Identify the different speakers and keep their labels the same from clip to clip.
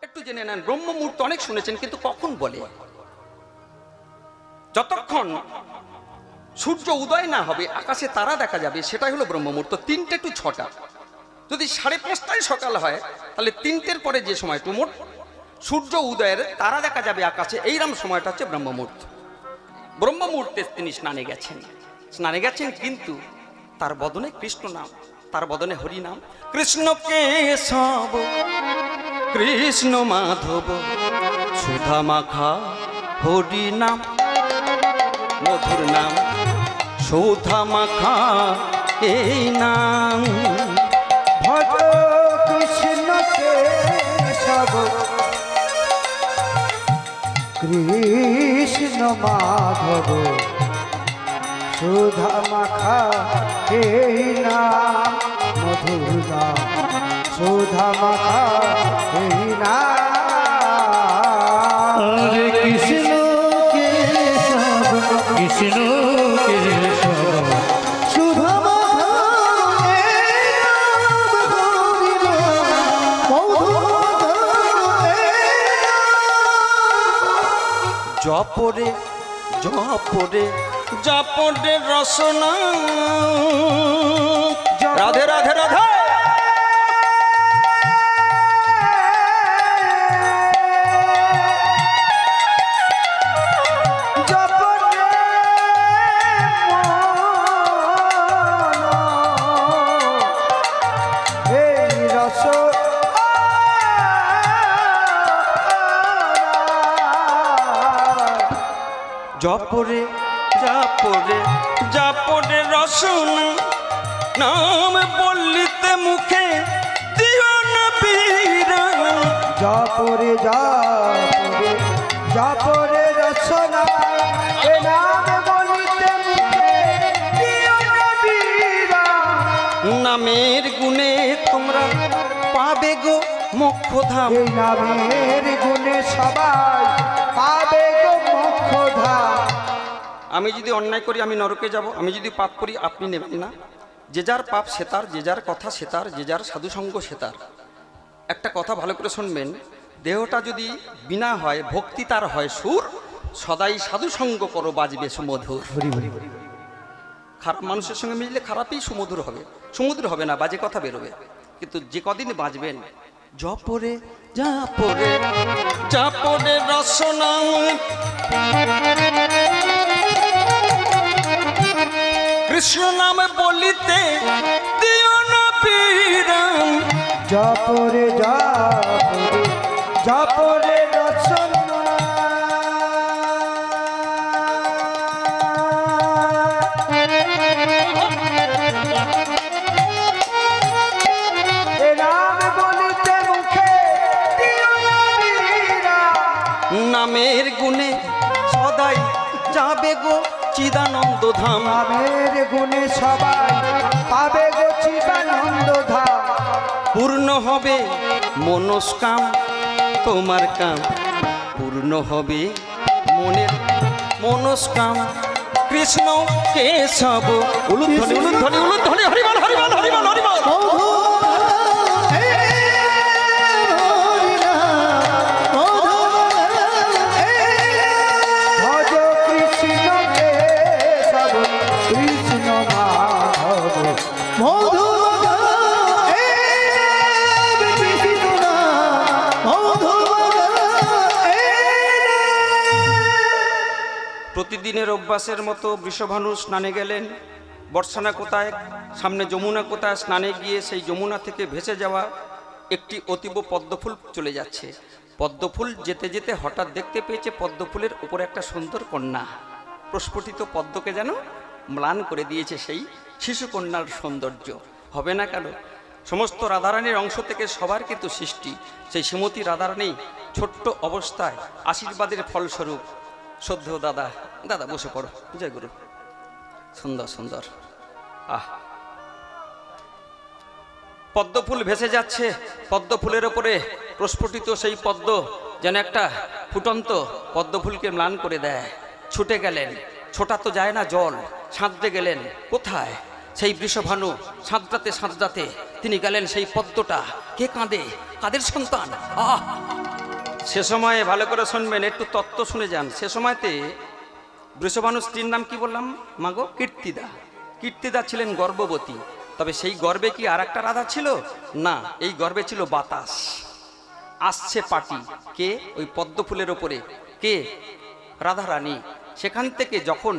Speaker 1: একটু জেনে নেন, ব্রহ্ম মুহূর্ত অনেক শুনেছেন, কিন্তু কখন বলে? যতক্ষণ সূর্য উদয় না হবে, আকাশে তারা দেখা যাবে, সেটাই হলো ব্রহ্ম মুহূর্ত। 3টে টু 6টা। যদি 5:30টায় সকাল হয়, তাহলে 3টের পরে যে সময়টু মোট সূর্য উদয়ের তারা দেখা যাবে আকাশে, এইরকম সময়টা হচ্ছে ব্রহ্ম মুহূর্ত। ব্রহ্ম মুহূর্তে তিনি স্নানে গেছেন, কিন্তু তার বদনে কৃষ্ণ নাম, তার বদনে হরি নাম। কৃষ্ণ কেশব কৃষ্ণ মাধব সুধা মাখা হরি নাম, মধুর নাম সুধা মাখা এই নাম।
Speaker 2: ভজ কৃষ্ণ কেশব কৃষ্ণ মাধব সুধা মাখা এই নাম, মধুর নাম সুধা মাখা এই নাম।
Speaker 3: হরে কৃষ্ণ কেশব কৃষ্ণ কেশব
Speaker 2: সুধা মাখা এই নাম, হরি নাম মধুর এই নাম।
Speaker 1: জপরে জপরে জপরে রসনা। রাধে রাধে রাধে। জপরে জপরে জপরে রসনা, নাম বললিতে মুখে দিও না পীরা।
Speaker 2: জপরে জপরে জপরে রচনা, এ নাম বলিতে মুখে দিও না বীরা।
Speaker 1: নামের গুণে তোমরা পাবে গো মোক্ষধাম।
Speaker 2: এই নামের গুণে সবাই পাবে গো মোক্ষধাম।
Speaker 1: আমি যদি অন্যায় করি আমি নরকে যাব, আমি যদি পাপ করি আপনি নেবেন না। যে যার পাপ সে তার, যে যার কথা সে তার, যে যার সাধুসঙ্গ সে তার। একটা কথা ভালো করে শুনবেন, দেহটা যদি বিনা হয়, ভক্তি তার হয় সুর, সদাই সাধুসঙ্গ করো বাজবে সুমধুর। খারাপ মানুষের সঙ্গে মিললে খারাপই সুমধুর হবে, সমুদ্র হবে না, বাজে কথা বেরোবে। কিন্তু যে কদিন বাজবেন, জপরে জপরে জপরে রসনা, কৃষ্ণ নাম বলিতে দিও না পীরা।
Speaker 2: জপরে জপরে জপরে রচনা, এ নাম বলিতে মুখে দিও না বীরা।
Speaker 1: নামের গুণে সদাই যাবে গো চিদানন্দ ধাম।
Speaker 2: নামের গুণে সবাই পাবে গো চিদানন্দ ধাম।
Speaker 1: পূর্ণ হবে মনস্কাম, তোমার কাম পূর্ণ হবে মনের মনস্কাম। কৃষ্ণ কেশব উলুধ্বনি উলুধ্বনি উলুধ্বনি, হরিবল হরিবল হরিবল হরিবল।
Speaker 2: ভজ কৃষ্ণ কেশব কৃষ্ণ মাধব মধুর
Speaker 1: প্রতিদিনের অভ্যাসের মতো বৃষভানু স্নানে গেলেন। বর্ষানা কোথায়, সামনে যমুনা কোথায়, স্নানে গিয়ে সেই যমুনা থেকে ভেসে যাওয়া একটি অতীব পদ্মফুল চলে যাচ্ছে। পদ্মফুল যেতে যেতে হঠাৎ দেখতে পেয়েছে পদ্মফুলের উপরে একটা সুন্দর কন্যা। প্রস্ফুটিত পদ্মকে যেন ম্লান করে দিয়েছে সেই শিশুকন্যার সৌন্দর্য। হবে না কেন? সমস্ত রাধারানীর অংশ থেকে সবার কিন্তু সৃষ্টি। সেই শ্রীমতী রাধারানী ছোট্ট অবস্থায় আশীর্বাদের ফলস্বরূপ, শ্রদ্ধেয় দাদা, দাদা বসে পড়ো, জয় গুরু। সুন্দর সুন্দর, আহ, পদ্মফুল ভেসে যাচ্ছে। পদ্মফুলের ওপরে প্রস্ফুটিত সেই পদ্ম যেন একটা ফুটন্ত পদ্মফুলকে ম্লান করে দেয়। ছুটে গেলেন, ছোটা তো যায় না জল, সাঁততে গেলেন কোথায়? সেই বৃষভানু সাঁতরাতে সাঁতরাতে তিনি গেলেন সেই পদ্মটা। কে কাঁদে? কাদের সন্তান? আহ, সে সময়ে ভালো করে শুনবেন, একটু তত্ত্ব শুনে যান। সে সময়তে বৃষভানু স্ত্রীর নাম কি বললাম মাগো? কীর্তিদা। কীর্তিদা ছিলেন গর্ভবতী। তবে সেই গর্ভে কি আর একটা রাধা ছিল? না, এই গর্ভে ছিল বাতাস। আসছে পাটি কে? ওই পদ্ম ফুলের ওপরে কে? রাধারানী। সেখান থেকে যখন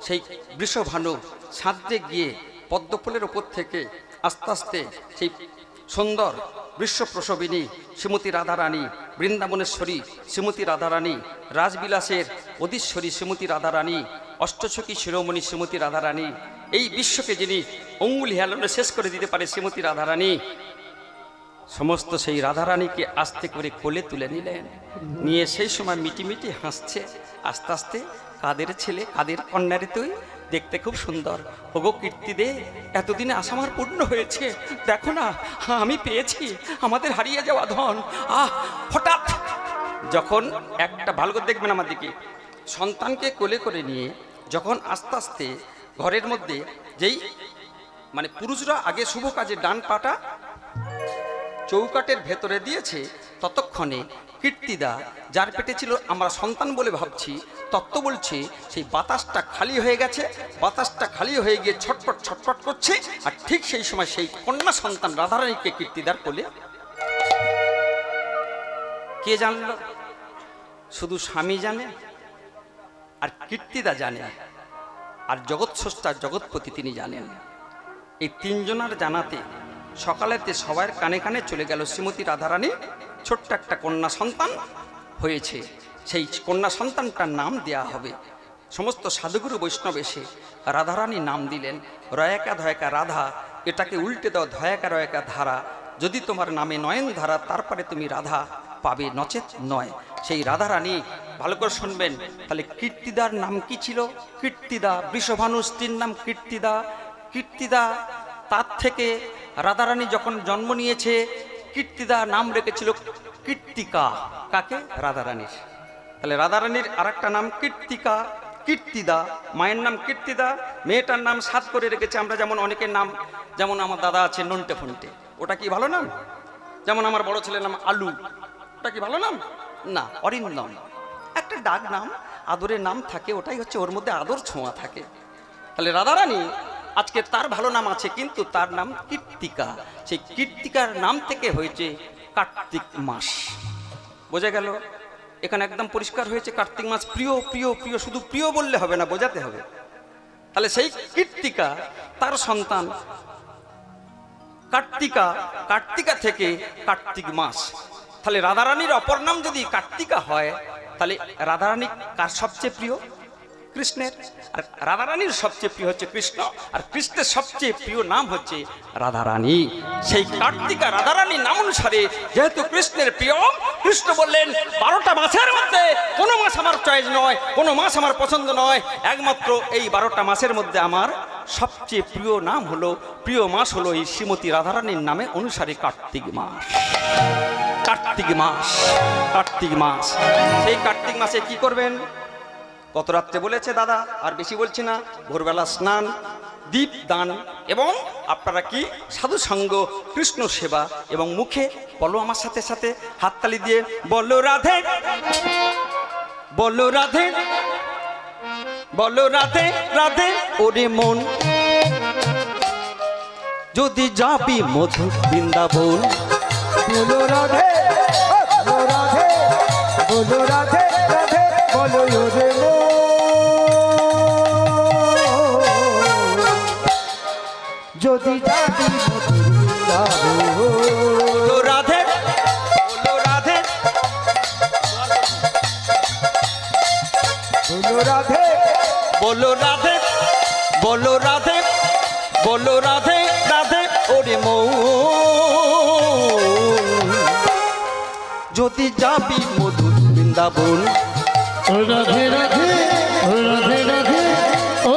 Speaker 1: সেই বৃষভানু সাঁতরে গিয়ে পদ্ম ফুলের ওপর থেকে আস্তে আস্তে সেই সুন্দর বিশ্বপ্রসবিনী শ্রীমতী রাধারানী, বৃন্দাবনেশ্বরী শ্রীমতী রাধারানী, রাজবিলাসের অধীশ্বরী শ্রীমতী রাধারানী, অষ্টসখী শিরোমণি শ্রীমতী রাধারানী, এই বিশ্বকে যিনি অঙ্গুলি হেলনে শেষ করে দিতে পারে শ্রীমতী রাধারানী, সমস্ত সেই রাধারানীকে আস্তে করে কোলে তুলে নিলেন। নিয়ে সেই সময় মিটিমিটি হাসছে। আস্তে আস্তে কাদের ছেলে, কাদের কন্যারে তুই? দেখতে খুব সুন্দর। ওগো কীর্তি দে, এতদিনে আশা আমার পূর্ণ হয়েছে। দেখো না, আমি পেয়েছি আমাদের হারিয়ে যাওয়া ধন। হঠাৎ যখন একটা, ভালো করে দেখবেন আমার দিকে, সন্তানকে কোলে করে নিয়ে যখন আস্তে আস্তে ঘরের মধ্যে যেই মানে পুরুষরা আগে শুভ কাজে ডান পাটা চৌকাটের ভেতরে দিয়েছে, ততক্ষণে কীর্তিদা, যার পেটে ছিল আমরা সন্তান বলে ভাবছি, তত্ত্ব বলছে সেই বাতাসটা খালি হয়ে গেছে। বাতাসটা খালি হয়ে গিয়ে ছটপট ছটপট করছে। আর ঠিক সেই সময় সেই কন্যা সন্তান রাধারানীকে কীর্তিদার কোলে। কে জানল? শুধু স্বামী জানে, আর কীর্তিদা জানে, আর জগৎ স্রষ্টা জগৎপতি তিনি জানেন। এই তিনজনার জানাতে সকালেতে সবার কানে কানে চলে গেল শ্রীমতী রাধারানী ছোট্ট একটা কন্যা সন্তান হয়েছে। সেই কন্যা সন্তানটার নাম দেয়া হবে। সমস্ত সাধুগুরু বৈষ্ণব এসে রাধারানী নাম দিলেন। রয়াকা ধয়াকা রাধা, এটাকে উল্টে দাও ধয়াকা রয়াকা ধারা। যদি তোমার নামে নয়ন ধারা, তারপরে তুমি রাধা পাবে, নচেত নয়। সেই রাধারানী, ভালো করে শুনবেন তাহলে। কীর্তিদার নাম কি ছিল? কীর্তিদা। বৃষভানু স্ত্রীর নাম কীর্তিদা। কীর্তিদা, তার থেকে রাধারানী যখন জন্ম নিয়েছে, কীর্তিদা নাম রেখেছিল কীর্তিকা। কাকে? রাধারানীর। তাহলে রাধারানীর আর একটা নাম কীর্তিকা, কীর্তিদা। মায়ের নাম কীর্তিদা, মেয়েটার নাম সাত করে রেখেছে। আমরা যেমন অনেকের নাম, যেমন আমার দাদা আছে নন্টে ফন্টে, ওটা কি ভালো নাম? যেমন আমার বড় ছেলের নাম আলু, ওটা কি ভালো নাম? না। অরিন্দম একটা ডাক নাম, আদরের নাম থাকে, ওটাই হচ্ছে ওর মধ্যে আদর ছোঁয়া থাকে। তাহলে রাধারানী আজকে তার ভালো নাম আছে, কিন্তু তার নাম কীর্তিকা। সেই কীর্তিকার নাম থেকে হয়েছে কার্তিক মাস। বোঝা গেল? এখানে একদম পরিষ্কার হয়েছে কার্তিক মাস। প্রিয় প্রিয় প্রিয়, শুধু প্রিয় বললে হবে না, বোঝাতে হবে। তাহলে সেই কীর্তিকা, তার সন্তান কার্তিকা, কার্তিকা থেকে কার্তিক মাস। তাহলে রাধারানীর অপর নাম যদি কার্তিকা হয়, তাহলে রাধারানী কার সবচেয়ে প্রিয়? কৃষ্ণের। আর রাধারানীর সবচেয়ে প্রিয় হচ্ছে কৃষ্ণ, আর কৃষ্ণের সবচেয়ে প্রিয় নাম হচ্ছে রাধারানী। সেই কার্তিকা রাধারানীর নাম অনুসারে যেহেতু কৃষ্ণের প্রিয়, কৃষ্ণ বললেন 12টা মাসের মধ্যে কোনো মাস আমার চয়েস নয়, কোনো মাস আমার পছন্দ নয়, একমাত্র এই 12টা মাসের মধ্যে আমার সবচেয়ে প্রিয় নাম হলো, প্রিয় মাস হলো এই শ্রীমতী রাধারানীর নামে অনুসারে কার্তিক মাস। কার্তিক মাস, কার্তিক মাস। সেই কার্তিক মাসে কি করবেন? কত রাত্রে বলেছে দাদা, আর বেশি বলছি না। ভোরবেলা স্নান, দীপ দান, এবং আপনারা কি সাধু সঙ্গ, কৃষ্ণ সেবা, এবং মুখে বলো আমার সাথে সাথে হাততালি দিয়ে, বলো রাধে, বলো রাধে, বলো রাধে রাধে ওরে মন, যদি যাবি মধু বৃন্দাবন।
Speaker 2: বলো রাধে, বলো রাধে, বলো রাধে রাধে, বলো ওরে মন। যদি যাবি মধুর বৃন্দাবন।
Speaker 1: বলো রাধে, বলো রাধে,
Speaker 2: বলো রাধে,
Speaker 1: বলো রাধে, বলো রাধে, বলো রাধে রাধে ওরে মন, যদি যাবি মধুর বৃন্দাবন।
Speaker 3: রাধে রাধে, রাধে রাধে, ও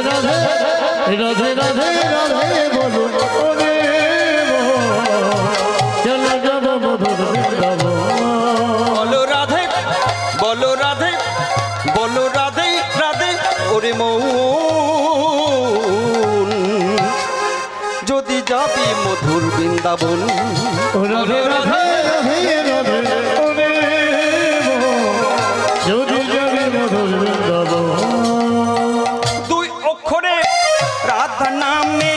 Speaker 3: রাধে রাধে রাধে রাধে বলো ওরে চলো যাব মধুর বৃন্দাবন
Speaker 1: বলো রাধে বলো রাধে বলো রাধে রাধে ওরে মন যদি যাবি মধুর বৃন্দাবন
Speaker 3: রাধে রাধে রাধে রাধে ওরে যদি যাবি মধুর বৃন্দাবন
Speaker 1: দুই অক্ষরে রাধা নামে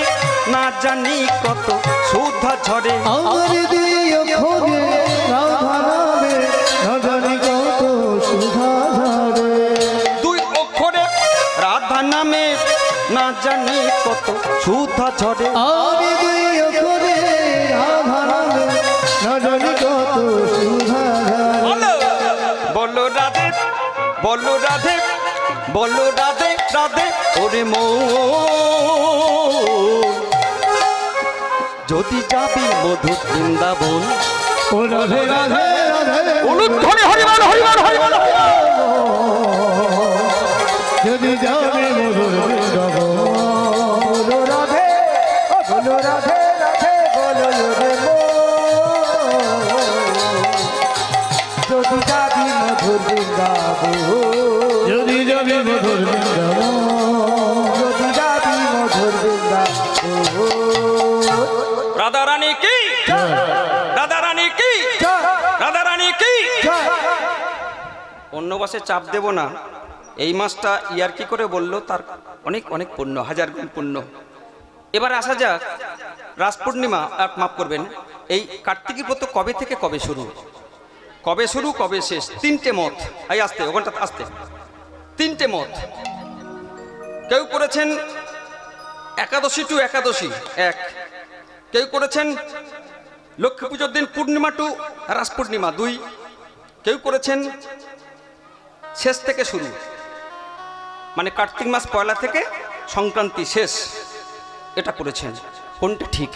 Speaker 1: না জানি কত সুধা ঝরে
Speaker 3: আমার দিও খোঁজে রাধা নামে না জানি কত সুধা ঝরে
Speaker 1: দুই অক্ষরে রাধা নামে না জানি কত সুধা ঝরে
Speaker 3: আমি দিও খোঁজে রাধা নামে না জানি কত সুধা ঝরে
Speaker 1: বলো রাধে বলো রাধে বলো রাধে রাধে ওরে মন যদি যাবি মধুর বৃন্দাবন
Speaker 3: ও রাধে রাধে রাধে
Speaker 1: অনুধ্বনি হরিবল হরিবল হরিবল
Speaker 3: যদি যাবে মধুর বৃন্দাবন
Speaker 2: বলো রাধে ও বলো রাধে রাধে বলো রে যদি যাবি মধুর বৃন্দাবন
Speaker 3: যদি যাবে মধুর বৃন্দাবন
Speaker 2: যদি যাবি মধুর বৃন্দাবন
Speaker 1: রাধা রানী কি রাধা রানী কি রাধা রানী কি অন্য মাসে চাপ দেব না এই মাসটা ইয়ার কি করে বললো তার অনেক অনেক পুণ্য হাজার গুণ পুণ্য এবার আসা যাক রাস পূর্ণিমা মাফ করবেন এই কার্তিকী ব্রত কবে থেকে কবে শুরু কবে শেষ তিনটে মত এই আসতে ওখানটা আসতে তিনটে মত কেউ করেছেন একাদশী টু একাদশী এক কেউ করেছেন লক্ষ্মী পুজোর দিন পূর্ণিমা টু রাস পূর্ণিমা দুই কেউ করেছেন শেষ থেকে শুরু মানে কার্তিক মাস পয়লা থেকে সংক্রান্তি শেষ এটা করেছেন কোনটা ঠিক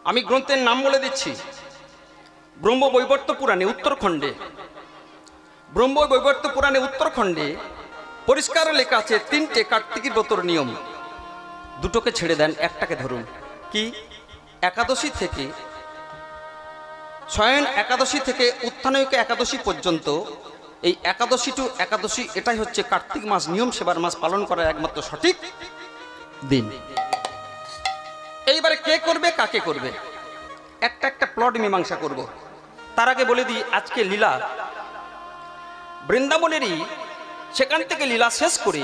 Speaker 1: আমি গ্রন্থের নাম বলে দিচ্ছি ব্রহ্মবৈবর্ত পুরাণে উত্তরখণ্ডে ব্রহ্মবৈবর্ত পুরাণে উত্তরখণ্ডে পরিষ্কার লেখা আছে তিনটে কার্তিকী ব্রতর নিয়ম দুটোকে ছেড়ে দেন একটাকে ধরুন কি একাদশী থেকে শয়ন একাদশী থেকে উত্থানয়িক একাদশী পর্যন্ত এই একাদশী টু একাদশী এটাই হচ্ছে কার্তিক মাস নিয়ম সেবার মাস পালন করার একমাত্র সঠিক দিন এইবারে কে করবে কাকে করবে একটা একটা প্লট মীমাংসা করব তার আগে বলে দিই আজকে লীলা বৃন্দাবনেরই সেখান থেকে লীলা শেষ করে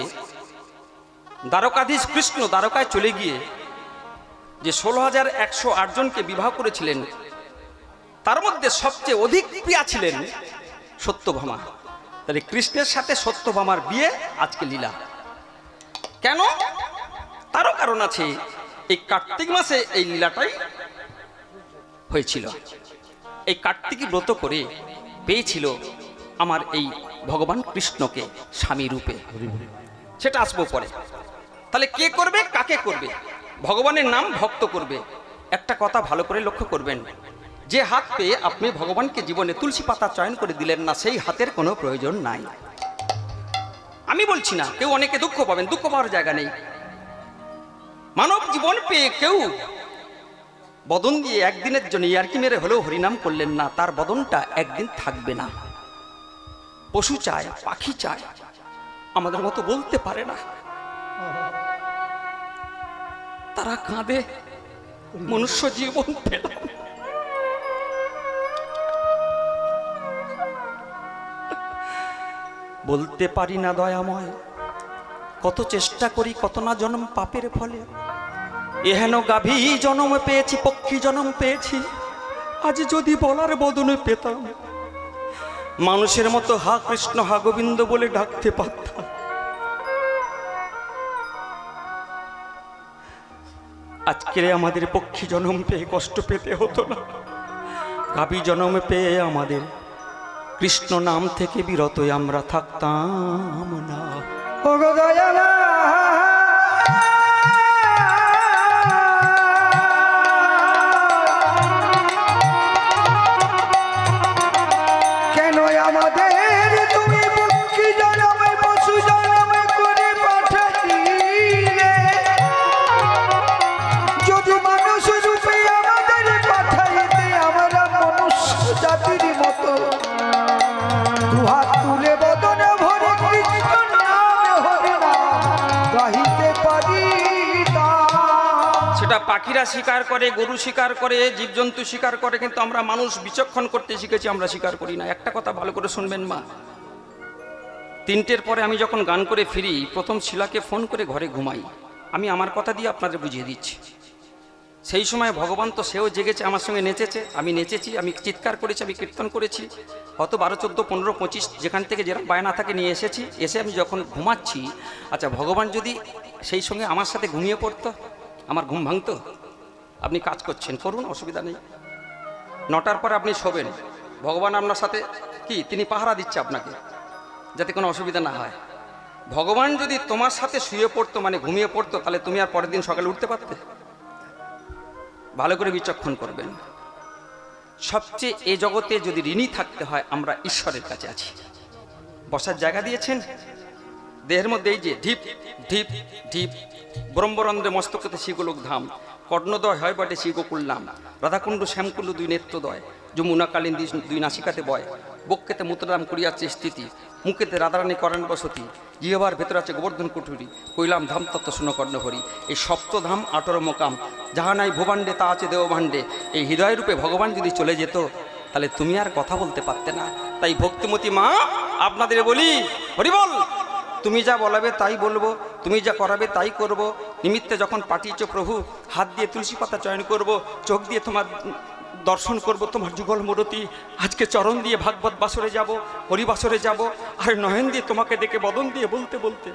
Speaker 1: দ্বারকাধীশ কৃষ্ণ দ্বারকায় চলে গিয়ে যে 16,108 জনকে বিবাহ করেছিলেন তার মধ্যে সবচেয়ে অধিক প্রিয়া ছিলেন সত্যভামা তাহলে কৃষ্ণের সাথে সত্যভামার বিয়ে আজকে লীলা কেন তারও কারণ আছে এই কার্তিক মাসে এই লীলাটাই হয়েছিল এই কার্তিকী ব্রত করে পেয়েছিল আমার এই ভগবান কৃষ্ণকে স্বামী রূপে সেটা আসবো পরে তাহলে কে করবে কাকে করবে ভগবানের নাম ভক্ত করবে একটা কথা ভালো করে লক্ষ্য করবেন যে হাত পেয়ে আপনি ভগবানকে জীবনে তুলসী পাতা চয়ন করে দিলেন না সেই হাতের কোনো প্রয়োজন নাই আমি বলছি না কেউ অনেকে দুঃখ পাবেন দুঃখ পাওয়ার জায়গা নেই মানব জীবন পেয়ে কেউ বদন দিয়ে একদিনের জন্য ইয়ার্কি মেরে হলেও হরিনাম করলেন না তার বদনটা একদিন থাকবে না পশু চায় পাখি চায় আমাদের মতো বলতে পারে না তারা কাঁদে মনুষ্য জীবন পেল বলতে পারি না দয়াময় কত চেষ্টা করি কত না জন্ম পাপের ফলে এহেন গাভী জন্ম পেয়েছি পক্ষী জন্ম পেয়েছি আজ যদি বলার বদনে পেতাম মানুষের মতো হা কৃষ্ণ হা গোবিন্দ বলে ডাকতে পারতাম আজকের আমাদের পক্ষী জন্ম পেয়ে কষ্ট পেতে হতো না গাভী জন্ম পেয়ে আমাদের কৃষ্ণ নাম থেকে বিরত আমরা থাকতাম না
Speaker 2: ও গো দয়ালা কেন আমাদের তুমি পক্ষী জনমে পশু জনমে করে পাঠালি পরিতা।
Speaker 1: সেটা পাখিরা শিকার করে, গরু শিকার করে, জীবজন্তু শিকার করে, কিন্তু আমরা মানুষ বিচক্ষণ করতে শিখেছি, আমরা শিকার করি না। একটা কথা ভালো করে শুনবেন মা, 3টের পরে আমি যখন গান করে ফিরি, প্রথম শিলাকে ফোন করে ঘরে ঘুমাই। আমি আমার কথা দিয়ে আপনাদের বুঝিয়ে দিচ্ছি। সেই সময় ভগবান তো সেও জেগেছে, আমার সঙ্গে নেচেছে, আমি নেচেছি, আমি চিৎকার করেছি, আমি কীর্তন করেছি। হয়তো 12, 14, 15, 25 যেখান থেকে যেরকম বায়না থাকে নিয়ে এসেছি। এসে আমি যখন ঘুমাচ্ছি, আচ্ছা ভগবান যদি সেই সঙ্গে আমার সাথে ঘুমিয়ে পড়তো, আমার ঘুম ভাঙতো? আপনি কাজ করছেন, করুন, অসুবিধা নেই। 9টার পরে আপনি শোবেন, ভগবান আপনার সাথে কি তিনি পাহারা দিচ্ছে আপনাকে, যাতে কোনো অসুবিধা না হয়। ভগবান যদি তোমার সাথে শুয়ে পড়তো, মানে ঘুমিয়ে পড়তো, তাহলে তুমি আর পরের দিন সকালে উঠতে পারতে? ভালো করে বিচক্ষণ করবেন। সবচেয়ে এ জগতে যদি ঋণী থাকতে হয়, আমরা ঈশ্বরের কাছে আছি। বসার জায়গা দিয়েছেন দেহের মধ্যে, এই যে ঢিপ ঢিপ ঢিপ, ব্রহ্মরন্ধ্রে মস্তকতে শিগোলোক ধাম, কর্ণদয় হয় বটে শিগোকুল নাম, রাধাকুণ্ড শ্যামকুণ্ড 2 নেত্রদয়, যমুনা কালিন্দী 2 নাসিকাতে বয়, বক্ষেতে মুদ্রাম করিয়াছে স্থিতি, মুখেতে রাধারানী করেন বসতি, জিহবার ভেতর আছে গোবর্ধন কুঠুরি, কইলাম ধাম তত্ত্ব শুনো কর্ণহরি। এই সপ্তধাম 18 মোকাম, যাহা নাই ভুবাণ্ডে তা আছে দেবভাণ্ডে। এই হৃদয় রূপে ভগবান যদি চলে যেত, তাহলে তুমি আর কথা বলতে পারতে না। তাই ভক্তিমতী মা আপনাদের বলি, হরি বল, তুমি যা বলাবে তাই বলবো, তুমি যা করাবে তাই করব। নিমিত্তে যখন পাঠিয়েছ প্রভু, হাত দিয়ে তুলসী পাতা চয়ন করব, চোখ দিয়ে তোমার দর্শন করব, তোমার যুগল মূরতি। আজকে চরণ দিয়ে ভাগবত বাসরে যাব, হরিবাসরে যাব, আর নয়ন দিয়ে তোমাকে দেখে বদন দিয়ে বলতে বলতে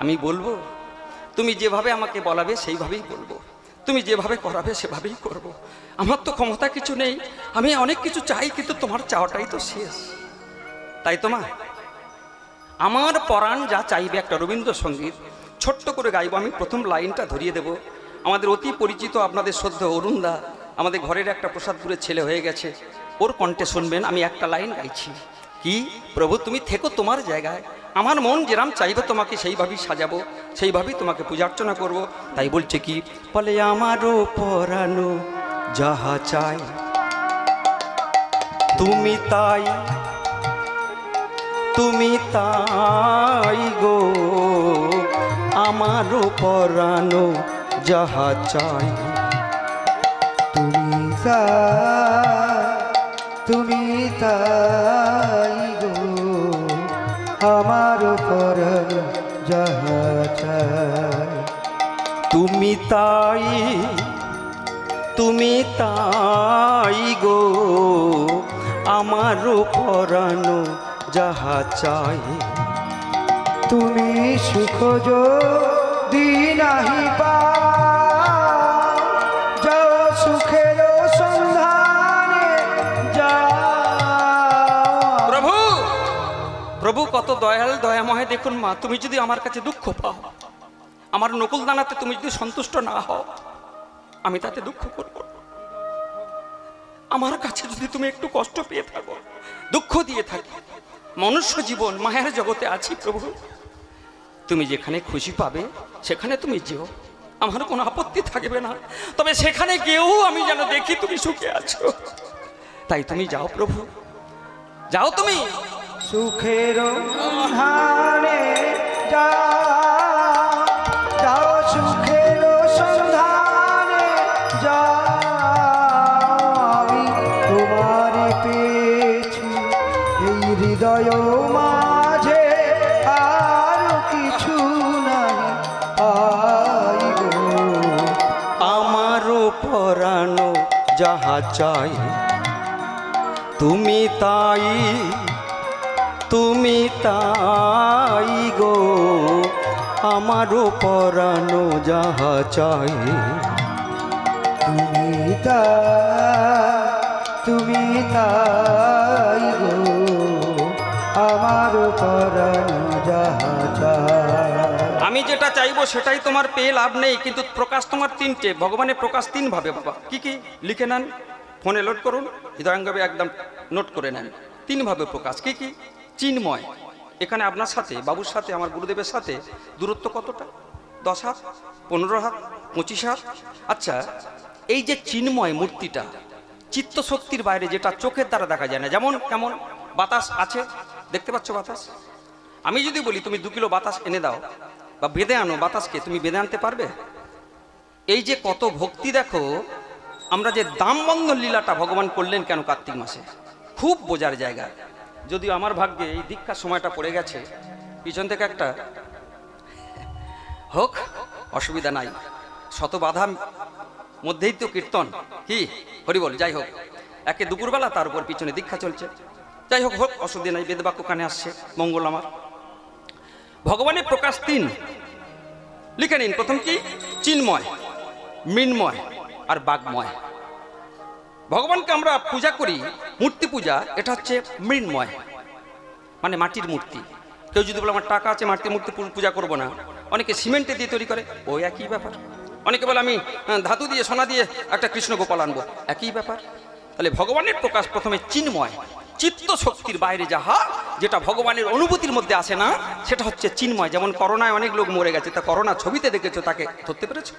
Speaker 1: আমি বলবো। তুমি যেভাবে আমাকে বলাবে সেইভাবেই বলবো, তুমি যেভাবে করাবে সেভাবেই করব। আমার তো ক্ষমতা কিছু নেই, আমি অনেক কিছু চাই, কিন্তু তোমার চাওয়াটাই তো শেষ। তাই তো মা, আমার পরাণ যা চাইবে, একটা রবীন্দ্রসঙ্গীত ছোট্ট করে গাইব। আমি প্রথম লাইনটা ধরিয়ে দেব। আমাদের অতি পরিচিত আপনাদের শ্রদ্ধা অরুণদা, আমাদের ঘরের একটা প্রসাদপুরের ছেলে হয়ে গেছে, ওর কণ্ঠে শুনবেন। আমি একটা লাইন গাইছি, কি প্রভু তুমি থেকো তোমার জায়গায়, আমার মন যেরাম চাইবে তোমাকে সেইভাবেই সাজাবো, সেইভাবেই তোমাকে পূজার্চনা করব। তাই বলছে কি, বলে আমারও পরানো যাহা চাই তুমি তাই, তুমি তাই গো, আমারও পরানো যাহা চাই।
Speaker 2: তুমি তুমি তাই গো, আমার পরাণ যাহা চাই।
Speaker 1: তুমি তাই, তুমি তাই গো, আমারও পরানো যাহা চাই।
Speaker 2: তুমি সুখ যদি নাহি পাও, যাও সুখের সন্ধানে যাও।
Speaker 1: প্রভু, প্রভু কত দয়াল দয়াময়। দেখুন মা, তুমি যদি আমার কাছে দুঃখ পাও, আমার নকুল দানাতে তুমি যদি সন্তুষ্ট না হও, আমি তাতে দুঃখ করব। আমার কাছে যদি তুমি একটু কষ্ট পেয়ে থাকো, দুঃখ দিয়ে থাকি, মনুষ্য জীবন মায়ের জগতে আছি প্রভু, তুমি যেখানে খুশি পাবে সেখানে তুমি যেও, আমার কোনো আপত্তি থাকবে না। তবে সেখানে গিয়েও আমি যেন দেখি তুমি সুখে আছো। তাই তুমি যাও প্রভু, যাও তুমি।
Speaker 2: সুখের সন্ধানে যাও, যাও সুখের সন্ধানে যাও। আমি তোমার পেয়েছি এই হৃদয় মাঝে, আর কিছু নাই পাই গো।
Speaker 1: আমারও পরানো যাহা চাই তুমি তাই, তুমি তাই গো, আমারও পরানো যাহা চাই।
Speaker 2: তুমি তাই গো, আমার পরাণ যাহা চাই।
Speaker 1: আমি যেটা চাইবো সেটাই তোমার পেয়ে লাভ নেই, কিন্তু প্রকাশ তোমার 3টে। ভগবানের প্রকাশ 3 ভাবে বাবা। কি কি লিখে নেন, ফোনে লোড করুন, হৃদয়ঙ্গবে একদম নোট করে নেন। 3 ভাবে প্রকাশ। কি কি? চিন্ময়। এখানে আপনার সাথে, বাবুর সাথে, আমার গুরুদেবের সাথে দূরত্ব কতটা? 10 হাত, 15 হাত, 25 হাত। আচ্ছা, এই যে চিন্ময় মূর্তিটা, চিত্তশক্তির বাইরে, যেটা চোখের দ্বারা দেখা যায় না, যেমন কেমন বাতাস আছে, দেখতে পাচ্ছ বাতাস? আমি যদি বলি তুমি 2 কিলো বাতাস এনে দাও, বা বেঁধে আনো বাতাসকে, তুমি বেঁধে আনতে পারবে? এই যে কত ভক্তি দেখো, আমরা যে দামবন্ধন লীলাটা ভগবান করলেন কেন কার্তিক মাসে, খুব বোঝার জায়গা। যদিও আমার ভাগ্যে এই দীক্ষার সময়টা পড়ে গেছে, পিছন থেকে একটা হোক, অসুবিধা নাই, শত বাধা মধ্যেই তো কীর্তন, কি হরিবল। যাই হোক, একে দুপুরবেলা, তার উপর পিছনে দীক্ষা চলছে। যাই হোক হোক, অসুবিধা নাই, বেদবাক্য কানে আসছে, মঙ্গল আমার। ভগবানের প্রকাশ তিন, লিখে নিন। প্রথম কি? চিন্ময়, মৃন্ময় আর বাগময়। ভগবানকে আমরা পূজা করি, মূর্তি পূজা, এটা হচ্ছে মৃন্ময়, মানে মাটির মূর্তি। কেউ যদি বলে আমার টাকা আছে মাটির মূর্তি পূজা করব না, অনেকে সিমেন্টে দিয়ে তৈরি করে, ওই একই ব্যাপার। অনেকে বলে আমি ধাতু দিয়ে সোনা দিয়ে একটা কৃষ্ণ গোপাল আনবো, একই ব্যাপার। তাহলে ভগবানের প্রকাশ প্রথমে চিন্ময়, চিত্ত শক্তির বাইরে যাহা, যেটা ভগবানের অনুভূতির মধ্যে আসে না, সেটা হচ্ছে চিন্ময়। যেমন করোনায় অনেক লোক মরে গেছে, তা করোনা ছবিতে দেখেছো, তাকে ধরতে পেরেছো?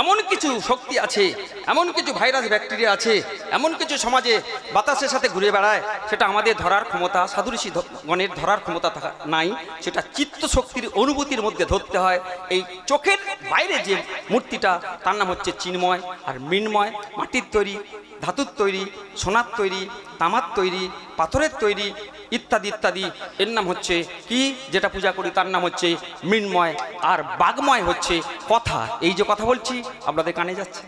Speaker 1: এমন কিছু শক্তি আছে, এমন কিছু ভাইরাস ব্যাকটেরিয়া আছে, এমন কিছু সমাজে বাতাসের সাথে ঘুরে বেড়ায়, সেটা আমাদের ধরার ক্ষমতা, সাধু ঋষি গণের ধরার ক্ষমতা নাই। সেটা চিত্ত শক্তির অনুভূতির মধ্যে ধরতে হয়। এই চোখের বাইরে যে মূর্তিটা, তার নাম হচ্ছে চিন্ময় আর মৃন্ময়। মাটির তৈরি, ধাতুর তৈরি, সোনার তৈরি, তামার তৈরি, পাথরের তৈরি, ইত্যাদি ইত্যাদি। এর নাম হচ্ছে কি, যেটা পূজা করি তার নাম হচ্ছে মৃন্ময়। আর বাগময় হচ্ছে কথা। এই যে কথা বলছি আপনাদের কানে যাচ্ছে,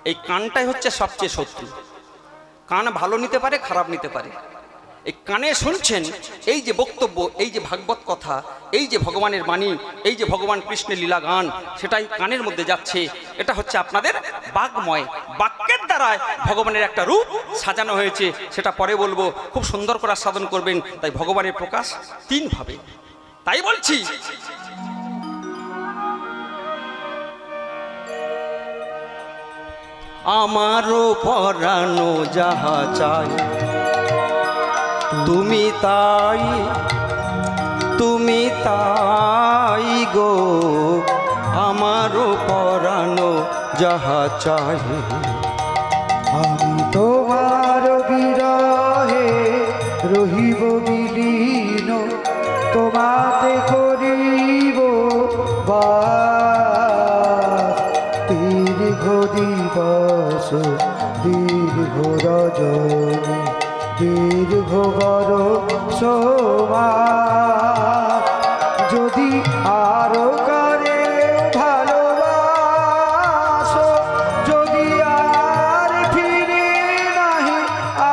Speaker 1: এই কানটাই হচ্ছে সবচেয়ে শত্রু। কান ভালো নিতে পারে, খারাপ নিতে পারে। এই কানে শুনছেন এই যে বক্তব্য, এই যে ভাগবত কথা, এই যে ভগবানের বাণী, এই যে ভগবান কৃষ্ণের লীলা গান, সেটাই কানের মধ্যে যাচ্ছে। এটা হচ্ছে আপনাদের বাগময়। বাক্যের দ্বারায় ভগবানের একটা রূপ সাজানো হয়েছে, সেটা পরে বলবো, খুব সুন্দর করে সাধন করবেন। তাই ভগবানের প্রকাশ তিন ভাবে। তাই বলছি, আমারও পরানো যাহা চাই, তুমি তাই, তুমি তাই গো, আমারও পরানো যাহা চাই।
Speaker 2: আমি তোমার বিরহে রহিব বিলীন, তোমাতে করিব বাস। দীর্ঘ দিবস, দীর্ঘ রজনী, দীর্ঘ বরষ মাস, যদি আরো করে ভালোবাসো, যদি আর ফিরে নাহি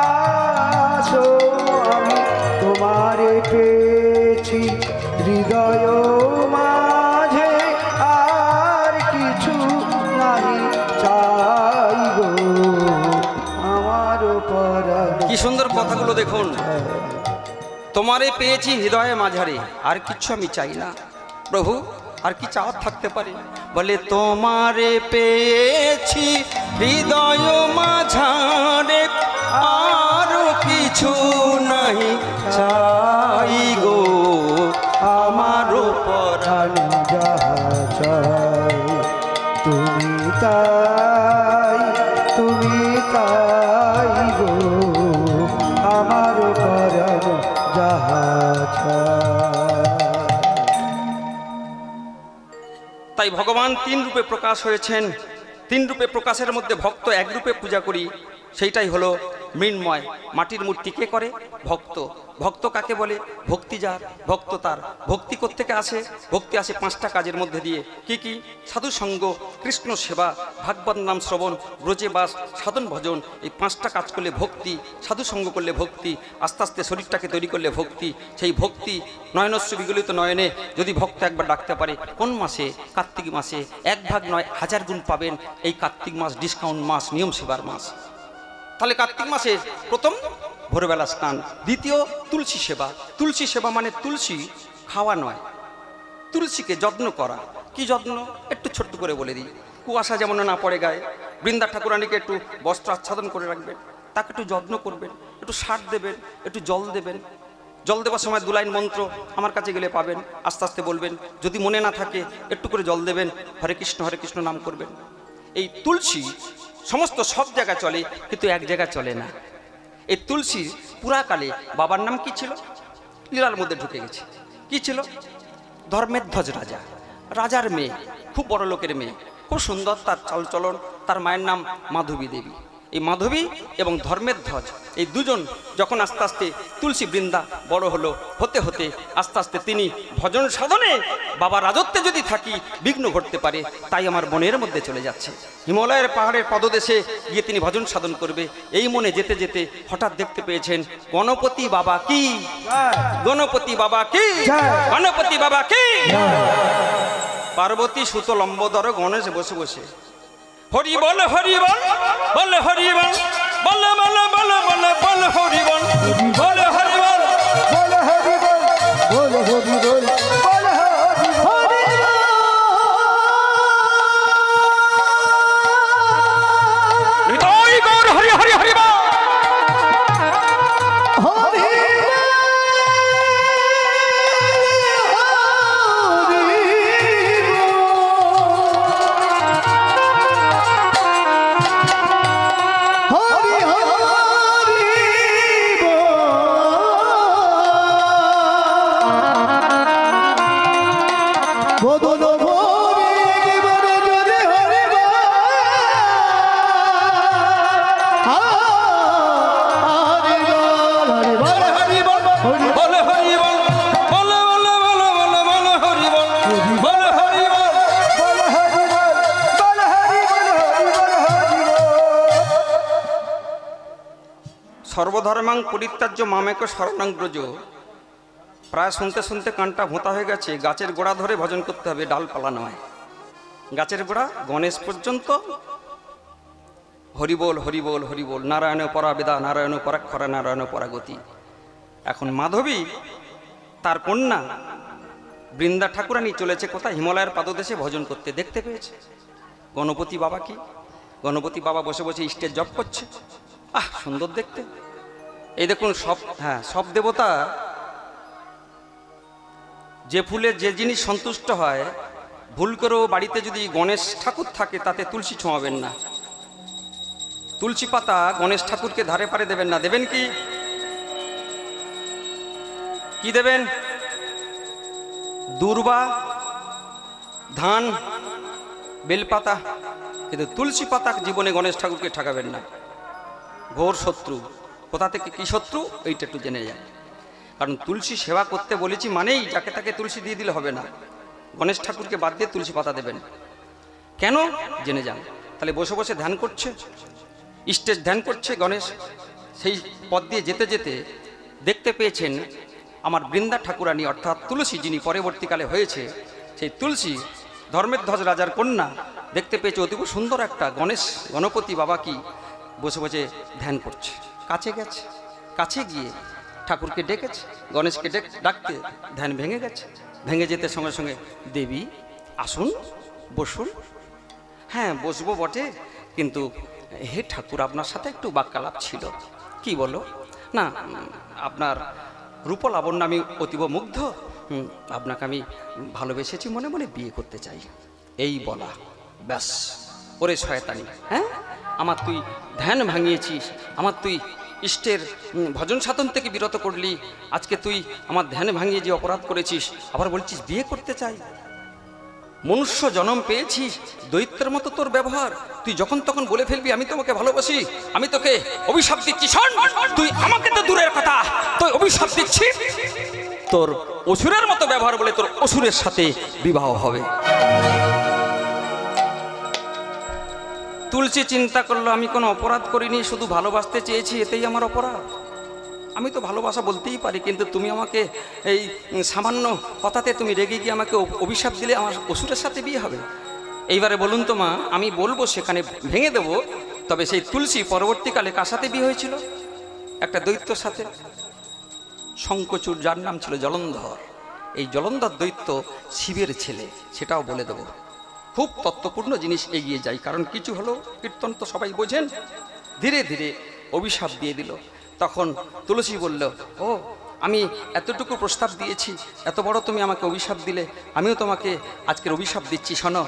Speaker 2: আসো, আমি তোমারে পেয়েছি হৃদয় মাঝে, আর কিছু নাহি চাই গো আমার পরাণ।
Speaker 1: কি সুন্দর কথাগুলো দেখুন। তোমারে পেয়েছি হৃদয়ে মাঝারে, আর কিচ্ছু আমি চাই না। প্রভু, আর কি চাওয়ার থাকতে পারে? বলে তোমারে পেয়েছি হৃদয় মাঝারে, আর কিছু নাই চাই গো আমারও পরাণ
Speaker 2: যাহা চাই, তুমি তাই, তুমি তাই গো আমার পরাণ যাহা চাই।
Speaker 1: তাই ভগবান তিন রূপে প্রকাশ হয়েছেন। তিন রূপে প্রকাশের মধ্যে ভক্ত এক রূপে পূজা করি, সেইটাই হলো মৃন্ময়। মাটির মূর্তি কে করে? ভক্ত। ভক্ত কাকে বলে? ভক্তি যার, ভক্ত তার। ভক্তি কোত্থেকে আসে? ভক্তি আসে পাঁচটা কাজের মধ্যে দিয়ে। কি কি? সাধু সঙ্গ, কৃষ্ণ সেবা, ভাগবত নাম শ্রবণ, ব্রজে বাস, সাধন ভজন। এই পাঁচটা কাজ করলে ভক্তি, সাধু সঙ্গ করলে ভক্তি, আস্তে আস্তে শরীরটাকে তৈরি করলে ভক্তি। সেই ভক্তি নয়নস্য বিগলিত নয়নে যদি ভক্ত একবার ডাকতে পারে, কোন মাসে? কার্তিক মাসে। এক ভাগ নয়, 1000 গুণ পাবেন। এই কার্তিক মাস ডিসকাউন্ট মাস, নিয়ম সেবার মাস। তাহলে কার্তিক মাসে প্রথম ভোরবেলা স্নান, দ্বিতীয় তুলসী সেবা। তুলসী সেবা মানে তুলসী খাওয়া নয়, তুলসীকে যত্ন করা। কি যত্ন? একটু ছোট্ট করে বলে দিই। কুয়াশা যেমন না পড়ে গায়ে, বৃন্দা ঠাকুরানীকে একটু বস্ত্র আচ্ছাদন করে রাখবেন, তাকে একটু যত্ন করবেন, একটু সার দেবেন, একটু জল দেবেন। জল দেওয়ার সময় 2 লাইন মন্ত্র আমার কাছে গেলে পাবেন, আস্তে আস্তে বলবেন। যদি মনে না থাকে একটু করে জল দেবেন, হরে কৃষ্ণ নাম করবেন। এই তুলসী সমস্ত সব জায়গায় চলে, কিন্তু এক জায়গায় চলে না। এই তুলসী পুরাকালে বাবার নাম কি ছিল? লীলার মধ্যে ঢুকে গেছে। কি ছিল? ধর্মেধ্বজ রাজা, রাজার মেয়ে, খুব বড় লোকের মেয়ে, খুব সুন্দর তার চালচলন। তার মায়ের নাম মাধবী দেবী। এই মাধবী এবং ধর্মেধ্বজ এই দুজন যখন আস্তে আস্তে তুলসী বৃন্দা বড় হলো, হতে হতে আস্তে আস্তে তিনি ভজন সাধনে, বাবা রাজত্বে যদি থাকি বিঘ্ন ঘটতে পারে, তাই আমার মনের মধ্যে চলে যাচ্ছে হিমালয়ের পাহাড়ের পদদেশে গিয়ে তিনি ভজন সাধন করবে। এই মনে যেতে যেতে হঠাৎ দেখতে পেয়েছেন গণপতি বাবা কি, গণপতি বাবা কি, গণপতি বাবা কি। পার্বতী সুত লম্বোদর গণেশ বসে বসে হরি বল হরি বল, বল হরি বল, বল বল বল বল বল হরি বল, বল হরি বল,
Speaker 2: বল হরি বল, বল হরি বল, বল হরি বল।
Speaker 1: হৃদয় গৌর হরি হরি হরি বল। সর্বধর্মাং পরিত্যাজ্য মামেক শরণাং ব্রজ। প্রায় শুনতে শুনতে কানটা ভোঁতা হয়ে গেছে। গাছের গোড়া ধরে ভজন করতে হবে, ডালপালা নয়। গাছের গোড়া গণেশ পর্যন্ত হরিবোল হরিবোল হরিবোল, নারায়ণ পরাবেদা, নারায়ণ পরাক্ষরা, নারায়ণ পরাগতি। এখন মাধবী তার কন্যা বৃন্দা ঠাকুরানী চলেছে কোথায়? হিমালয়ের পাদদেশে ভজন করতে। দেখতে পেয়েছে গণপতি বাবা কি, গণপতি বাবা বসে বসে ইষ্টের জপ করছে। আহ, সুন্দর দেখতে। এই দেখুন সব, হ্যাঁ, সব দেবতা যে ফুলে যে জিনিস সন্তুষ্ট হয়, ভুল করেও বাড়িতে যদি গণেশ ঠাকুর থাকে তাতে তুলসী ছোঁয়াবেন না। তুলসী পাতা গণেশ ঠাকুরকে ধারে পারে দেবেন না। দেবেন কি? কি দেবেন? দূর্বা, ধান, বেলপাতা, কিন্তু তুলসী পাতা জীবনে গণেশ ঠাকুরকে ঠকাবেন না। ঘোর শত্রু। কোথা থেকে কি শত্রু এইটা একটু জেনে যায়। কারণ তুলসী সেবা করতে বলেছি মানেই যাকে তাকে তুলসী দিয়ে দিলে হবে না। গণেশ ঠাকুরকে বাদ দিয়ে তুলসী পাতা দেবেন। কেন জেনে যান। তাহলে বসে বসে ধ্যান করছে, ইষ্টের ধ্যান করছে গণেশ। সেই পথ দিয়ে যেতে যেতে দেখতে পেয়েছেন আমার বৃন্দা ঠাকুরানী অর্থাৎ তুলসী, যিনি পরবর্তীকালে হয়েছে সেই তুলসী, ধর্মেধ্বজ রাজার কন্যা। দেখতে পেয়েছে অতীব সুন্দর একটা গণেশ, গণপতি বাবা কি বসে বসে ধ্যান করছে। কাছে গেছে, কাছে গিয়ে ঠাকুরকে ডেকেছে, গণেশকে ডাকতে ধ্যান ভেঙে গেছে। ভেঙে যেতে সঙ্গে সঙ্গে দেবী আসুন, বসুন। হ্যাঁ, বসবো বটে, কিন্তু হে ঠাকুর আপনার সাথে একটু বাক্যালাপ ছিল। কি বলো? না, আপনার রূপ লাবণ্য আমি অতীব মুগ্ধ, আপনাকে আমি ভালোবেসেছি, মনে মনে বিয়ে করতে চাই। এই বলা, ব্যাস। ওরে শয়তানি, হ্যাঁ, আমার তুই ধ্যান ভাঙিয়েছিস, আমার তুই ইষ্টের ভজন সাধন থেকে বিরত করলি, আজকে তুই আমার ধ্যান ভাঙিয়ে যে অপরাধ করেছিস, আবার বলছিস বিয়ে করতে চাই। মনুষ্য জন্ম পেয়েছিস, দৈত্যের মতো তোর ব্যবহার। তুই যখন তখন বলে ফেলবি আমি তোমাকে ভালোবাসি, আমি তোকে অভিশাপ দিচ্ছি। শোন, তুই আমাকে তো দূরের কথা, তুই অভিশাপ দিচ্ছি, তোর অসুরের মতো ব্যবহার বলে তোর অসুরের সাথে বিবাহ হবে। তুলসী চিন্তা করলো আমি কোনো অপরাধ করিনি, শুধু ভালোবাসতে চেয়েছি, এতেই আমার অপরাধ। আমি তো ভালোবাসা বলতেই পারি, কিন্তু তুমি আমাকে এই সামান্য কথাতে তুমি রেগে গিয়ে আমাকে অভিশাপ দিলে আমার অসুরের সাথে বিয়ে হবে। এইবারে বলুন তো মা, আমি বলবো সেখানে ভেঙে দেবো, তবে সেই তুলসী পরবর্তীকালে কার সাথে বিয়ে হয়েছিল? একটা দৈত্যর সাথে, শঙ্কচূড়, যার নাম ছিল জলন্ধর। এই জলন্ধর দৈত্য শিবের ছেলে, সেটাও বলে দেবো। খুব তত্ত্বপূর্ণ জিনিস, এগিয়ে যাই, কারণ কিছু হলো কীর্তন তো সবাই বোঝেন। ধীরে ধীরে অভিশাপ দিয়ে দিল। তখন তুলসী বলল, ও আমি এতটুকু প্রস্তাব দিয়েছি, এত বড় তুমি আমাকে অভিশাপ দিলে, আমিও তোমাকে আজকের অভিশাপ দিচ্ছি। শোনো,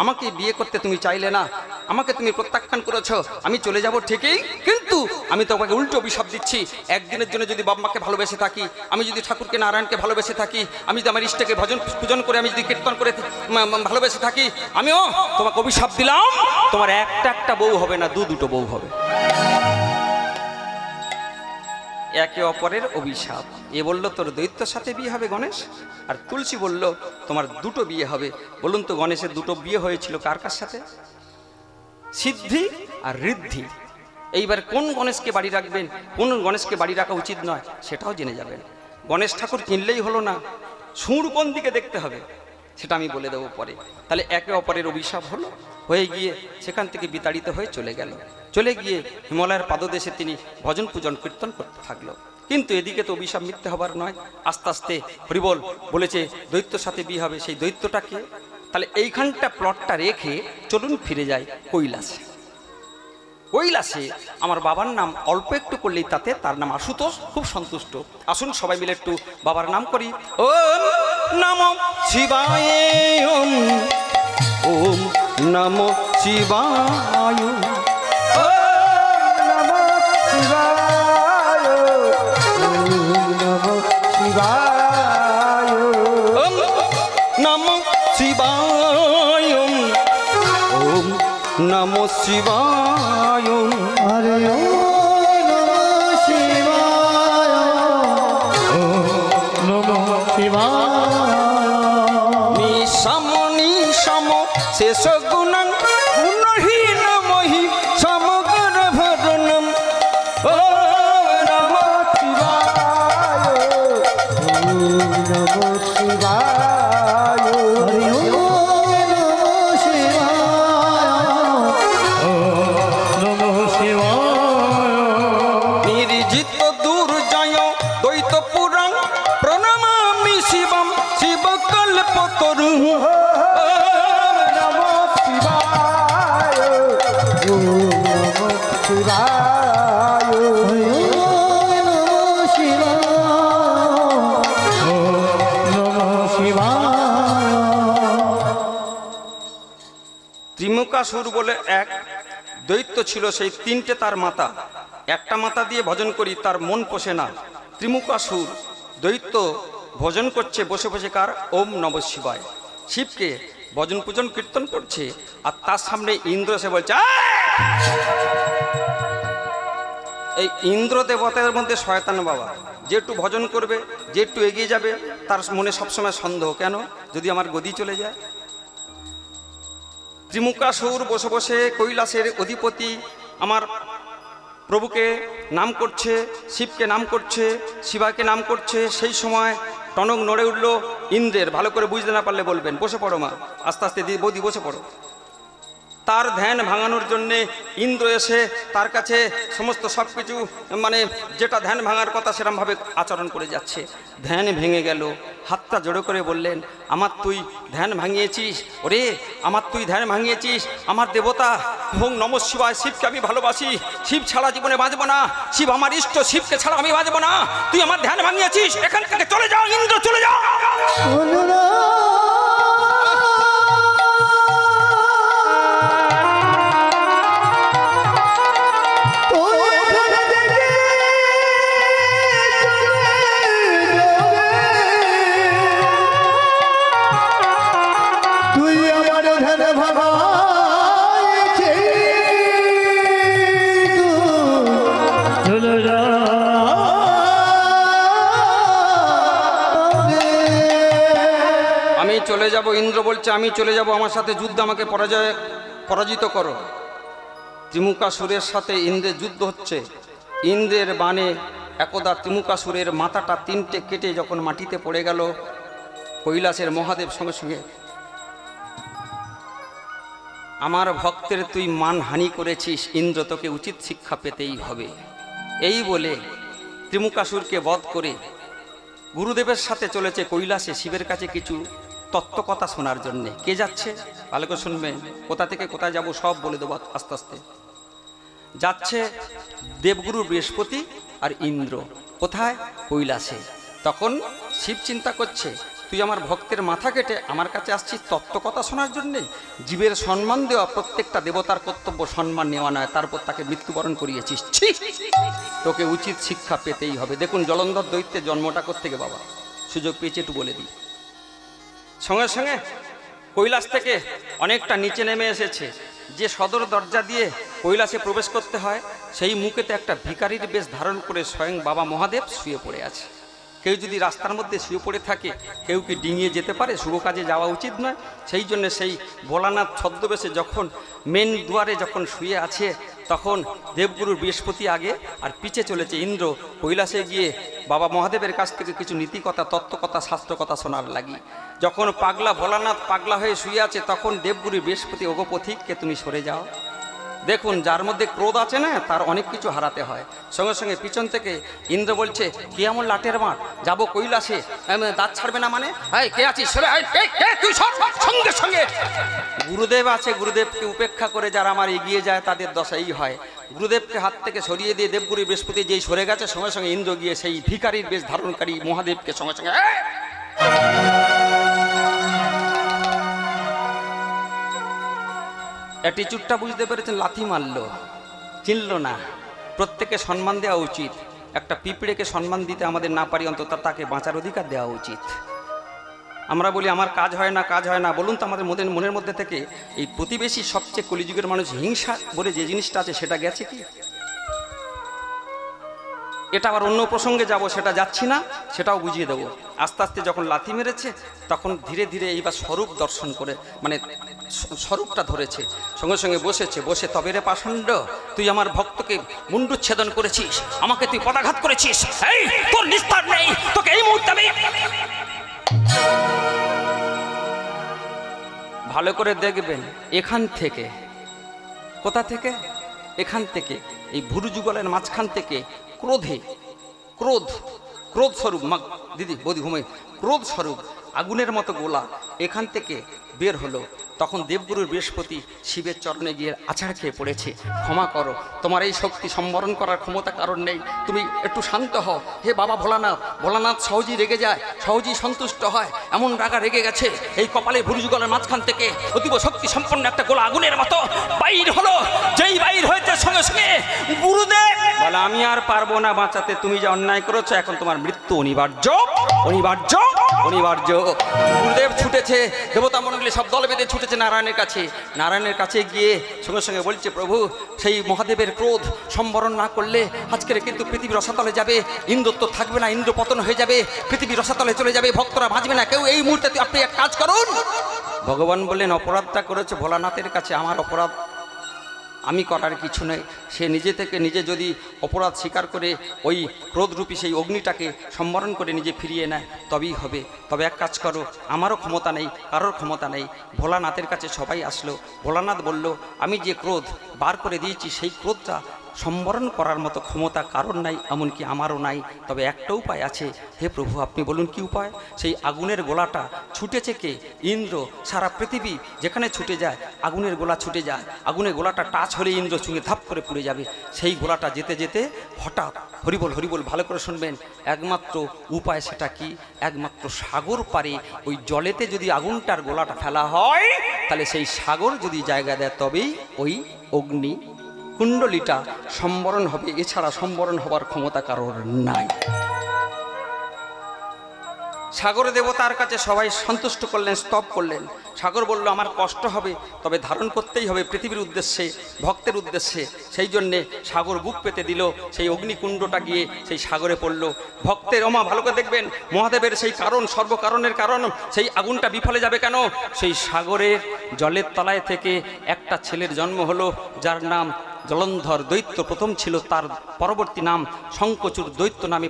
Speaker 1: আমাকে বিয়ে করতে তুমি চাইলে না, আমাকে তুমি প্রত্যাখ্যান করেছো, আমি চলে যাব ঠিকই, কিন্তু আমি তোমাকে উল্টো অভিশাপ দিচ্ছি। একদিনের জন্য যদি বাবা মাকে ভালোবেসে থাকি, আমি যদি ঠাকুরকে নারায়ণকে ভালোবেসে থাকি, আমি যদি আমার ইষ্টকে ভজন পূজন করে, আমি যদি কীর্তন করে ভালোবেসে থাকি, আমিও তোমাকে অভিশাপ দিলাম, তোমার একটা বউ হবে না, দুটো বউ হবে। একে অপরের অভিশাপ। এ বলল তোর দৈত্যর সাথে বিয়ে হবে গণেশ, আর তুলসী বলল তোমার দুটো বিয়ে হবে। বলুন তো গণেশের দুটো বিয়ে হয়েছিল কার কার সাথে? সিদ্ধি আর ঋদ্ধি। এইবার কোন গণেশকে বাড়ি রাখবেন, কোন গণেশকে বাড়ি রাখা উচিত নয়, সেটাও জেনে যাবেন। গণেশ ঠাকুর কিনলেই হলো না, সুর কোন দিকে দেখতে হবে সেটা আমি বলে দেবো পরে। তাহলে একে অপরের অভিশাপ হয়ে গিয়ে সেখান থেকে বিতাড়িত হয়ে চলে গেল। চলে গিয়ে হিমালয়ের পাদদেশে তিনি ভজন পূজন কীর্তন করতে থাকলো। কিন্তু এদিকে তো অভিশাপ মিথ্যে হবার নয়, আস্তে আস্তে হরিবল বলেছে দৈত্যর সাথে বিয়ে হবে। সেই দৈত্যটাকে, তাহলে এইখানটা প্লটটা রেখে চলুন ফিরে যাই কৈলাসে। কৈলাসে আমার বাবার নাম অল্প একটু করলেই তাতে তার নাম আশুতোষ, খুব সন্তুষ্ট। আসুন সবাই মিলে একটু বাবার নাম করি। ওম নমো শিবায়, ওম ওম নমো শিবায়, নমো শিবায়, ওম নমো শিবায়,
Speaker 3: হরে ওম নমঃ শিবায়, ওম নমঃ শিবায়।
Speaker 1: নিশম নিশম শেষ গুণং গুণহীন মহি সমগ্র ভজনম। ও নমো
Speaker 2: শিবায়, ওম নমঃ শিবায়,
Speaker 3: হরে ওম নমঃ শিবায়, ওম নমঃ শিবায়।
Speaker 1: নির্জিত দুর্জয় দ্বৈত পুরাং প্রণমামি শিবম শিবকল্পতরু।
Speaker 2: নমঃ শিবায়, ওম নমঃ শিবায়,
Speaker 3: হরে ওম নমঃ শিবায়, ওম নমঃ শিবায়।
Speaker 1: ত্রিমুকাসুর বলে এক দৈত্য ছিল, সেই তিনটে তার মাতা। একটা মাতা দিয়ে ভজন করি, তার মন পোষে না। ত্রিমুকাসুর দৈত্য ভজন করছে বসে বসে কার? ওম নমঃ শিবায়। শিবকে ভজন পূজন কীর্তন করছে, আর তার সামনে ইন্দ্র এসে বলছে এই ইন্দ্র দেবতাদের মধ্যে শয়তান বাবা, যে একটু ভজন করবে, যে একটু এগিয়ে যাবে, তার মনে সবসময় সন্দেহ, কেন যদি আমার গদি চলে যায়। ত্রিমুকাসুর বসে বসে কৈলাসের অধিপতি আমার প্রভুকে নাম করছে, শিবকে নাম করছে, শিবাকে নাম করছে। সেই সময় টনক নড়ে উঠল ইন্দ্রের। ভালো করে বুঝতে না পারলে বলবেন। বসে পড়ো মা, আস্তে আস্তে বৌদি বসে পড়ো। তার ধ্যান ভাঙানোর জন্যে ইন্দ্র এসে তার কাছে সমস্ত সব কিছু মানে যেটা ধ্যান ভাঙার কথা সেরকমভাবে আচরণ করে যাচ্ছে। ধ্যান ভেঙে গেল, হাতটা জড়ো করে বললেন আমার তুই ধ্যান ভাঙিয়েছিস, ওরে আমার তুই ধ্যান ভাঙিয়েছিস, আমার দেবতা ওম নমঃ শিবায়, শিবকে আমি ভালোবাসি, শিব ছাড়া জীবনে বাঁচবো না, শিব আমার ইষ্ট, শিবকে ছাড়া আমি বাঁচবো না, তুই আমার ধ্যান ভাঙিয়েছিস, এখান থেকে চলে যাও ইন্দ্র, চলে যাও।
Speaker 3: তুই আমার ধ্যান ভাঙাইছিস, চলে যা।
Speaker 1: আমি চলে যাব, ইন্দ্র বলছে আমি চলে যাব, আমার সাথে যুদ্ধ, আমাকে পরাজিত করো। ত্রিমুকাসুরের সাথে ইন্দ্রের যুদ্ধ হচ্ছে। ইন্দ্রের বাণে একদা ত্রিমুকাসুরের মাথাটা তিনটে কেটে যখন মাটিতে পড়ে গেল, কৈলাসের মহাদেব সঙ্গে সঙ্গে আমার ভক্তের তুই মানহানি করেছিস ইন্দ্র, তোকে উচিত শিক্ষা পেতেই হবে। এই বলে ত্রিমুকাসুরকে বধ করে গুরুদেবের সাথে চলেছে কৈলাসে শিবের কাছে কিছু তত্ত্বকথা শোনার জন্যে। কে যাচ্ছে ভালো করে শুনবেন, কোথা থেকে কোথায় যাব সব বলে দেবো আস্তে আস্তে। যাচ্ছে দেবগুরু বৃহস্পতি আর ইন্দ্র। কোথায়? কৈলাসে। তখন শিব চিন্তা করছে তুই আমার ভক্তের মাথা কেটে আমার কাছে আসছিস তত্ত্ব কথা শোনার জন্যে? জীবের সম্মান দেওয়া প্রত্যেকটা দেবতার কর্তব্য, সম্মান নেওয়া নয়, তারপর তাকে মৃত্যুবরণ করিয়েছিস। ছি! তোকে উচিত শিক্ষা পেতেই হবে। দেখুন জলন্ধর দৈত্যের জন্মটা কোত্থেকে বাবা, সুযোগ পেয়েছে একটু বলে দিই। সঙ্গে সঙ্গে কৈলাস থেকে অনেকটা নিচে নেমে এসেছে। যে সদর দরজা দিয়ে কৈলাসে প্রবেশ করতে হয়, সেই মুখেতে একটা ভিখারির বেশ ধারণ করে স্বয়ং বাবা মহাদেব শুয়ে পড়ে আছে। কেউ যদি রাস্তার মধ্যে শুয়ে পড়ে থাকে, কেউ কি ডিঙিয়ে যেতে পারে? শুভ কাজে যাওয়া উচিত নয়। সেই জন্য সেই ভোলানাথ ছদ্মবেশে যখন মেন দুয়ারে যখন শুয়ে আছে, তখন দেবগুরুর বৃহস্পতি আগে আর পিছে চলেছে ইন্দ্র কৈলাসে গিয়ে বাবা মহাদেবের কাছ থেকে কিছু নীতিকথা, তত্ত্বকথা, শাস্ত্রকথা শোনার লাগি। যখন পাগলা ভোলানাথ পাগলা হয়ে শুয়ে আছে, তখন দেবগুরু বৃহস্পতি, ওগো পথিককে তুমি সরে যাও। দেখুন যার মধ্যে ক্রোধ আছে না, তার অনেক কিছু হারাতে হয়। সঙ্গে সঙ্গে পিছন থেকে ইন্দ্র বলছে, কে এমন লাটের মাঠ, যাবো কৈলাসে, দাঁত ছাড়বে না মানে? কে আছিস? সঙ্গে সঙ্গে গুরুদেব আছে, গুরুদেবকে উপেক্ষা করে যারা আমার এগিয়ে যায় তাদের দশাই হয়। গুরুদেবকে হাত থেকে সরিয়ে দিয়ে দেবগুরু বৃহস্পতি যেই সরে গেছে, সঙ্গে সঙ্গে ইন্দ্র গিয়ে সেই ভিখারির বেশ ধারণকারী মহাদেবকে সঙ্গে সঙ্গে অ্যাটিচিউডটা বুঝতে পেরেছেন, লাথি মারলো, চিনল না। প্রত্যেকে সম্মান দেওয়া উচিত। একটা পিঁপড়েকে সম্মান দিতে আমাদের না পারি, অন্তত তাকে বাঁচার অধিকার দেওয়া উচিত। আমরা বলি আমার কাজ হয় না, কাজ হয় না। বলুন তো আমাদের মনের মধ্যে থেকে এই প্রতিবেশী সবচেয়ে কলিযুগের মানুষ হিংসা বলে যে জিনিসটা আছে, সেটা গেছে কি? এটা আবার অন্য প্রসঙ্গে যাব, সেটা যাচ্ছি না, সেটাও বুঝিয়ে দেবো। আস্তে আস্তে যখন লাথি মেরেছে, তখন ধীরে ধীরে এইবার স্বরূপ দর্শন করে, মানে স্বরূপটা ধরেছে। সঙ্গে সঙ্গে বসেছে, বসে, তবে রে পাষণ্ড, তুই আমার ভক্তকে মুণ্ডুচ্ছেদন করেছিস, আমাকে তুই পদাঘাত করেছিস, এই তোর নিস্তার নেই, তোকে এই মুহূর্তে আমি। ভালো করে দেখবেন, এখান থেকে, কোথা থেকে? এখান থেকে, এই ভুরু যুগলের মাঝখান থেকে ক্রোধ স্বরূপ, দিদি বৌদি ঘুমাই, ক্রোধ স্বরূপ আগুনের মতো গোলা এখান থেকে বের হলো। তখন দেবগুরুর বৃহস্পতি শিবের চরণে গিয়ে আছাড় খেয়ে পড়েছে, ক্ষমা করো, তোমার এই শক্তি সম্বরণ করার ক্ষমতা কারণ নেই, তুমি একটু শান্ত হও। হে বাবা ভোলানাথ, ভোলানাথ সহজেই রেগে যায়, সহজেই সন্তুষ্ট হয়, এমন রাগা রেগে গেছে, এই কপালে ভুরুযুগলের মাঝখান থেকে অতীব শক্তি সম্পন্ন একটা গোলা আগুনের মতো বাইর হলো। যেই বাইর হয়েছে, সঙ্গে সঙ্গে গুরুদেব বলে, আমি আর পারবো না বাঁচাতে, তুমি যে অন্যায় করেছো, এখন তোমার মৃত্যু অনিবার্য, অনিবার্য, অনিবার্য। গুরুদেব ছুটেছে, দেবতা মণ্ডলী সব দল বেঁধে ছুটেছে নারায়ণের কাছে। নারায়ণের কাছে গিয়ে সঙ্গে সঙ্গে বলছে, প্রভু, সেই মহাদেবের ক্রোধ সম্বরণ না করলে আজকের কিন্তু পৃথিবী রসাতলে যাবে, ইন্দ্রত্ব থাকবে না, ইন্দ্র পতন হয়ে যাবে, পৃথিবী রসাতলে চলে যাবে, ভক্তরা বাঁচবে না কেউ। এই মুহূর্তে আপনি এক কাজ করুন। ভগবান বললেন, অপরাধটা করেছে ভোলানাথের কাছে, আমার অপরাধ আমি করার কিছু নেই। সে নিজে থেকে নিজে যদি অপরাধ স্বীকার করে ওই ক্রোধরূপী সেই অগ্নিটাকে সম্বরণ করে নিজে ফিরিয়ে নেয়, তবেই হবে। তবে এক কাজ করো, আমারও ক্ষমতা নেই, কারোর ক্ষমতা নেই। ভোলানাথের কাছে সবাই আসলো। ভোলানাথ বলল, আমি যে ক্রোধ বার করে দিয়েছি, সেই ক্রোধটা সম্বরণ করার মতো ক্ষমতা কারণ নাই, এমনকি আমারও নাই। তবে একটা উপায় আছে। হে প্রভু, আপনি বলুন কি উপায়? সেই আগুনের গোলাটা ছুটেছে কে? ইন্দ্র। সারা পৃথিবী যেখানে ছুটে যায়, আগুনের গোলা ছুটে যায়, আগুনের গোলাটা টাচ হলে ইন্দ্র চুঙে ধাপ করে পুড়ে যাবে। সেই গোলাটা যেতে যেতে হঠাৎ, হরিবল হরিবল, ভালো করে শুনবেন, একমাত্র উপায় সেটা কি? একমাত্র সাগর পারে ওই জলেতে যদি আগুনটার গোলাটা ফেলা হয়, তাহলে সেই সাগর যদি জায়গা দেয়, তবেই ওই অগ্নি কুণ্ডলিটা সম্বরণ হবে। এছাড়া সম্বরণ হবার ক্ষমতা কারোর নাই। সাগর দেবতার কাছে সবাই সন্তুষ্ট করলেন, স্তব করলেন। সাগর বলল, আমার কষ্ট হবে, তবে ধারণ করতেই হবে পৃথিবীর উদ্দেশ্যে, ভক্তের উদ্দেশ্যে। সেই জন্যে সাগর বুক পেতে দিল, সেই অগ্নিকুণ্ডটা গিয়ে সেই সাগরে পড়ল। ভক্তের ওমা, ভালো করে দেখবেন, মহাদেবের সেই কারণ, সর্বকারণের কারণ, সেই আগুনটা বিফলে যাবে কেন? সেই সাগরের জলের তলায় থেকে একটা ছেলের জন্ম হলো, যার নাম জলন্ধর দৈত্য প্রথম ছিল, তার পরবর্তী নাম শঙ্কচূড় দৈত্য নামে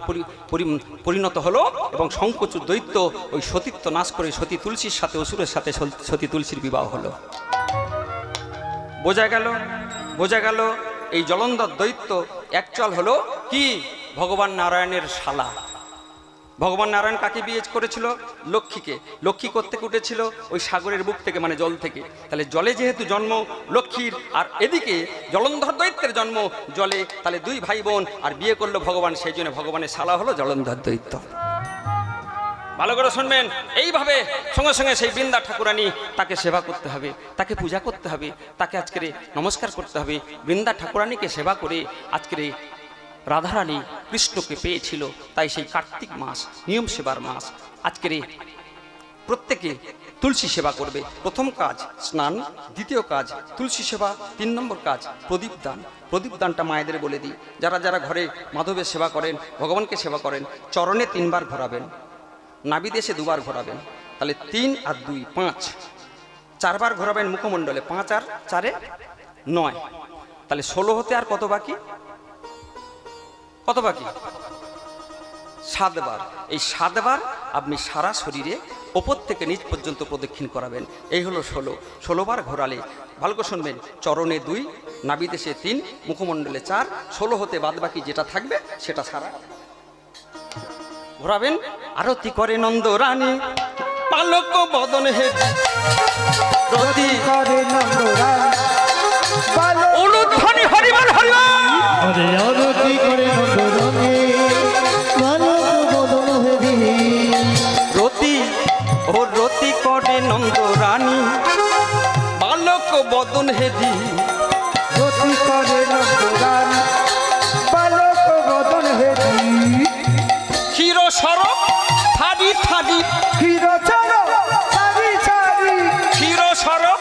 Speaker 1: পরিণত হলো। এবং শঙ্কচূড় দৈত্য ওই সতীত্ব নাশ করে সতী তুলসীর সাথে, অসুরের সাথে সতী তুলসীর বিবাহ হলো। বোঝা গেল এই জলন্ধর দৈত্য অ্যাকচুয়াল হলো কি? ভগবান নারায়ণের শালা। ভগবান নারায়ণ কাকে বিয়ে করেছিল? লক্ষ্মীকে। লক্ষ্মী কোত্থেকে উঠেছিল? ওই সাগরের বুক থেকে, মানে জল থেকে। তাহলে জলে যেহেতু জন্ম লক্ষ্মীর, আর এদিকে জলন্ধর দৈত্যের জন্ম জলে, তাহলে দুই ভাই বোন, আর বিয়ে করলো ভগবান, সেই জন্য ভগবানের শালা হলো জলন্ধর দৈত্য। ভালো করে শুনবেন। এইভাবে সঙ্গে সঙ্গে সেই বৃন্দা ঠাকুরানী তাকে সেবা করতে হবে, তাকে পূজা করতে হবে, তাকে আজকের নমস্কার করতে হবে। বৃন্দা ঠাকুরানীকে সেবা করে আজকের রাধারানী কৃষ্ণকে পেয়েছিল। তাই সেই কার্তিক মাস নিয়ম সেবার মাস। আজকের প্রত্যেকে তুলসী সেবা করবে। প্রথম কাজ স্নান, দ্বিতীয় কাজ তুলসী সেবা, 3 নম্বর কাজ প্রদীপ দান। প্রদীপ দানটা মায়েদের বলে দিই, যারা যারা ঘরে মাধবের সেবা করেন, ভগবানকে সেবা করেন, চরণে 3 বার ঘোরাবেন, নাভিদেশে 2 বার ঘোরাবেন। তাহলে 3 আর 2 5, 4 বার ঘোরাবেন মুখমণ্ডলে, 5 আর 4 9, তাহলে 16 হতে আর কত বাকি? কত বাকি? 7 বার। এই 7 বার আপনি সারা শরীরে ওপর থেকে নিচ পর্যন্ত প্রদক্ষিণ করাবেন। এই হলো 16 বার ঘোরালে। ভালো করে শুনবেন, চরণে 2, নাভিদেশে 3, মুখমণ্ডলে 4, 16 হতে বাদ বাকি যেটা থাকবে সেটা সারা ঘোরাবেন। আরতি করে নন্দ রানী পালক বদন হে রতি
Speaker 2: করে নন্দরানী
Speaker 1: অনুধ্বনি হরিবল হরিবল।
Speaker 3: আরে আরতি করে নন্দরানী বালক বদন হে
Speaker 1: রতি ও রতি করে নন্দ রানী বালক বদন হেদি।
Speaker 2: রতি করে নন্দরানী বালক বদন হেদি।
Speaker 1: ক্ষীর সরব থারি থারি,
Speaker 2: ক্ষীরচর সারি সারি,
Speaker 1: ক্ষীর সরব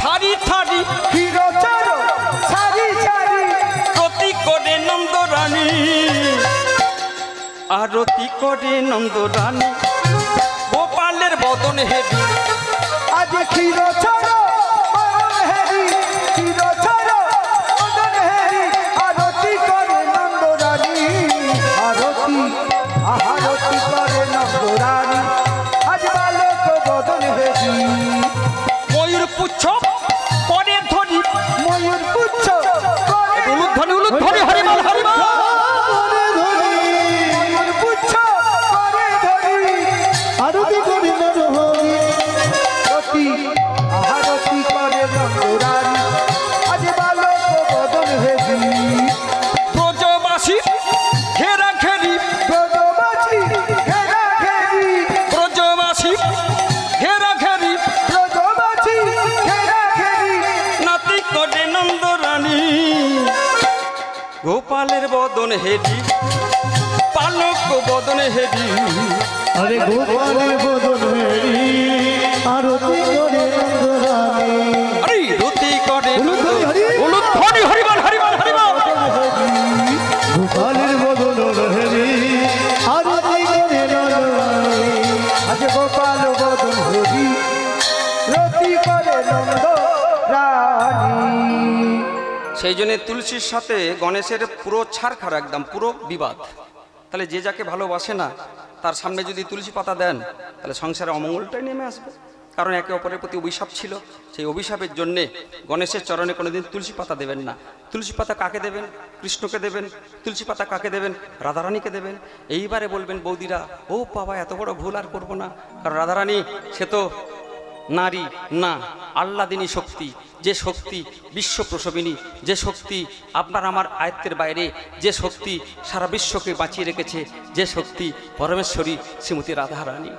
Speaker 1: থারি থারি,
Speaker 2: ক্ষীরচর সারি সারি।
Speaker 1: রতি করে নন্দ রানী আরতি করে নন্দ রানী গোপালের বদন হেদি।
Speaker 2: আজ ক্ষীরচর বদন হেরি, ক্ষীরচর বদন হেরি। আরতি করে নন্দরানী, আরতি আরতি করে নন্দরানী আজ বালক বদন হেরি।
Speaker 1: ময়ূর পুচ্ছ করে ধরি,
Speaker 2: ময়ূর পুচ্ছ করে
Speaker 1: উলুধ্বনি উলুধ্বনি হরিবল হরিবল।
Speaker 2: ময়ূর পুচ্ছ করে ধরি।
Speaker 3: আরতি করে নরহরি
Speaker 2: রতি আরতি করে নন্দরানী আজ বালক বদন হেরি।
Speaker 1: ব্রজবাসী ঘেরা ঘেরি,
Speaker 2: ব্রজবাসী ঘেরা ঘেরি,
Speaker 1: ব্রজবাসী ঘেরা ঘেরি,
Speaker 2: ব্রজবাসী ঘেরা ঘেরি।
Speaker 1: নাতি করে নন্দ রানী গোপালের বদন হেরি পালক বদন হেরি।
Speaker 3: আরে গোপালের বদন হেরি আরতি করে নন্দরানী
Speaker 1: আরে রতি করে
Speaker 3: উলুধ্বনি হরি।
Speaker 1: উলুধ্বনি হরিবল হরিবল হরিবল।
Speaker 3: গোপালের বদন হেরি আরতি করে নন্দরানী
Speaker 2: আজ গোপাল বদন হেরি রতি করে নন্দরানী।
Speaker 1: সেই জন্য তুলসীর সাথে গণেশের পুরো ছাড়খাড়, একদম পুরো বিবাদ। তাহলে যে যাকে ভালোবাসে না তার সামনে যদি তুলসী পাতা দেন তাহলে সংসারে অমঙ্গলটাই নেমে আসবে। কারণ একে অপরের প্রতি অভিশাপ ছিল। সেই অভিশাপের জন্যে গণেশের চরণে কোনোদিন তুলসী পাতা দেবেন না। তুলসী পাতা কাকে দেবেন? কৃষ্ণকে দেবেন। তুলসী পাতা কাকে দেবেন? রাধারানীকে দেবেন। এইবারে বলবেন বৌদিরা, ও বাবা এত বড় ভুল আর করবো না, কারণ রাধারানী সে তো নারী না, আহ্লাদিনী শক্তি, যে শক্তি বিশ্ব প্রসবিনী, যে শক্তি আপনার আমার আয়ত্তের বাইরে, যে শক্তি সারা বিশ্বকে বাঁচিয়ে রেখেছে, যে শক্তি পরমেশ্বরী শ্রীমতী রাধারানী।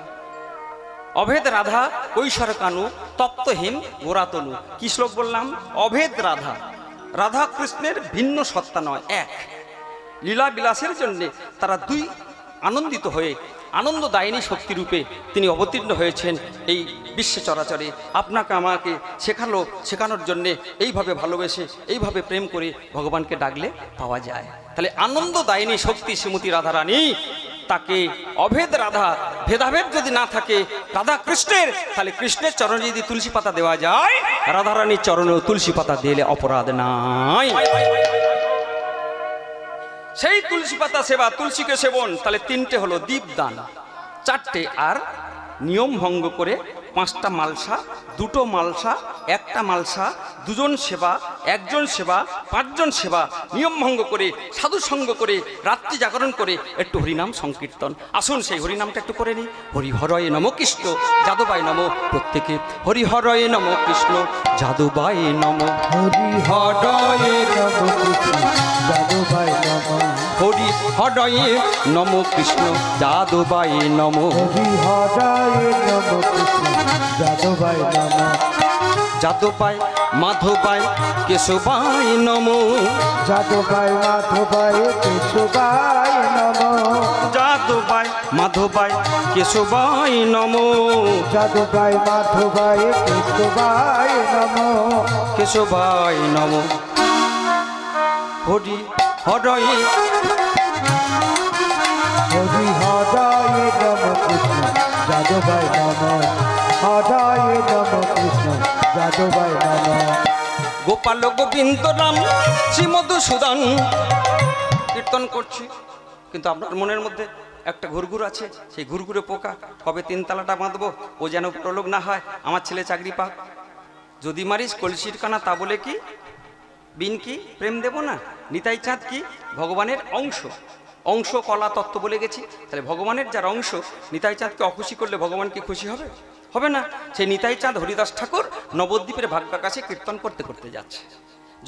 Speaker 1: অভেদ রাধা কৈশোর কানু তপ্তহীন গোরাতনু। কি শ্লোক বললাম? অভেদ রাধা, রাধা কৃষ্ণের ভিন্ন সত্তা নয়, এক। লীলা বিলাসের জন্যে তারা 2 আনন্দিত হয়ে আনন্দদায়িনী শক্তিরূপে তিনি অবতীর্ণ হয়েছেন এই বিশ্বে চরাচরে। আপনাকে আমাকে শেখানোর জন্যে এইভাবে ভালোবেসে এইভাবে প্রেম করে ভগবানকে ডাকলে পাওয়া যায়। তাহলে আনন্দদায়িনী শক্তি শ্রীমতী রাধারানী, তাকে অভেদ রাধা, ভেদাভেদ যদি না থাকে রাধা কৃষ্ণের, তাহলে কৃষ্ণের চরণে যদি তুলসী পাতা দেওয়া যায়, রাধারানীর চরণেও তুলসী পাতা দিলে অপরাধ নাই। সেই তুলসী পাতা সেবা, তুলসীকে সেবন। তাহলে 3টে হলো দীপদান, 4টে আর নিয়ম ভঙ্গ করে 5টা মালসা, 2টো মালসা, 1টা মালসা, 2জন সেবা, 1জন সেবা, 5জন সেবা, নিয়ম ভঙ্গ করে সাধু সঙ্গ করে রাত্রি জাগরণ করে একটু হরিনাম সংকীর্তন। আসুন সেই হরিনামটা একটু করে নিই। হরিহরয়ে নম কৃষ্ণ যাদবায় নম। প্রত্যেকে হরিহরয়ে নম কৃষ্ণ যাদবায় নম।
Speaker 2: হরিহরয়ে নম কৃষ্ণ যাদবায় নম।
Speaker 1: হরি হরয়ে নম কৃষ্ণ যাদবায় নম
Speaker 2: হরি হরায় নম কৃষ্ণ যাদবায় নম
Speaker 1: যাদবায় মাধবায় কেশবায় নম
Speaker 2: যাদবায় মাধবায় কেশবায় নম
Speaker 1: যাদবায় মাধবায় কেশবায় নম
Speaker 2: যাদবায় মাধবায় কেশবায় নম
Speaker 1: কেশবায় নম হরি হরয়ে
Speaker 2: হরি হরায় নম কৃষ্ণ যাদবায় নম হরায় নম কৃষ্ণ যাদবায় নম
Speaker 1: গোপাল গোবিন্দ রাম শ্রী মধুসূদন কীর্তন করছি, কিন্তু আপনার মনের মধ্যে একটা ঘুরঘুর আছে, সেই ঘুরঘুরে পোকা কবে তিনতলাটা বাঁধবো, ও যেন প্রলোভ না হয় আমার ছেলে চাকরি পাক। যদি মারিস কলসির কানা তা বলে কি বিন কি প্রেম দেব না। নিতাই চাঁদ কি ভগবানের অংশ, অংশ কলা তত্ত্ব বলে গেছি। তাহলে ভগবানের যার অংশ, নিতাই চাঁদকে অখুশি করলে ভগবান কি খুশি হবে? হবে না। সেই নিতাই চাঁদ হরিদাস ঠাকুর নবদ্বীপের ভাগ্যাকাশে কীর্তন করতে করতে যাচ্ছে।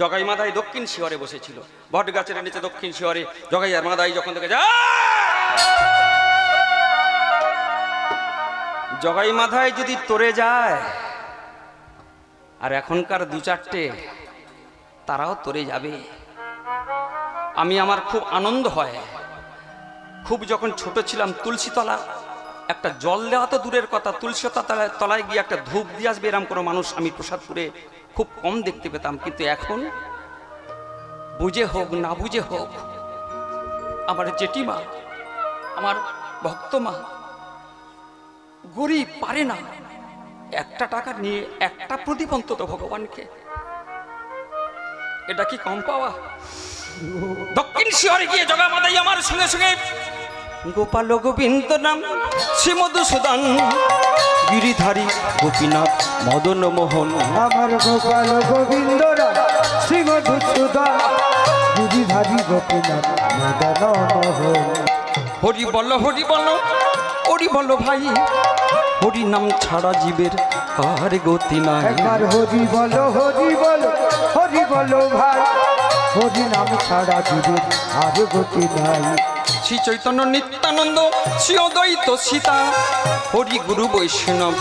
Speaker 1: জগাই মাদাই দক্ষিণ শিয়রে বসেছিল, বট গাছের নিচে দক্ষিণ শিয়রে জগাই আর মাদাই যখন থেকে যা জগাই মাথায় যদি তরে যায়, আর এখনকার দু চারটে তারাও তরে যাবে। আমি আমার খুব আনন্দ হয়, খুব যখন ছোট ছিলাম তুলসীতলা একটা জল দেওয়া তো দূরের কথা, তুলসী তলায় গিয়ে একটা ধূপ দিয়ে আসবে এরম কোনো মানুষ আমি প্রসাদপুরে খুব কম দেখতে পেতাম। কিন্তু এখন বুঝে হোক না বুঝে হোক, আমার জেঠিমা, আমার ভক্তমা গরিব পারে না একটা টাকা নিয়ে একটা প্রদীপ অন্তত ভগবানকে, এটা কি কম পাওয়া? দক্ষিণ শিয়রে গিয়ে জগা মাদাই আমার সঙ্গে সঙ্গে গোপাল গোবিন্দ নাম শ্রী মধুসূদন গিরিধারী গোপীনাথ মদন মোহন
Speaker 2: আমার গোপাল গোবিন্দ শ্রী মধুসূদন গিরিধারী গোপীনাথ মদন মোহন।
Speaker 1: হরি বল হরি বল হরি বল ভাই, হরি নাম ছাড়া জীবের আর গতি নাই।
Speaker 2: একবার হরি বলো হরি বলো হরি বলো ভাই, হরি নাম ছাড়া জীবের আর গতি নাই।
Speaker 1: শ্রী চৈতন্য নিত্যানন্দ শ্রী অদ্বৈত সীতা হরি গুরু বৈষ্ণব।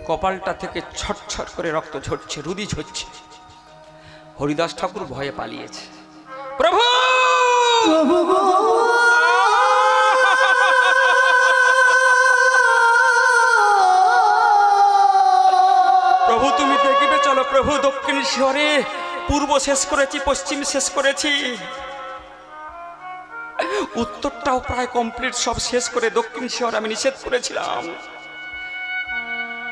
Speaker 1: কপালটা থেকে ছটছট করে রক্ত ঝরছে, রুদি ঝরছে। হরিদাস ঠাকুর ভয়ে পালিয়েছে। প্রভু প্রভু তুমি দেখবে চলো প্রভু, দক্ষিণ শিয়রে পূর্ব শেষ করেছি, পশ্চিম শেষ করেছি, উত্তরটাও প্রায় কমপ্লিট, সব শেষ করে দক্ষিণ শিয়র আমি নিষেধ করেছিলাম।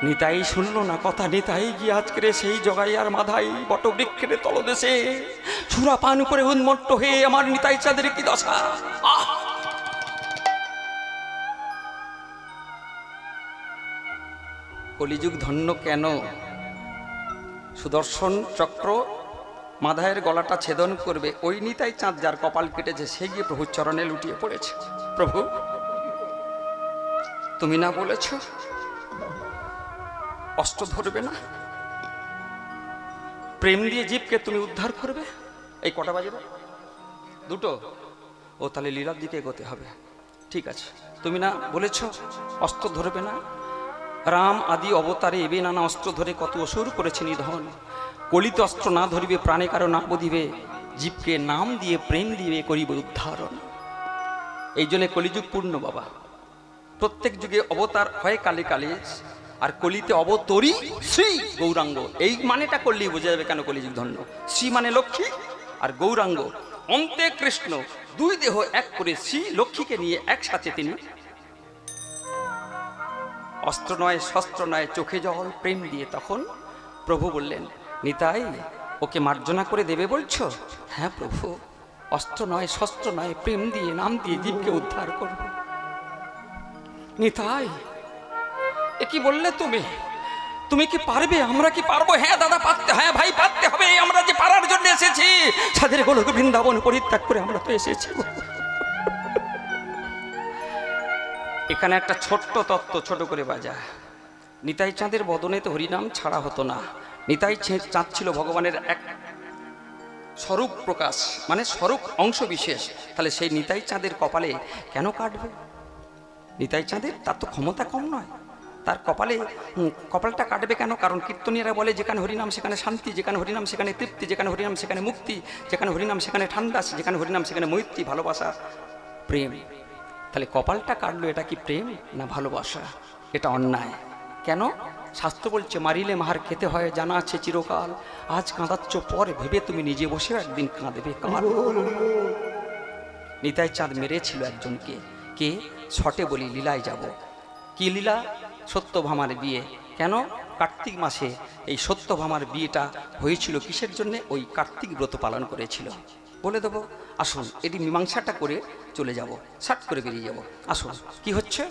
Speaker 1: নিতাই শুনলো না কথা, নিতাই গিয়ে আজকের সেই জগাই আর মাধাই বটবৃক্ষের তলদেশে সুরা পান করে উন্মত্ত হয়ে আমার নিতাই চাঁদের কি দশা। কলিযুগ ধন্য কেন? সুদর্শন চক্র মাধায়ের গলাটা ছেদন করবে, ওই নিতাই চাঁদ যার কপাল কেটেছে সে গিয়ে প্রভুর চরণে লুটিয়ে পড়েছে। প্রভু তুমি না বলেছ অস্ত্র ধরবে না, প্রেম দিয়ে জীবকে তুমি উদ্ধার করবে। এই কটা বাজে? দুটো। ও তাহলে লীলার দিকে এগোতে হবে। ঠিক আছে, তুমি না বলেছ অস্ত্র ধরবে না? রাম আদি অবতারে এবে নানা অস্ত্র ধরে কত অসুর করেছে নিধন। কলিতে অস্ত্র না ধরিবে, প্রাণে কারো না বধিবে, জীবকে নাম দিয়ে প্রেম দিয়ে করিবে উদ্ধারণ। এই জন্য কলিযুগ পূর্ণ বাবা। প্রত্যেক যুগে অবতার হয় কালে কালে, আর কলিতে অবতরী শ্রী গৌরাঙ্গ। এই মানেটা করলেই বোঝা যাবে কেন কলিযুগ ধন্য। শ্রী মানে লক্ষ্মী আর গৌরাঙ্গ অন্তে কৃষ্ণ, দুই দেহ এক করে শ্রী লক্ষ্মীকে নিয়ে একসাথে তিনি অস্ত্র নয় শস্ত্র নয় চোখে জল প্রেম দিয়ে। তখন প্রভু বললেন, নিতাই ওকে মার্জনা করে দেবে বলছো? হ্যাঁ প্রভু, অস্ত্র নয় শস্ত্র নয় প্রেম দিয়ে নাম দিয়ে জীবকে উদ্ধার করব। নিতাই এ কি বললে তুমি? তুমি কি পারবে? আমরা কি পারবো? হ্যাঁ দাদা পারতে, হ্যাঁ ভাই পারতে হবে। আমরা যে পারার জন্য এসেছি, সাধের গোলক বৃন্দাবন পরিত্যাগ করে আমরা তো এসেছি। এখানে একটা ছোট্ট তত্ত্ব ছোট করে বাজা। নিতাই চাঁদের বদনে তো হরিনাম ছাড়া হতো না। নিতাই চাঁদ ছিল ভগবানের এক স্বরূপ প্রকাশ, মানে স্বরূপ অংশ বিশেষ। তাহলে সেই নিতাই চাঁদের কপালে কেন কাটবে? নিতাই চাঁদের তার তো ক্ষমতা কম নয়, তার কপালটা কাটবে কেন? কারণ কীর্তনীয়রা বলে যেখানে হরিনাম সেখানে শান্তি, যেখানে হরিনাম সেখানে তৃপ্তি, যেখানে হরিনাম সেখানে মুক্তি, যেখানে হরিনাম সেখানে ঠান্ডা, যেখানে হরিনাম সেখানে মৈত্রী, ভালোবাসা, প্রেম। তাহলে কপালটা কাটলো, এটা কি প্রেম না ভালোবাসা? এটা অন্যায়। কেন? শাস্ত্র বলছে মারিলে মাহার খেতে হয়, জানা আছে চিরকাল। আজ কাঁদাচ্ছ, পর ভেবে তুমি নিজে বসেও একদিন কাঁদবে। নিতাই চাঁদ মেরেছিল একজনকে। কে? শটে বলি, লীলায় যাব। কি লীলা? সত্যভামার বিয়ে। কেন? কার্তিক মাসে এই সত্যভামার বিয়েটা হয়েছিল কিসের জন্যে? ওই কার্তিক ব্রত পালন করেছিল। বলে দেবো, আসুন এটি মীমাংসাটা করে চলে যাব, শার্ট করে বেরিয়ে যাব। আসুন কি হচ্ছে?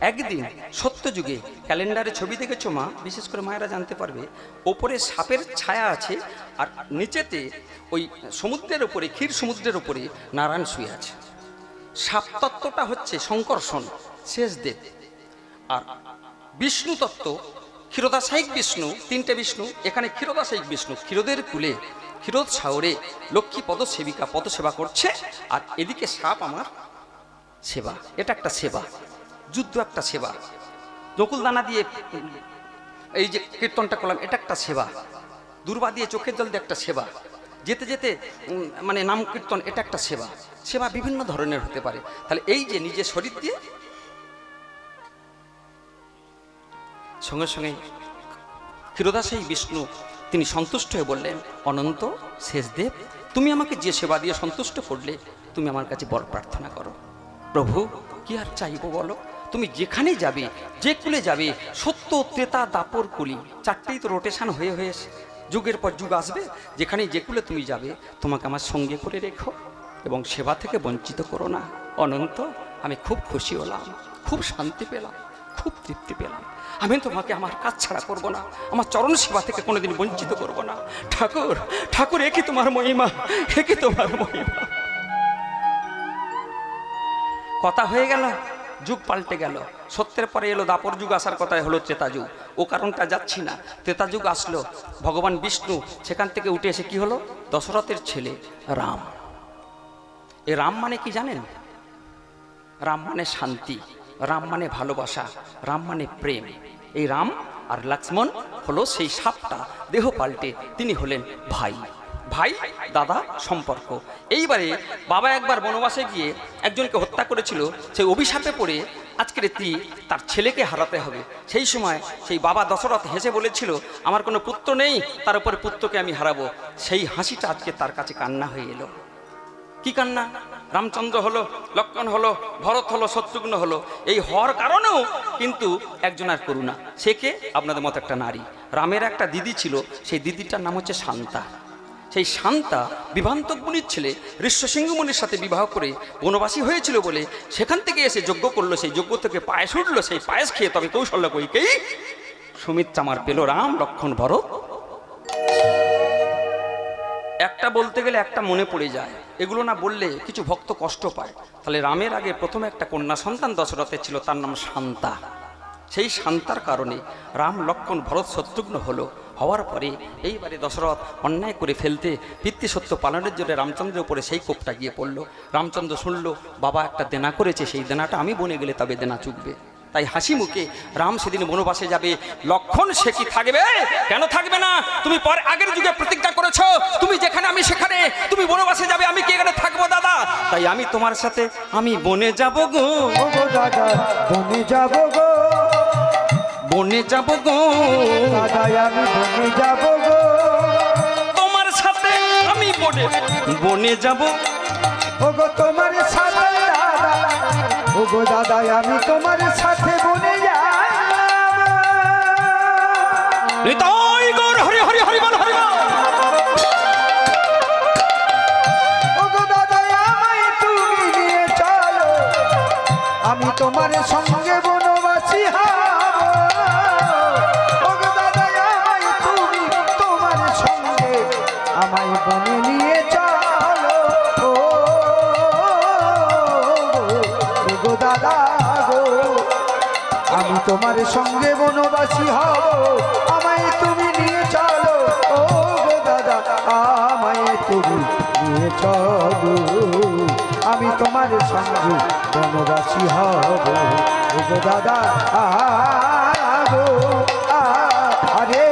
Speaker 1: একদিন সত্যযুগে ক্যালেন্ডারে ছবি দেখেছো মা, বিশেষ করে মায়েরা জানতে পারবে, ওপরে সাপের ছায়া আছে আর নিচেতে ওই সমুদ্রের ওপরে, ক্ষীর সমুদ্রের ওপরে নারায়ণ শুয়ে আছে। সাপ তত্ত্বটা হচ্ছে শঙ্কর্ষণ, শেষদেব। আর বিষ্ণু তত্ত্ব ক্ষীরোদাসায়িক বিষ্ণু, তিনটে বিষ্ণু। এখানে ক্ষীরোদাসায়িক বিষ্ণু ক্ষীরোদের কুলে ক্ষীরোদ সাগরে লক্ষ্মী পদ সেবিকা পদ সেবা করছে, আর এদিকে সাপ আমার সেবা। এটা একটা সেবা, যুদ্ধ একটা সেবা। নকুলদানা দিয়ে এই যে কীর্তনটা করলাম, এটা একটা সেবা। দুর্বা দিয়ে চোখের জল দিয়ে একটা সেবা। যেতে যেতে মানে নাম কীর্তন, এটা একটা সেবা। সেবা বিভিন্ন ধরনের হতে পারে। তাহলে এই যে নিজের শরীর দিয়ে সঙ্গে সঙ্গে ক্ষীরোদাসায়ী বিষ্ণু তিনি সন্তুষ্ট হয়ে বললেন, অনন্ত শেষদেব, তুমি আমাকে যে সেবা দিয়ে সন্তুষ্ট করলে, তুমি আমার কাছে বর প্রার্থনা করো। প্রভু, কি আর চাইবো বলো? তুমি যেখানে যাবে, যে কুলে যাবে, সত্য ত্রেতা দাপর কুলি, চারটেই তো রোটেশন হয়ে হয়ে যুগের পর যুগ আসবে। যেখানে যে কুলে তুমি যাবে, তোমাকে আমার সঙ্গে করে রেখো এবং সেবা থেকে বঞ্চিত করো না। অনন্ত, আমি খুব খুশি হলাম, খুব শান্তি পেলাম, খুব তৃপ্তি পেলাম। আমি তোমাকে আমার কাজ ছাড়া করবো না, আমার চরণ সেবা থেকে কোনোদিন বঞ্চিত করবো না। ঠাকুর, ঠাকুর, একই তোমার মহিমা, একই তোমার মহিমা। কথা হয়ে গেল, যুগ পাল্টে গেল। সত্যের পরে এলো দাপর যুগ, আসার কথায় হলো ত্রেতা যুগ। ও কারণটা যাচ্ছি না। ত্রেতা যুগ আসলো, ভগবান বিষ্ণু সেখান থেকে উঠে এসে কি হলো? দশরথের ছেলে রাম। এ রাম মানে কি জানেন? রাম মানে শান্তি, রাম মানে ভালোবাসা, রাম মানে প্রেম। এই রাম আর লক্ষ্মণ হলো সেই সাপটা, দেহ পাল্টে তিনি হলেন ভাই। ভাই দাদা সম্পর্ক। এইবারে বাবা একবার বনবাসে গিয়ে একজনকে হত্যা করেছিল, সেই অভিশাপে পড়ে আজকের তার ছেলেকে হারাতে হবে। সেই সময় সেই বাবা দশরথ হেসে বলেছিল, আমার কোনো পুত্র নেই, তার উপরে পুত্রকে আমি হারাবো। সেই হাসিটা আজকে তার কাছে কান্না হয়ে এলো। কি কান্না? রামচন্দ্র হলো, লক্ষ্মণ হলো, ভরত হলো, শত্রুঘ্ন হলো। এই হওয়ার কারণেও কিন্তু একজনের করুণা। সে কে? আপনাদের মতো একটা নারী। রামের একটা দিদি ছিল, সেই দিদিটার নাম হচ্ছে শান্তা। সেই শান্তা বিভান্তক মুনির ছেলে ঋষ্যসিংহ মুনির সাথে বিবাহ করে বনবাসী হয়েছিল বলে সেখান থেকে এসে যজ্ঞ করলো। সেই যজ্ঞ থেকে পায়েস উঠলো, সেই পায়েস খেয়ে তবে কৌশল্য কইকেই সুমিত্রামার পেল রাম, লক্ষ্মণ, ভরত। একটা বলতে গেলে একটা মনে পড়ে যায়, এগুলো না বললে কিছু ভক্ত কষ্ট পায়। তাহলে রামের আগে প্রথমে একটা কন্যা সন্তান দশরথের ছিল, তার নাম শান্তা। সেই শান্তার কারণে রাম, লক্ষ্মণ, ভরত, শত্রুঘ্ন হলো। হওয়ার পরে এইবারে দশরথ অন্যায় করে ফেলতে পিতৃসত্য পালনের জন্য রামচন্দ্রের উপরে সেই কোপটা গিয়ে পড়লো। রামচন্দ্র শুনল বাবা একটা দেনা করেছে, সেই দেনাটা আমি বনে গেলে তবে দেনা চুকবে। তাই হাসি মুখে রাম সেদিন বনবাসে যাবে। লক্ষ্মণ সে কি থাকবে? কেন থাকবে না? তুমি পরে আগের যুগে প্রতিজ্ঞা করেছো, তুমি যেখানে আমি সেখানে, তুমি বনবাসে যাবে, আমি কি এখানে থাকবো দাদা? তাই আমি তোমার সাথে আমি বনে যাব গো।
Speaker 2: দাদা বনে যাব গো,
Speaker 1: বনে যাব গো
Speaker 2: দাদা আমি বনে যাব গো,
Speaker 1: তোমার সাথে আমি বনে বনে যাব।
Speaker 2: ওগো তোমার সাথে দাদা, ওগো দাদা আমি তোমার সাথে বনে যাব।
Speaker 1: নিতাই গৌর হরি হরি হরি বল হরি বল।
Speaker 2: ওগো দাদা আমায় তুমি নিয়ে চলো, আমি তোমার সঙ্গে বনবাসী হব। ওগো দাদা আমায় তুমি তোমার সঙ্গে আমায় বনে নিয়ে চলো। ওগো দাদা গো, আমি তোমার সঙ্গে বনবাসী হব, আমায় তুমি নিয়ে চলো ও গো দাদা, আমায় তুমি নিয়ে চলো, আমি তোমার সঙ্গে বনবাসী হব ও গো দাদা আগো আরে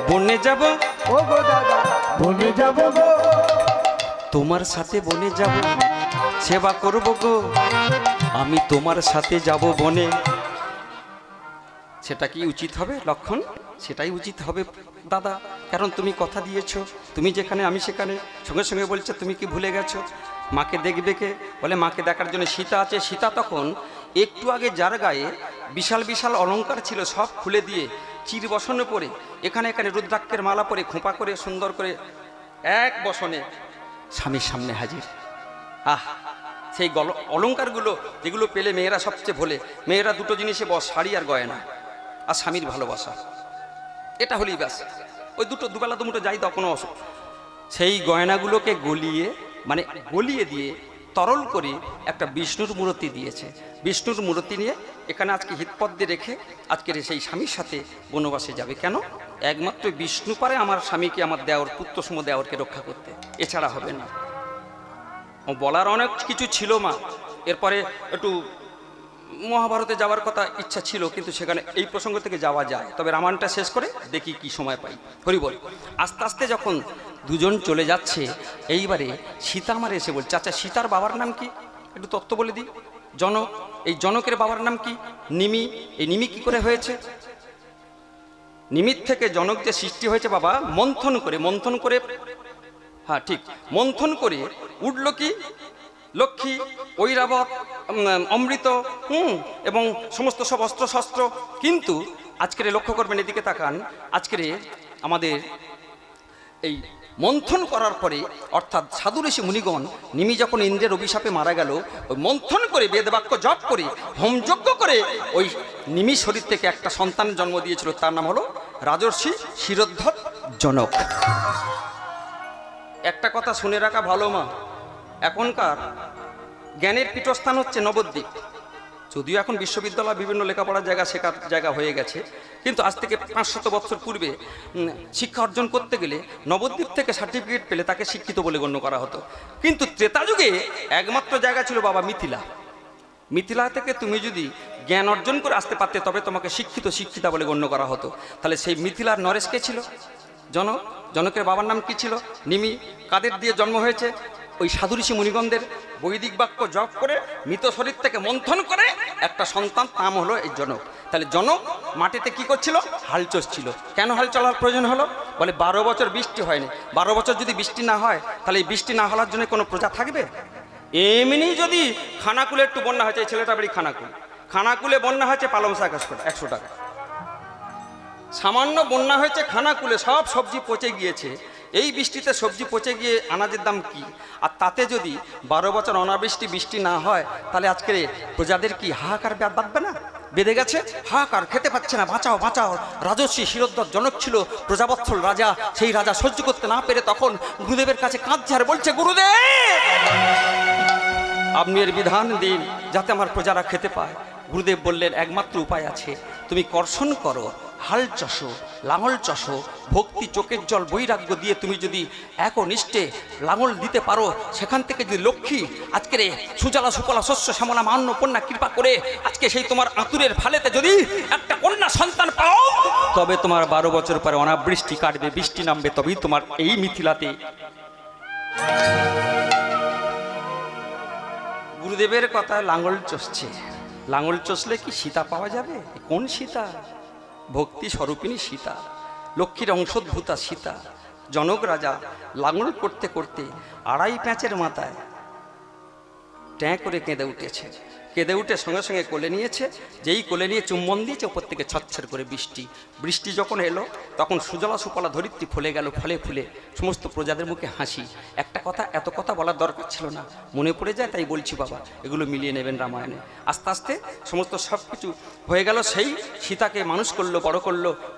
Speaker 1: বনে যাব
Speaker 2: ও গো দাদা, বনে যাব গো,
Speaker 1: তোমার সাথে বনে যাব, সেবা করব গো আমি তোমার সাথে যাব বনে। সেটা কি উচিত হবে লক্ষণ? সেটাই উচিত হবে দাদা, কারণ তুমি কথা দিয়েছো, তুমি যেখানে আমি সেখানে। সঙ্গে সঙ্গে বলছে তুমি কি ভুলে গেছো? মাকে দেখবে কে? বলে মাকে দেখার জন্য সীতা আছে। সীতা তখন একটু আগে যার গায়ে বিশাল বিশাল অলংকার ছিল সব খুলে দিয়ে চির বসনে পরে, এখানে এখানে রুদ্রাক্ষের মালা পরে খোঁপা করে সুন্দর করে এক বসনে স্বামীর সামনে হাজির। আহ, সেই অলংকারগুলো যেগুলো পেলে মেয়েরা সবচেয়ে ভোলে। মেয়েরা দুটো জিনিসে বস, শাড়ি আর গয়না, আর স্বামীর ভালোবাসা, এটা হলেই ব্যাস। ওই দুটো দুবেলা দুমুটো যাই দাও কোনো অসুখ। সেই গয়নাগুলোকে গলিয়ে দিয়ে তরল করে একটা বিষ্ণুর মূর্তি দিয়েছে। বিষ্ণুর মূর্তি নিয়ে এখানে আজকে হিতপদ্মে রেখে আজকের সেই স্বামীর সাথে বনবাসে যাবে। কেন? একমাত্র বিষ্ণু পারে আমার স্বামীকে, আমার দেওর পুত্রসম দেওরকে রক্ষা করতে, এছাড়া হবে না। বলার অনেক কিছু ছিল মা, এরপরে একটু মহাভারতে যাওয়ার কথা ইচ্ছা ছিল, কিন্তু সেখানে এই প্রসঙ্গ থেকে যাওয়া যায়। তবে রামায়ণটা শেষ করে দেখি কি সময় পাই। হরি বল। আস্তে আস্তে যখন দুজন চলে যাচ্ছে, এইবারে সীতা আমার এসে বলছে, আচ্ছা সীতার বাবার নাম কি একটু তত্ত্ব বলে দিই। জনক। এই জনকের বাবার নাম কি? নিমি। এই নিমি কি করে হয়েছে? নিমিত থেকে জনক যে সৃষ্টি হয়েছে বাবা, মন্থন করে, হ্যাঁ ঠিক, মন্থন করে উঠল কি লক্ষ্মী, ঐরাবত, অমৃত, এবং সমস্ত সব অস্ত্র শস্ত্র। কিন্তু আজকের লক্ষ্য করবেন, এদিকে তাকান, আজকের আমাদের এই মন্থন করার পরে, অর্থাৎ সাধু ঋষি মুনিগণ, নিমি যখন ইন্দ্রের অভিশাপে মারা গেল, ওই মন্থন করে বেদবাক্য জপ করে হোমযজ্ঞ করে ওই নিমি শরীর থেকে একটা সন্তানের জন্ম দিয়েছিল, তার নাম হলো রাজর্ষি শিরোদ্ধত জনক। একটা কথা শুনে রাখা ভালো মা, এখনকার জ্ঞানের পীঠস্থান হচ্ছে নবদ্বীপ। যদিও এখন বিশ্ববিদ্যালয় বিভিন্ন লেখাপড়ার জায়গা, শেখার জায়গা হয়ে গেছে, কিন্তু আজ থেকে 500 বছর পূর্বে শিক্ষা অর্জন করতে গেলে নবদ্বীপ থেকে সার্টিফিকেট পেলে তাকে শিক্ষিত বলে গণ্য করা হতো। কিন্তু ত্রেতা যুগে একমাত্র জায়গা ছিল বাবা মিথিলা। মিথিলা থেকে তুমি যদি জ্ঞান অর্জন করে আসতে পারতে, তবে তোমাকে শিক্ষিতা বলে গণ্য করা হতো। তাহলে সেই মিথিলার নরেশ কে ছিল? জনক। জনকের বাবার নাম কি ছিল? নিমি। কাদের দিয়ে জন্ম হয়েছে? ওই সাধু ঋষি মুনিগণদের বৈদিক বাক্য জপ করে মৃত শরীর থেকে মন্থন করে একটা সন্তান, নাম হলো এই জনক। তাহলে জনক মাটিতে কি করছিল? হাল চষছিল। কেন হাল চলার প্রয়োজন হলো? বলে 12 বছর বৃষ্টি হয়নি। 12 বছর যদি বৃষ্টি না হয়, তাহলে এই বৃষ্টি না হওয়ার জন্য কোনো প্রজা থাকবে? এমনি যদি খানাকুলে একটু বন্যা হয়েছে, এই ছেলেটা বাড়ি খানাকুলে বন্যা হয়েছে পালং শাক 100 টাকা। সামান্য বন্যা হয়েছে খানাকুলে, সব সবজি পচে গিয়েছে। এই বৃষ্টিতে সবজি পচে গিয়ে আনাজের দাম কি? আর তাতে যদি 12 বছর অনাবৃষ্টি বৃষ্টি না হয়, তাহলে আজকে প্রজাদের কি হাহাকার বাঁধবে না? বেঁধে গেছে হাহাকার, খেতে পাচ্ছে না, বাঁচাও বাঁচাও। রাজর্ষি শিরোদ্ধত জনক ছিল প্রজাবৎসল রাজা। সেই রাজা সহ্য করতে না পেরে তখন গুরুদেবের কাছে কাঁদছে আর বলছে, গুরুদেব আপনি এর বিধান দিন যাতে আমার প্রজারা খেতে পায়। গুরুদেব বললেন, একমাত্র উপায় আছে, তুমি কর্ষণ করো, হাল চষো, লাঙল চষো, ভক্তি, চোখের জল, বৈরাগ্য দিয়ে তুমি যদি একনিষ্ঠে লাঙল দিতে পারো, সেখান থেকে যদি লক্ষ্মী আজকের সুজলা সুফলা শস্য শ্যামলা মান্য কন্যা কৃপা করে আজকে সেই তোমার আঁতুরের ফালেতে যদি একটা কন্যা সন্তান পাও, তবে তোমার 12 বছর পরে অনাবৃষ্টি কাটবে, বৃষ্টি নামবে, তবেই তোমার এই মিথিলাতে। গুরুদেবের কথায় লাঙল চষছে। লাঙল চষলে কি সীতা পাওয়া যাবে? কোন সীতা? ভক্তি স্বরূপিণী সীতা, লক্ষ্মীর অংশোদ্ভূতা সীতা। জনক রাজা লাঙল করতে করতে 2.5 প্যাঁচের মাথায় ট্যাঁ করে কেঁদে উঠেছে। কেঁদে উঠে সঙ্গে সঙ্গে কোলে নিয়েছে। যেই কোলে নিয়ে চুম্বন দিয়েছে, ওপর থেকে ছচ্ছর করে বৃষ্টি। বৃষ্টি যখন এলো তখন সুজলা সুফলা ধরিত্রী ফুলে গেল, ফলে ফুলে সমস্ত প্রজাদের মুখে হাসি। একটা কথা, এত কথা বলার দরকার ছিল না, মনে পড়ে যায় তাই বলছি বাবা, এগুলো মিলিয়ে নেবেন রামায়ণে। আস্তে আস্তে সমস্ত সব কিছু হয়ে গেল। সেই সীতাকে মানুষ করলো,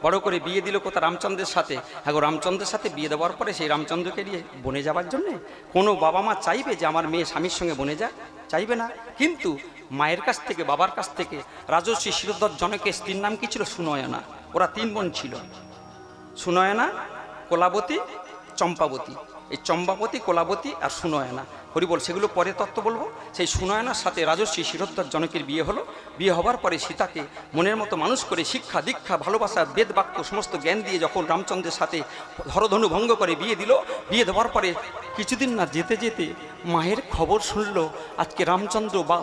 Speaker 1: বড় করে বিয়ে দিল কোথা রামচন্দ্রের সাথে। হ্যাঁ, রামচন্দ্রের সাথে বিয়ে দেওয়ার পরে সেই রামচন্দ্রকে নিয়ে বনে যাওয়ার জন্যে কোনো বাবা মা চাইবে যে আমার মেয়ে স্বামীর সঙ্গে বনে যাক? চাইবে না। কিন্তু মায়ের কাছ থেকে, বাবার কাছ থেকে রাজর্ষি শিরোধর জনকের স্ত্রীর নাম কি ছিল? সুনয়না। ওরা 3 বোন ছিল, সুনয়না, কোলাবতী, চম্পাবতী। এই চম্পাবতী, কোলাবতী আর সুনয়না, হরিবল, সেগুলো পরে তত্ত্ব বলবো। সেই সুনয়নার সাথে রাজর্ষি শিরোধর জনকের বিয়ে হলো। বিয়ে হওয়ার পরে সীতাকে মনের মতো মানুষ করে শিক্ষা দীক্ষা ভালোবাসা বেদ বাক্য সমস্ত জ্ঞান দিয়ে যখন রামচন্দ্রের সাথে হরধনু ভঙ্গ করে বিয়ে দিল, বিয়ে দেওয়ার পরে কিছুদিন না যেতে যেতে মায়ের খবর শুনল আজকে রামচন্দ্র বা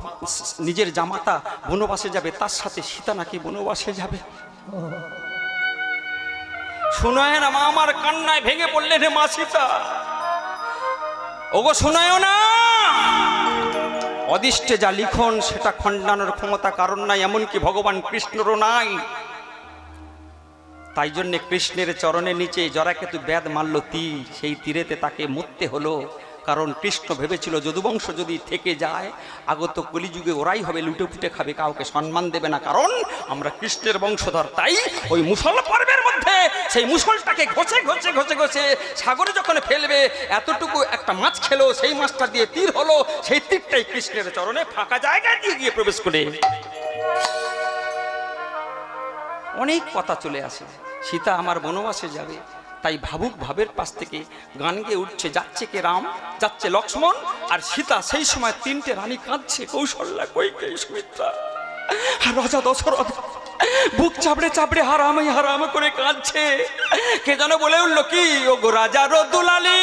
Speaker 1: নিজের জামাতা বনবাসে যাবে, তার সাথে সীতা নাকি বনবাসে যাবে। সুনয়না মা আমার কান্নায় ভেঙে পড়লেন, হে মা সীতা, ওগো সুনয়না, অদিষ্টে যা লিখন সেটা খণ্ডানোর ক্ষমতা কারণ নাই, এমনকি ভগবান কৃষ্ণেরও নাই। তাই জন্যে কৃষ্ণের চরণের নিচে জরাকেতু ব্যাদ মারল তীর, সেই তীরেতে তাকে মরতে হলো। কারণ কৃষ্ণ ভেবেছিল যদুবংশ যদি থেকে যায়, আগত কলিযুগে ওরাই হবে লুটে পুটে খাবে, কাউকে সম্মান দেবে না, কারণ আমরা কৃষ্ণের বংশধর। তাই ওই মুসল পর্বের মধ্যে সেই মুসলটাকে ঘষে ঘষে ঘষে ঘষে সাগরে যখন ফেলবে, এতটুকু একটা মাছ খেলো, সেই মাছটা দিয়ে তীর হলো, সেই তীরটাই কৃষ্ণের চরণে ফাঁকা জায়গায় দিয়ে গিয়ে প্রবেশ করে। অনেক কথা চলে আসে, সীতা আমার বনবাসে যাবে। তাই ভাবুক ভাবের পাশ থেকে গান গেয়ে উঠছে, যাচ্ছে কে রাম, যাচ্ছে লক্ষ্মণ আর সীতা। সেই সময় 3টে রানী কাঁদছে, কৌশল্যা, কৈকেয়ী, সুমিত্রা আর রাজা দশরথ বুক চাপড়ে চাপড়ে হারামে হারাম করে কাঁদছে। কে যেন বলে উঠল কি, ও গো রাজা দুলালী,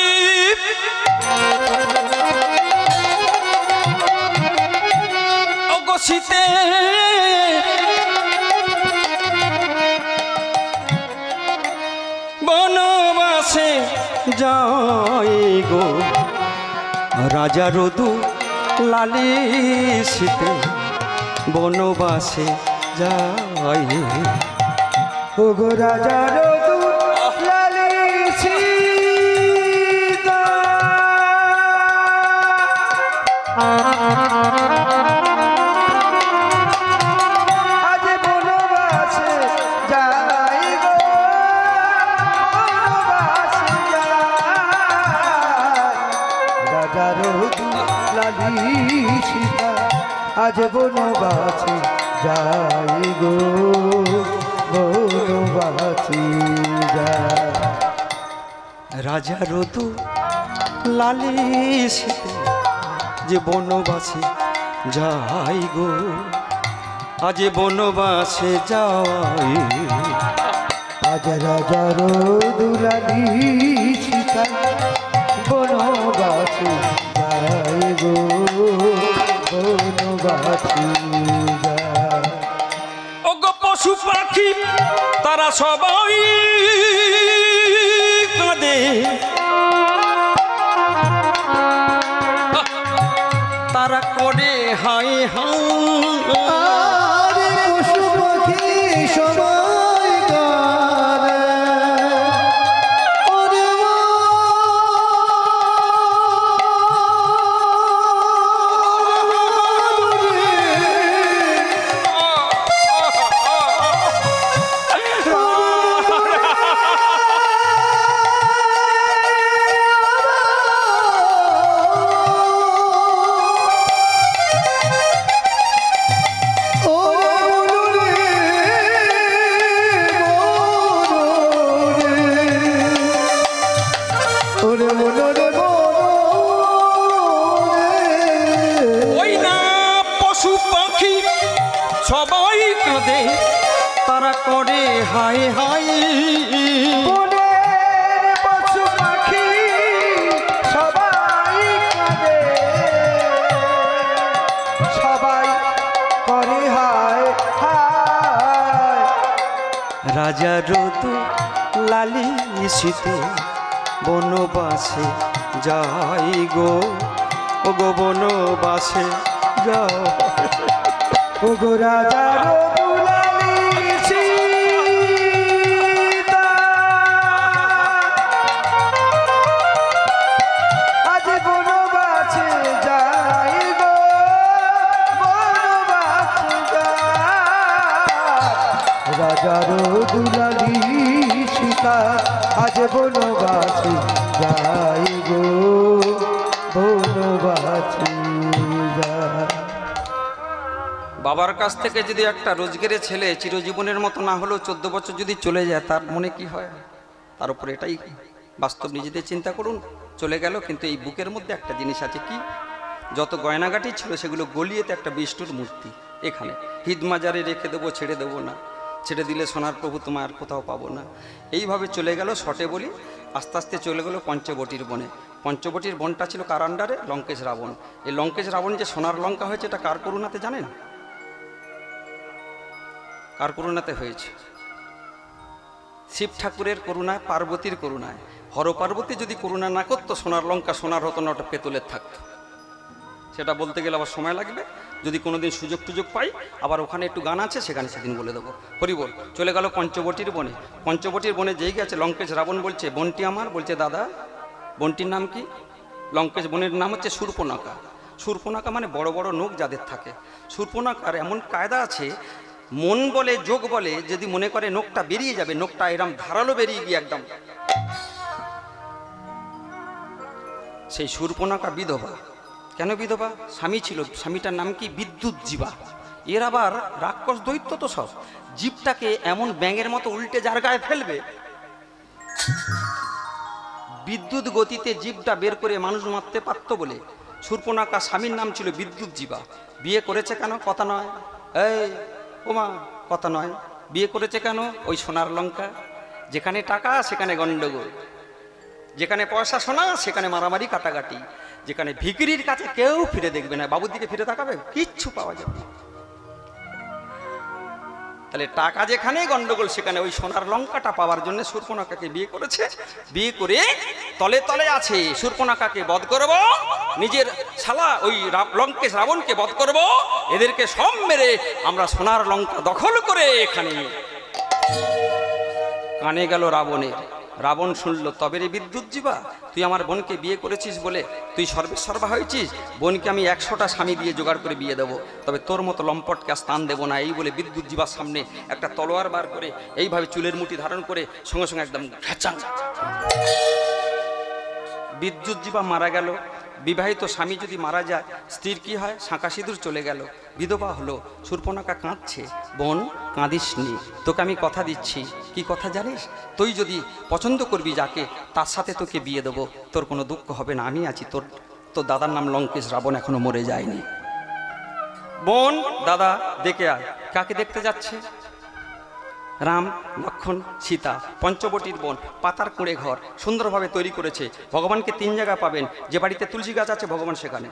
Speaker 1: ও গো সীতে, বনবাসে যাই গো রাজা রদু লালি সীতে, বনবাসে যাই।
Speaker 2: ও গো রাজা রদু লালি সীতা, আজ বনবাসে যাই গো, বনবাসে যাই। রাজা রদু লালি সীতা, আজ বনবাসে যাই গো, বনবাসে যাই।
Speaker 1: রাজা রদু লালি সীতে, যে বনবাসে যাই গো, আজ বনবাসে যাই।
Speaker 2: আজ রাজা রদু লালি সীতা, বনবাসে যাই গো, বনবাসে যাই।
Speaker 1: ও গো পশু পাখি তারা সবাই কাঁদে, তারা করে হাই হাই।
Speaker 3: আরে পশু পাখি সবাই কাঁদে, ওরে মা,
Speaker 1: সবাই কাঁদে, তারা করে হাই হাই।
Speaker 2: বনের পশু পাখি সবাই কাঁদে, সবাই করে হায় হায়।
Speaker 1: রাজা রদু লালি সীতে, বনবাসে যাই গো, ও গো বনবাসে যাও।
Speaker 2: ও গো রাজার দুলালি সীতা, আজ বনবাসে যাই গো, বনবাসে যাই। রাজার দুলালি সীতা, আজ বনবাসে যাই গো, বনবাসে যাই।
Speaker 1: বাবার কাছ থেকে যদি একটা রোজগারের ছেলে চিরজীবনের মতো না হলেও 14 বছর যদি চলে যায়, তার মনে কি হয়? তার উপরে এটাই বাস্তব, নিজেদের চিন্তা করুন। চলে গেল, কিন্তু এই বুকের মধ্যে একটা জিনিস আছে, কি? যত গয়নাগাটি ছিল সেগুলো গলিয়েতে একটা বিষ্ণুর মূর্তি এখানে হিদমাজারে রেখে দেবো, ছেড়ে দেবো না। ছেড়ে দিলে সোনার প্রভু তোমার আর কোথাও পাবো না। এইভাবে চলে গেল শটে বলি। আস্তে আস্তে চলে গেল পঞ্চবটির বনে। পঞ্চবটির বনটা ছিল কার আন্ডারে? লঙ্কেশ রাবণ। এই লঙ্কেশ রাবণ যে সোনার লঙ্কা হয়েছে, এটা কার করুণাতে জানেন? কার করুণাতে হয়েছে? শিব ঠাকুরের করুণায়, পার্বতীর করুণায়। হর পার্বতী যদি করুণা না করতো, সোনার লঙ্কা সোনার হতো না, ওটা পেতলের থাকতো। সেটা বলতে গেলে আবার সময় লাগবে। যদি কোনোদিন সুযোগ টুযোগ পাই, আবার ওখানে একটু গান আছে, সেখানে সেদিন বলে দেবো। হরিবল। চলে গেল পঞ্চবটির বনে। পঞ্চবটির বনে যেই গেছে, লঙ্কেশ রাবণ বলছে, বোনটি আমার। বলছে, দাদা, বোনটির নাম কি? লঙ্কেশ বোনের নাম হচ্ছে শূর্পণখা। শূর্পণখা মানে বড় বড় নখ যাদের থাকে। শূর্পণখার এমন কায়দা আছে, মন বলে, যোগ বলে, যদি মনে করে নখটা বেরিয়ে যাবে, নখটা এরম ধারালো বেরিয়ে গিয়ে একদম। সেই শূর্পণখা বিধবা। কেন বিধবা? স্বামী ছিল, স্বামীটার নাম কি? বিদ্যুৎ জীবা। এর আবার রাক্ষস দৈত্য তো সব। জীবটাকে এমন ব্যাঙের মতো উল্টে যার গায়ে ফেলবে, বিদ্যুৎ গতিতে জীবটা বের করে মানুষ মারতে পারতো বলে শূর্পণখা স্বামীর নাম ছিল বিদ্যুৎ জীবা। বিয়ে করেছে কেন? কথা নয়। এই ওমা, কথা নয়। বিয়ে করেছে কেন? ওই সোনার লঙ্কা। যেখানে টাকা সেখানে গন্ডগোল, যেখানে পয়সা সোনা সেখানে মারামারি কাটাকাটি, যেখানে ভিখিরির কাছে কেউ ফিরে দেখবে না, বাবুর দিকে ফিরে তাকাবে, কিচ্ছু পাওয়া যাবে না। তাহলে টাকা যেখানে, গন্ডগোল সেখানে। ওই সোনার লঙ্কাটা পাওয়ার জন্য শূর্পণখাকে বিয়ে করেছে। বিয়ে করে তলে তলে আছে, শূর্পণখাকে বধ করব, নিজের শালা ওই লঙ্কেশ রাবণকে বধ করব, এদেরকে সব মেরে আমরা সোনার লঙ্কা দখল করে এখানে। কানে গেল রাবণের। রাবণ শুনল, তবে রে বিদ্যুৎ জীবা, তুই আমার বোনকে বিয়ে করেছিস বলে তুই সর্বেসর্বা হয়েছিস। বোনকে আমি 100টা স্বামী দিয়ে জোগাড় করে বিয়ে দেবো, তবে তোর মতো লম্পটকে স্থান দেবো না। এই বলে বিদ্যুৎ জীবার সামনে একটা তলোয়ার বার করে এইভাবে চুলের মুঠি ধারণ করে সঙ্গে সঙ্গে একদম ঘেঁচাং। বিদ্যুৎ জীবা মারা গেল। বিবাহিত স্বামী যদি মারা যায়, স্ত্রীর কি হয়? শাঁকা সিঁদুর চলে গেল, বিধবা হলো। শূর্পণখা কাঁদছে, বোন কাঁদিস নি, তোকে আমি কথা দিচ্ছি। কি কথা জানিস? তুই যদি পছন্দ করবি যাকে, তার সাথে তোকে বিয়ে দেবো, তোর কোনো দুঃখ হবে না, আমি আছি। তোর দাদার নাম লঙ্কেশ রাবণ, এখনো মরে যায়নি। বোন, দাদা দেখে আয়। কাকে দেখতে যাচ্ছে? রাম, লক্ষ্মণ, সীতা। পঞ্চবটির বন, পাতার কুঁড়ে ঘর সুন্দরভাবে তৈরি করেছে। ভগবানকে 3 জায়গায় পাবেন। যে বাড়িতে তুলসী গাছ আছে, ভগবান সেখানে।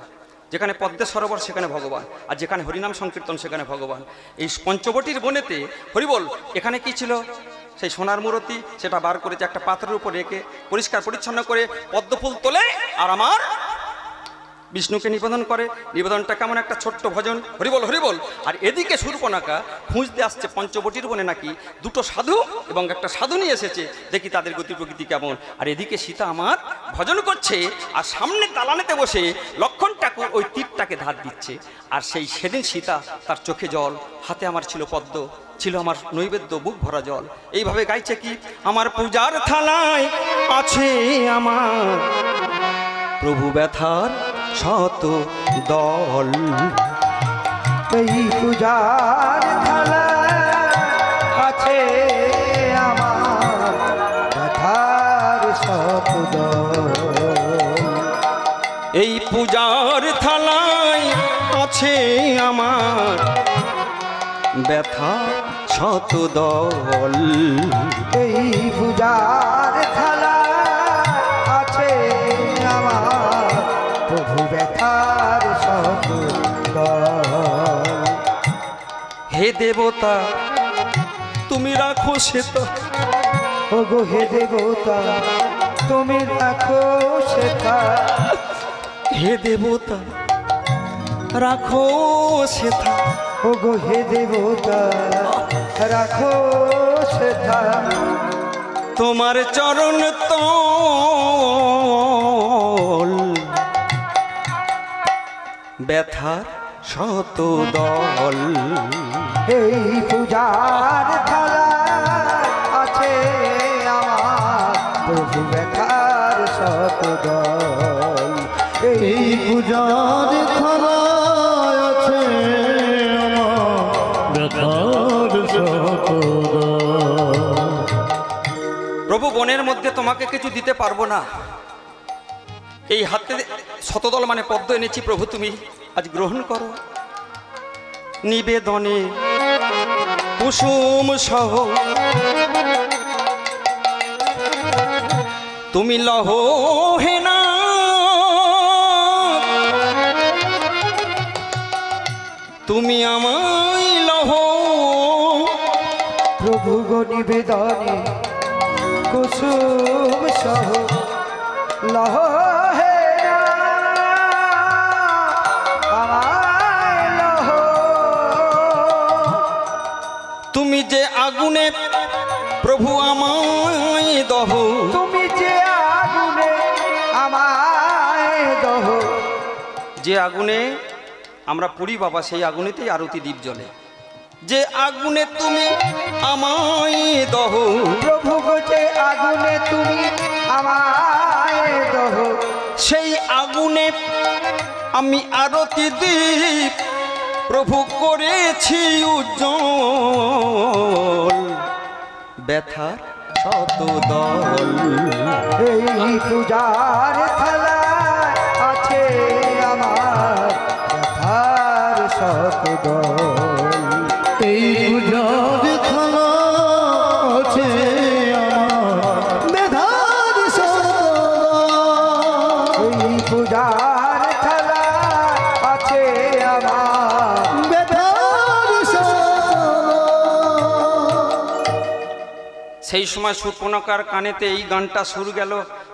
Speaker 1: যেখানে পদ্মের সরোবর, সেখানে ভগবান। আর যেখানে হরিনাম সংকীর্তন, সেখানে ভগবান। এই পঞ্চবটির বনেতে হরিবল। এখানে কি ছিল? সেই সোনার মূর্তি, সেটা বার করেছে, একটা পাত্রের উপর রেখে পরিষ্কার পরিচ্ছন্ন করে পদ্মফুল তোলে আর আমার বিষ্ণুকে নিবেদন করে। নিবেদনটা কেমন একটা ছোট্ট ভজন, হরিবল হরিবল। আর এদিকে শূর্পণখা খুঁজতে আসছে পঞ্চবটির বনে নাকি 2টো সাধু এবং একটা সাধু নিয়ে এসেছে, দেখি তাদের গতি প্রকৃতি কেমন। আর এদিকে সীতা আমার ভজন করছে, আর সামনে দালানেতে বসে লক্ষ্মণ ঠাকুর ওই তীরটাকে ধার দিচ্ছে। আর সেদিন সীতা, তার চোখে জল, হাতে আমার ছিল পদ্ম, ছিল আমার নৈবেদ্য, বুক ভরা জল। এইভাবে গাইছে কি? আমার পূজার থালায় আছে আমার প্রভু ব্যথার শত দল।
Speaker 2: এই পূজার থালায় আছে আমার ব্যথার শত দল।
Speaker 1: এই পূজার থালায় আছে আমার ব্যথা শত দল।
Speaker 2: এই পূজার থালায় আছে আমার প্রভু ব্যথার শত দল।
Speaker 1: হে দেবতা, তুমি রাখো সেতা।
Speaker 2: ও গো হে দেবতা, তুমি রাখো সেতা।
Speaker 1: হে দেবতা, রাখো সেতা।
Speaker 2: ও ও গো হে দেবতা রাখো সেথা
Speaker 1: তোমার চরণ তল ব্যথার শত দল।
Speaker 2: এই পূজার থালা আছে আমার প্রভু ব্যথার শত দল।
Speaker 3: এই পূজার থালা আছে আমার ব্যথার শত দল।
Speaker 1: প্রভু বনের মধ্যে তোমাকে কিছু দিতে পারবো না, এই হাতে শতদল মানে পদ্ম এনেছি প্রভু, তুমি আজ গ্রহণ করো। নিবেদনে কুসুম সহ তুমি লহ হে না, তুমি আমায় লহ।
Speaker 2: প্রভু গো নিবেদনে কুসুম সহ লহ হে আমায় লহ।
Speaker 1: তুমি যে আগুনে প্রভু আমায় দহ,
Speaker 2: তুমি যে আগুনে আমায় দহ।
Speaker 1: যে আগুনে আমরা পুরি বাবা সেই আগুনেতেই আরতি দ্বীপ জ্বলে। যে আগুনে তুমি আমায় দহ,
Speaker 2: প্রভু গো যে আগুনে তুমি আমায় দহ।
Speaker 1: সেই আগুনে আমি আরতি দ্বীপ প্রভু করেছি উজ্জ্বল। ব্যথার শত দল।
Speaker 2: এই পূজার থালা আছে আমার ব্যথার শত দল।
Speaker 3: এই পূজার থালা আছে আমার ব্যথার শত দল।
Speaker 2: এই পূজার থালা আছে আমার
Speaker 3: ব্যথার শত দল।
Speaker 1: সেই সময় শূর্পণখার কানেতে এই গানটা সুর গেল।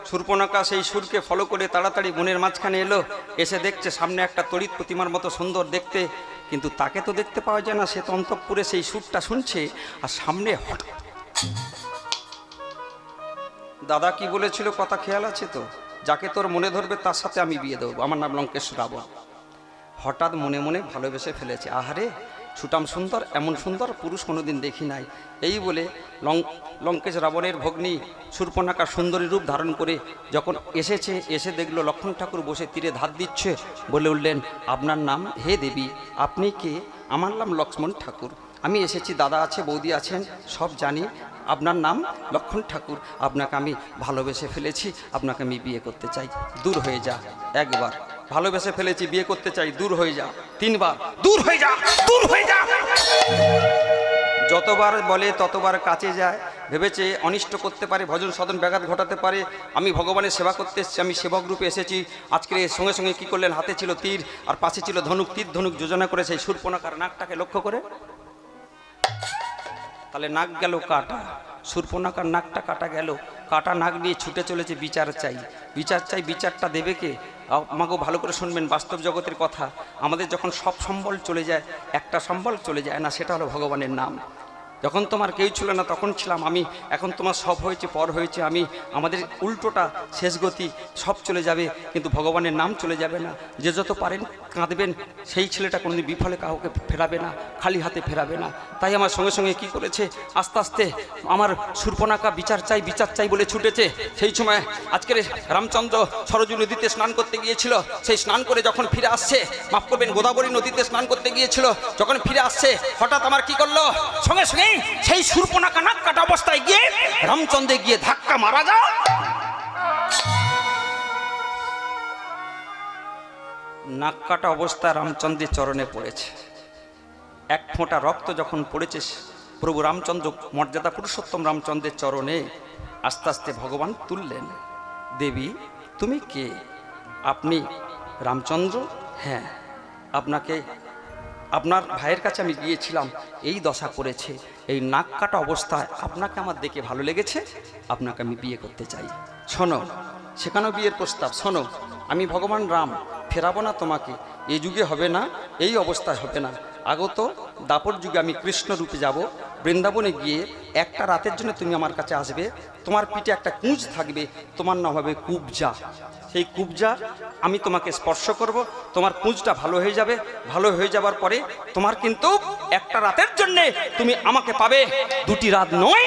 Speaker 1: শূর্পণখা সেই সুরকে ফলো করে তাড়াতাড়ি বনের মাঝখানে এলো। এসে দেখছে সামনে একটা তড়িৎ প্রতিমার মতো সুন্দর দেখতে, কিন্তু তাকে তো দেখতে পাওয়া যায় না। সে তো অন্তঃপুরে সেই সুরটা শুনছে, আর সামনে হঠাৎ দাদা কি বলেছিল কথা খেয়াল আছে তো? যাকে তোর মনে ধরবে তার সাথে আমি বিয়ে দেবো, আমার নাম লঙ্কেশ রাবণ। হঠাৎ মনে মনে ভালোবেসে ফেলেছে। আহারে সুটাম সুন্দর, এমন সুন্দর পুরুষ কোনোদিন দেখি নাই। এই বলে লঙ্কেশ রাবণের ভগ্নী শূর্পণখার সুন্দরী রূপ ধারণ করে যখন এসেছে, এসে দেখলো লক্ষ্মণ ঠাকুর বসে তীরে ধার দিচ্ছে। বলে উঠলেন, আপনার নাম? হে দেবী, আপনি কে? আমার নাম লক্ষ্মণ ঠাকুর। আমি এসেছি, দাদা আছে, বৌদি আছেন, সব জানি। আপনার নাম লক্ষ্মণ ঠাকুর, আপনাকে আমি ভালোবেসে ফেলেছি, আপনাকে আমি বিয়ে করতে চাই, দূর হয়ে যা। একবার ভালোবেসে ফেলেছি, বিয়ে করতে চাই, দূর হয়ে যা। তিনবার, দূর হয়ে যা, দূর হয়ে যা। যতবার বলে ততবার কাছে যায়। ভেবেছে অনিষ্ট করতে পারে, ভজন সাধন ব্যাঘাত ঘটাতে পারে। আমি ভগবানের সেবা করতে এসেছি, আমি সেবক রূপে এসেছি। আজকের সঙ্গে সঙ্গে কি করলেন, হাতে ছিল তীর আর পাশে ছিল ধনুক। তীর ধনুক যোজনা করে সেই শূর্পণখার নাকটাকে লক্ষ্য করে, তাহলে নাক গেল কাটা। শূর্পণখার নাকটা কাটা গেল। কাটা নাক নিয়ে ছুটে চলেছে বিচার চাই, বিচার চাই। বিচারটা দেবে কে? আমাকেও ভালো করে শুনবেন, বাস্তব জগতের কথা। আমাদের যখন সব সম্বল চলে যায়, একটা সম্বল চলে যায় না, সেটা হলো ভগবানের নাম। যখন তোমার কেউ ছিল না তখন ছিলাম আমি, এখন তোমার সব হয়েছে, পর হয়েছে আমি। আমাদের উল্টোটা, শেষ গতি, সব চলে যাবে কিন্তু ভগবানের নাম চলে যাবে না। যে যত পারেন কাঁদবেন, সেই ছেলেটা কোনোদিন বিফলে কাউকে ফেরাবে না, খালি হাতে ফেরাবে না। তাই আমার সঙ্গে সঙ্গে কি করেছে, আস্তে আস্তে আমার শূর্পণখা বিচার চাই, বিচার চাই বলে ছুটেছে। সেই সময় আজকের রামচন্দ্র সরজু নদীতে স্নান করতে গিয়েছিল। সেই স্নান করে যখন ফিরে আসছে, মাফ করবেন, গোদাবরী নদীতে স্নান করতে গিয়েছিল, যখন ফিরে আসছে হঠাৎ আমার কি করলো, সঙ্গে সঙ্গে সেই শূর্পণখা নাক কাটা অবস্থায় গিয়ে রামচন্দ্রে গিয়ে ধাক্কা মারা যায়। নাক কাটা অবস্থায় রামচন্দ্রের চরণে পড়েছে। এক ফোঁটা রক্ত যখন পড়েছে প্রভু রামচন্দ্র, মর্যাদা পুরুষোত্তম রামচন্দ্রের চরণে, আস্তে আস্তে ভগবান তুললেন। দেবী তুমি কে? আপনি রামচন্দ্র? হ্যাঁ, আপনাকে, আপনার ভাইয়ের কাছে আমি গিয়েছিলাম, এই দশা করেছে, এই নাক কাটা অবস্থায় আপনাকে আমার দেখে ভালো লেগেছে, আপনাকে আমি বিয়ে করতে চাই। শোনো, সেখানেও বিয়ের প্রস্তাব। শোনো, আমি ভগবান রাম, ফেরাবো না তোমাকে, এই যুগে হবে না, এই অবস্থায় হবে না। আগত দাপর যুগে আমি কৃষ্ণ রূপে যাব, বৃন্দাবনে গিয়ে একটা রাতের জন্য তুমি আমার কাছে আসবে, তোমার পিঠে একটা কুঁজ থাকবে, তোমার নাম হবে কুবজা। সেই কুবজা আমি তোমাকে স্পর্শ করব, তোমার কুঁজটা ভালো হয়ে যাবে, ভালো হয়ে যাবার পরে তোমার কিন্তু একটা রাতের জন্য তুমি আমাকে পাবে, 2টি রাত নয়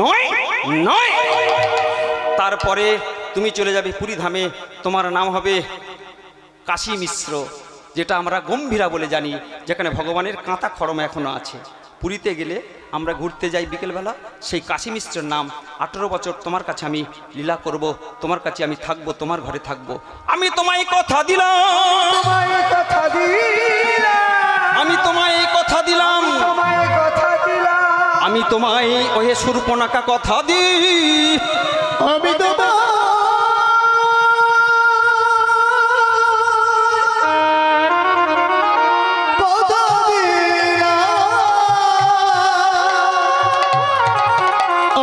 Speaker 1: নয় নয়। তারপরে তুমি চলে যাবে পুরী ধামে, তোমার নাম হবে কাশী মিশ্র, যেটা আমরা গম্ভীরা বলে জানি, যেখানে ভগবানের কাঁটা খড়ম এখনো আছে। পুরীতে গেলে আমরা ঘুরতে যাই বিকেলবেলা, সেই কাশী মিশ্রের নাম। 18 বছর তোমার কাছে আমি লীলা করব, তোমার কাছে আমি থাকবো, তোমার ঘরে থাকবো। আমি তোমায় কথা দিলাম,
Speaker 2: তোমায় কথা দিলাম,
Speaker 1: আমি তোমায় কথা দিলাম,
Speaker 2: তোমায় কথা দিলাম,
Speaker 1: আমি তোমায় ওহে শূর্পণখা কথা দিই।
Speaker 3: আমি তোমার কথা দিলাম,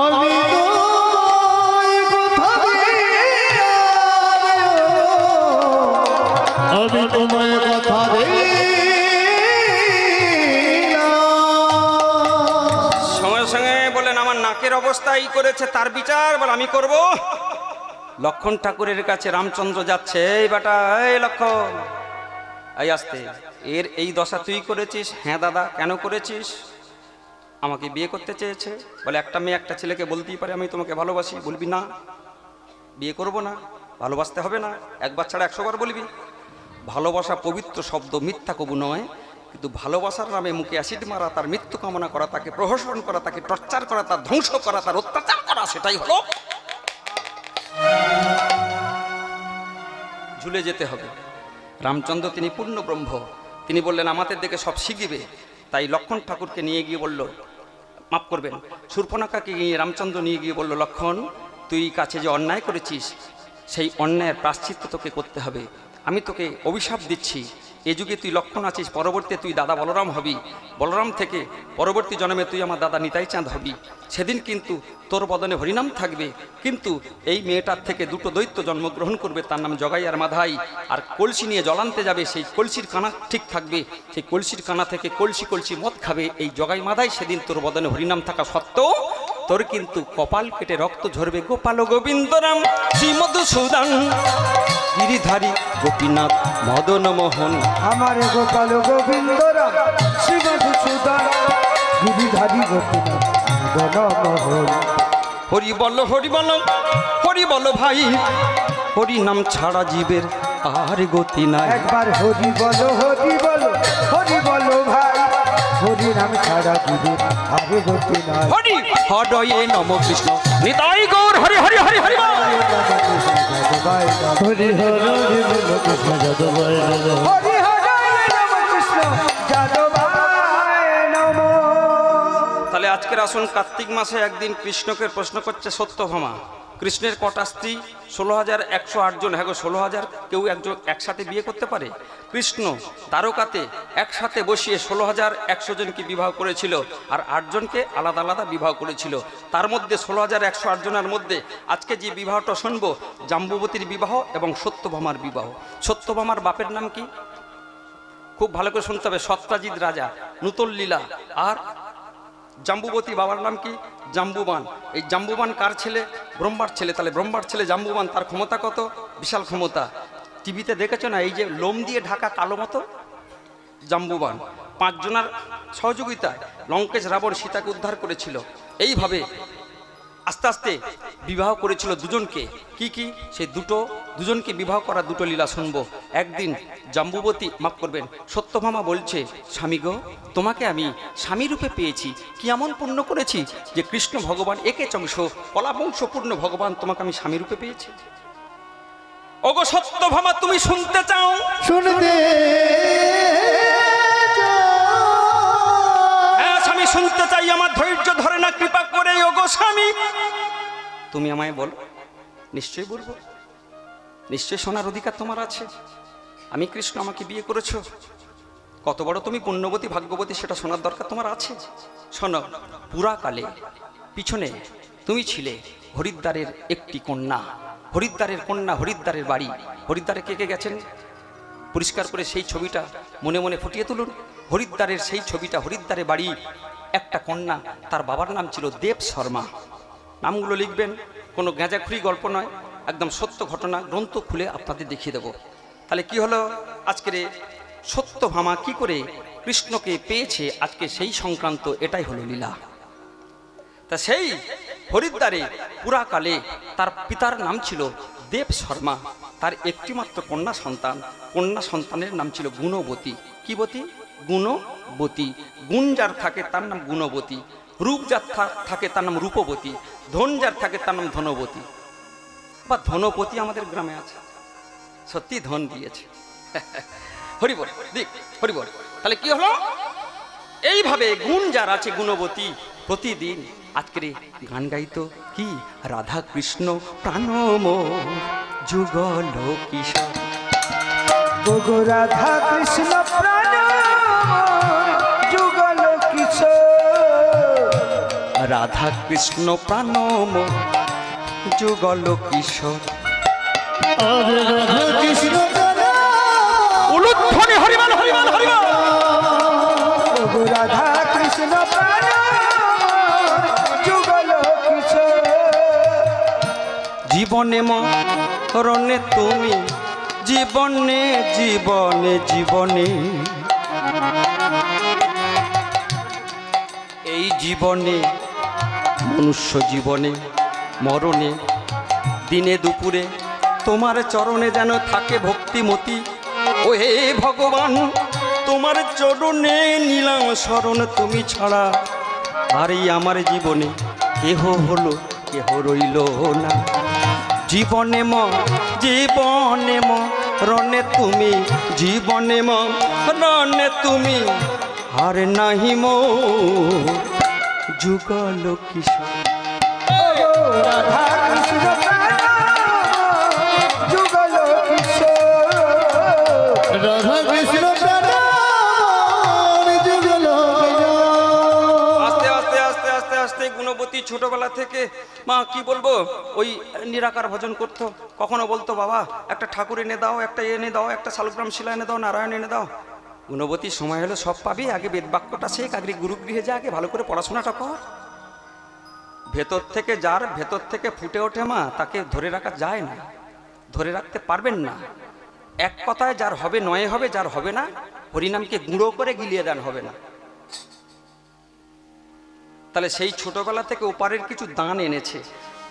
Speaker 3: আমি তোমায় কথা দিলাম, আমি তোমায় কথা দিলাম।
Speaker 1: সঙ্গে সঙ্গে বলেন আমার নাকের অবস্থা এই করেছে, তার বিচার বলে আমি করব। লক্ষণ ঠাকুরের কাছে রামচন্দ্র যাচ্ছে, এই বেটা এই লক্ষণ, এই আসতে, এর এই দশা তুই করেছিস? হ্যাঁ দাদা। কেন করেছিস? আমাকে বিয়ে করতে চেয়েছে, বলে একটা মেয়ে একটা ছেলেকে বলতেই পারে আমি তোমাকে ভালোবাসি, বলবি না বিয়ে করব না, ভালোবাসতে হবে না, একবার ছাড়া 100 বার বলবি। ভালোবাসা পবিত্র শব্দ, মিথ্যা কবু নয়, কিন্তু ভালোবাসার নামে মুখে অ্যাসিড মারা, তার মৃত্যু কামনা করা, তাকে প্রহসন করা, তাকে টর্চার করা, তার ধ্বংস করা, তার অত্যাচার করা, সেটাই হলো ঝুলে যেতে হবে। রামচন্দ্র তিনি পূর্ণ ব্রহ্ম, তিনি বললেন আমাদের দেখে সব শিখিবে। তাই লক্ষণ ঠাকুরকে নিয়ে গিয়ে বলল, মাফ করবেন, শূর্পণখাকে গিয়ে রামচন্দ্র নিয়ে গিয়ে বলল, লক্ষণ তুই কাছে যে অন্যায় করেছিস, সেই অন্যায়ের প্রায়শ্চিত্ত তোকে করতে হবে। আমি তোকে অভিশাপ দিচ্ছি, এ যুগে তুই লক্ষণ আছিস, পরবর্তীতে তুই দাদা বলরাম হবি, বলরাম থেকে পরবর্তী জন্মে তুই আমার দাদা নিতাই চাঁদ হবি। সেদিন কিন্তু তোর বদনে হরিনাম থাকবে, কিন্তু এই মেয়েটার থেকে 2টো দৈত্য জন্মগ্রহণ করবে, তার নাম জগাই আর মাধাই, আর কলসি নিয়ে জলান্তে যাবে, সেই কলসির কানা ঠিক থাকবে, সেই কলসির কানা থেকে কলসি কলসি মদ খাবে এই জগাই মাধাই। সেদিন তোর বদনে হরিনাম থাকা সত্ত্বেও তোর কিন্তু কপাল কেটে রক্ত ঝরবে। গোপাল গোবিন্দরাম শ্রী মধুসূদন গিরিধারী গোপীনাথ মদন মোহন,
Speaker 2: আমার গোপাল গোবিন্দরাম শ্রী মধুসূদন গিরিধারী গোপীনাথ মদন মোহন।
Speaker 1: হরি বল হরি বল হরি বল ভাই, হরি নাম ছাড়া জীবের আর গতি নাই।
Speaker 2: একবার হরি বলো হরি বলো হরি বলো ভাই, হরি নাম ছাড়া জীবের আর গতি নাই।
Speaker 1: হরি হরয়ে নম কৃষ্ণ নিতাই গৌর হরি হরি হরি হরি বল।
Speaker 3: হরি হর কৃষ্ণ যাদবায় নমঃ।
Speaker 2: হরি হরি নম কৃষ্ণ যাদবায় নমঃ।
Speaker 1: তাহলে আজকের আসুন, কার্তিক মাসে একদিন কৃষ্ণকে প্রশ্ন করছে সত্যভামা, কৃষ্ণের কটা স্ত্রী? 16,108 জন। হ্যাঁ গো, 16,000 কেউ একসাথে বিয়ে করতে পারে? কৃষ্ণ দ্বারকাতে একসাথে বসিয়ে 16,100 জনকে বিবাহ করেছিল, আর 8 জনকে আলাদা আলাদা বিবাহ করেছিল। তার মধ্যে 16,108 জনের মধ্যে আজকে যে বিবাহটা শুনবো, জাম্বুবতীর বিবাহ এবং সত্যভামার বিবাহ। সত্যভামার বাপের নাম কি? খুব ভালো করে শুনতে হবে, সত্রাজিৎ রাজা, নূতন লীলা। আর জাম্বুবতী বাবার নাম কি? জাম্বুবান। এই জাম্বুবান কার ছেলে? ব্রহ্মার ছেলে। তাহলে ব্রহ্মার ছেলে জাম্বুবান, তার ক্ষমতা কত? বিশাল ক্ষমতা। টিভিতে দেখেছো না, এই যে লোম দিয়ে ঢাকা কালো মতো, জাম্বুবান 5 জনের সহযোগিতায় লঙ্কেশ রাবণ সীতাকে উদ্ধার করেছিল। এইভাবে আস্তে আস্তে বিবাহ করেছিল দুজনকে। কি কি? সেই দুজনকে বিবাহ করা 2টো লীলা শুনবো। একদিন জাম্বুবতী, মাফ করবেন, সত্যভামা বলছে, স্বামী গো, তোমাকে আমি স্বামী রূপে পেয়েছি, কি এমন পুণ্য করেছি যে কৃষ্ণ ভগবান একে চংশ কলাবংশপূর্ণ ভগবান, তোমাকে আমি স্বামী রূপে পেয়েছি। ওগো সত্যভামা, তুমি শুনতে চাও?
Speaker 3: শুনতে
Speaker 1: হ্যাঁ স্বামী, শুনতে চাই, আমার ধৈর্য ধরে না, কৃপা করে। ওগো স্বামী, তুমি আমায় বলো। নিশ্চয়ই বলবো, নিশ্চয় শোনার অধিকার তোমার আছে। আমি কৃষ্ণ, আমাকে বিয়ে করেছো, কত বড় তুমি পুণ্যবতী ভাগ্যবতী, সেটা শোনার দরকার তোমার আছে। শোনো, পুরাকালে পিছনে তুমি ছিলে হরিদ্বারের একটি কন্যা। হরিদ্বারের কন্যা, হরিদ্বারের বাড়ি। হরিদ্বারে কে কে গেছেন পরিষ্কার করে সেই ছবিটা মনে মনে ফুটিয়ে তুলুন। হরিদ্বারের সেই ছবিটা, হরিদ্বারে বাড়ি, একটা কন্যা, তার বাবার নাম ছিল দেব শর্মা। নামগুলো লিখবেন, কোনো গাঁজাখুরি গল্প নয়, একদম সত্য ঘটনা, গ্রন্থ খুলে আপনাদের দেখিয়ে দেব। তাহলে কি হলো, আজকের সত্যভামা কি করে কৃষ্ণকে পেয়েছে, আজকে সেই সংক্রান্ত এটাই হলো লীলা। তা সেই হরিদ্বারে পুরাকালে তার পিতার নাম ছিল দেব শর্মা, তার একটিমাত্র কন্যা সন্তান, কন্যা সন্তানের নাম ছিল গুণবতী। কি বতী? গুণবতী। গুণ যার থাকে তার নাম গুণবতী, রূপ যার থাকে তার নাম রূপবতী, ধন যার থাকে তার নাম ধনবতী। বা ধনপতি আমাদের গ্রামে আছে, সত্যি ধন দিয়েছে। হরিবল দিক, হরিবল। তাহলে কি হলো, এইভাবে গুণ যার আছে গুণবতী, প্রতিদিন আজকের গান গাইতো কি, রাধা কৃষ্ণ প্রাণম যুগল কিশোর,
Speaker 2: ওগো রাধা কৃষ্ণ প্রাণ যুগল কিশোর,
Speaker 1: রাধা কৃষ্ণ প্রাণম যুগল কিশোর।
Speaker 3: আরে রাধা কৃষ্ণ
Speaker 1: উলুধ্বনি হরিবল হরিবল হরিবল।
Speaker 2: ওগো রাধা কৃষ্ণ প্রাণ যুগল কিশোর,
Speaker 1: জীবনে মরণে তুমি, জীবনে জীবনে জীবনে, এই জীবনে মনুষ্য জীবনে মরণে দিনে দুপুরে তোমার চরণে যেন থাকে ভক্তিমতি। ও হে ভগবান, তোমার চরণে নিলাম শরণ, তুমি ছাড়া আর এই আমার জীবনে কেহ হলো কেহ রইল না। জীবনে জীবনে রণে তুমি, জীবনে রণে তুমি, আর নাহি মো যুগল কিশোর।
Speaker 2: ওগো রাধা কৃষ্ণ প্রাণ যুগল কিশোর,
Speaker 3: রাধা কৃষ্ণ যুগল।
Speaker 1: আস্তে আস্তে আস্তে আস্তে আস্তে গুণবতী ছোটবেলা থেকে, মা কি বলবো, ওই নিরাকার ভজন করতো। কখনো বলতো, বাবা একটা ঠাকুর এনে দাও, একটা এনে দাও, একটা শালগ্রাম শিলা এনে দাও, নারায়ণ এনে দাও। গুণবতী সময় হলো সব পাবি, আগে বেদ বাক্যটা শেখ, আগে গুরুগৃহে যা, আগে ভালো করে পড়াশোনাটা কর। ভেতর থেকে যার ভেতর থেকে ফুটে ওঠে মা, তাকে ধরে রাখা যায় না, ধরে রাখতে পারবেন না। এক কথায় যার হবে নয় হবে, যার হবে না হরিনামকে গুঁড়ো করে গিলিয়ে দেন, হবে না। তাহলে সেই ছোটবেলা থেকে ওপারের কিছু দান এনেছে।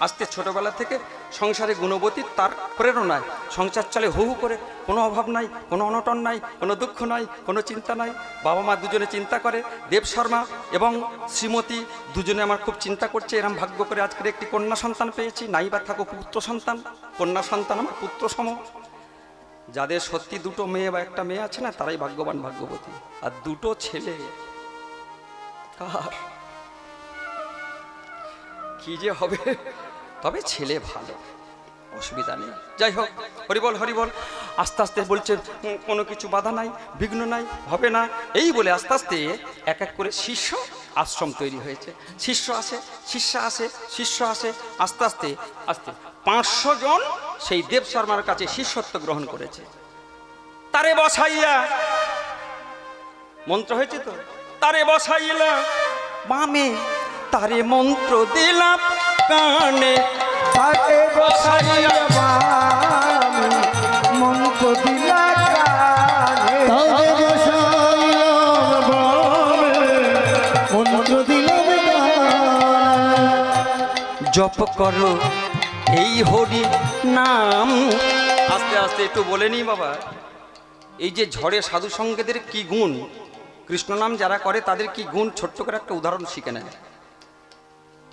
Speaker 1: আস্তে ছোটবেলা থেকে সংসারে গুণবতী, তার প্রেরণায় সংসার চলে হু হু করে, কোনো অভাব নাই, কোনো অনটন নাই, কোনো দুঃখ নাই, কোনো চিন্তা নাই। বাবা মা দুজনে চিন্তা করে, দেব শর্মা এবং শ্রীমতী দুজনে আমার খুব চিন্তা করছে, এরম ভাগ্য করে আজকের একটি কন্যা সন্তান পেয়েছি, নাই বা থাকো পুত্র সন্তান। কন্যা সন্তান আমার পুত্র সম। যাদের সত্যি দুটো মেয়ে বা একটা মেয়ে আছে না, তারাই ভাগ্যবান ভাগ্যবতী। আর দুটো ছেলে, কার কি যে হবে। তবে ছেলে ভালো, অসুবিধা নেই। যাই হোক, হরিবল হরিবল। আস্তে আস্তে বলছে কোনো কিছু বাধা নাই, বিঘ্ন নাই, হবে না, এই বলে আস্তে আস্তে এক এক করে শিষ্য আশ্রম তৈরি হয়েছে। শিষ্য আসে, শিষ্যা আসে, শিষ্য আসে, আস্তে আস্তে আস্তে 500 জন সেই দেব শর্মার কাছে শিষ্যত্ব গ্রহণ করেছে। তারে বসাইয়া, মন্ত্র হয়েছে তো, তারে বসাইলা বামে, তারে মন্ত্র দিলাম কানে,
Speaker 2: তাকে বসাইয়া বামে, মন্ত্র দিলা কানে,
Speaker 3: তাকে বসাইলাম বামে, মন্ত্র দিলাম কানে।
Speaker 1: জপ করো এই হরি নাম। আস্তে আস্তে একটু বলে নি বাবা, এই যে ঝড়ে সাধু সঙ্গীদের কি গুণ, কৃষ্ণ নাম যারা করে তাদের কি গুণ, ছোট্ট করে একটা উদাহরণ শিখে নেয়।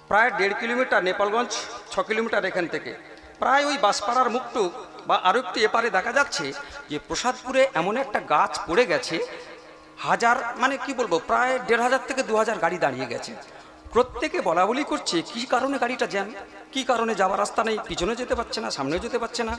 Speaker 1: প্রায় 1.5 কিলোমিটার, নেপালগঞ্জ 6 কিলোমিটার এখান থেকে, প্রায় ওই বাঁশপাড়ার মুখটুক বা আরও একটু এপারে দেখা যাচ্ছে যে প্রসাদপুরে এমন একটা গাছ পড়ে গেছে, হাজার মানে কি বলবো, প্রায় 1500 থেকে 2000 গাড়ি দাঁড়িয়ে গেছে। প্রত্যেকে বলা বলি করছে কি কারণে গাড়িটা জ্যাম, কি কারণে যাওয়ার রাস্তা নেই, পিছনে যেতে পারছে না, সামনেও যেতে পারছে না।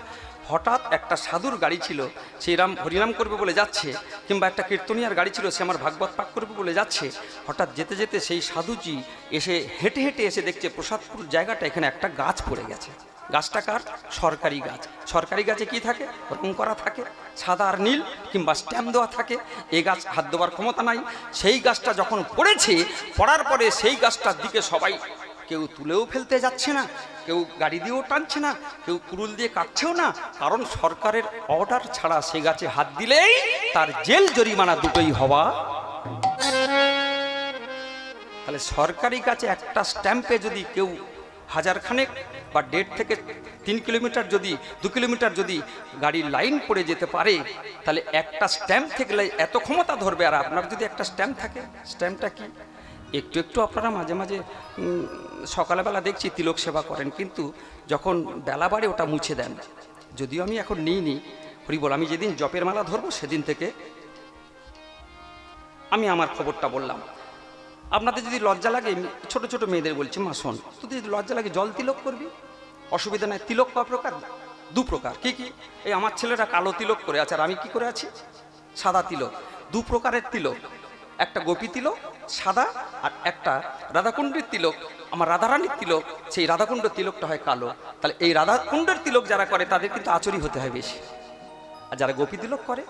Speaker 1: হঠাৎ একটা সাধুর গাড়ি ছিল, সেই হরিনাম করবে বলে যাচ্ছে, কিংবা একটা কীর্তনিয়ার গাড়ি ছিল, সে আমার ভাগবত পাঠ করবে বলে যাচ্ছে। হঠাৎ যেতে যেতে সেই সাধুজি এসে হেঁটে হেঁটে এসে দেখছে প্রসাদপুর জায়গাটা, এখানে একটা গাছ পড়ে গেছে। গাছটা কার? সরকারি গাছ। সরকারি গাছে কি থাকে? রং করা থাকে, সাদা আর নীল, কিংবা স্ট্যাম্প দেওয়া থাকে। এই গাছ হাত দেওয়ার ক্ষমতা নাই। সেই গাছটা যখন পড়েছে, পড়ার পরে সেই গাছটার দিকে সবাই কেউ তুলেও ফেলতে যাচ্ছে না, কেউ গাড়ি দিয়েও টানছে না, কেউ কুরুল দিয়ে কাটছেও না, কারণ সরকারের অর্ডার ছাড়া সেই গাছে হাত দিলেই তার জেল জরিমানা দুটোই হওয়া। তাহলে সরকারি গাছে একটা স্ট্যাম্পে যদি কেউ 1000 খানেক বা 1.5 থেকে 3 কিলোমিটার যদি 2 কিলোমিটার যদি গাড়ির লাইন পড়ে যেতে পারে, তাহলে একটা স্ট্যাম্প থেকে এত ক্ষমতা ধরবে। আর আপনার যদি একটা স্ট্যাম্প থাকে, স্ট্যাম্পটা কি? একটু একটু আপনারা মাঝে মাঝে সকালবেলা দেখছি তিলক সেবা করেন, কিন্তু যখন বেলা বাড়ে ওটা মুছে দেন। যদিও আমি এখন নিইনি, হরিবল, আমি যেদিন জপের মালা ধরবো সেদিন থেকে আমি আমার খবরটা বললাম। আপনাদের যদি লজ্জা লাগে, ছোট ছোট মেয়েদের বলছি, মা শোন, তুই যদি লজ্জা লাগে জল তিলক করবি, অসুবিধা নাই। তিলক কয় প্রকার? 2 প্রকার। কি কি? এই আমার ছেলেরা কালো তিলক করে আছে, আর আমি কি করে আছি? সাদা তিলক। 2 প্রকারের তিলক, একটা গোপী তিলক সাদা, আর একটা রাধাকুণ্ডের তিলক, আমার রাধারানীর তিলক। সেই রাধাকুণ্ড তিলকটা হয় কালো। তাহলে এই রাধাকুণ্ডের তিলক যারা করে তাদের কিন্তু আচরি হতে হয় বেশি, আর যারা গোপী তিলক করে,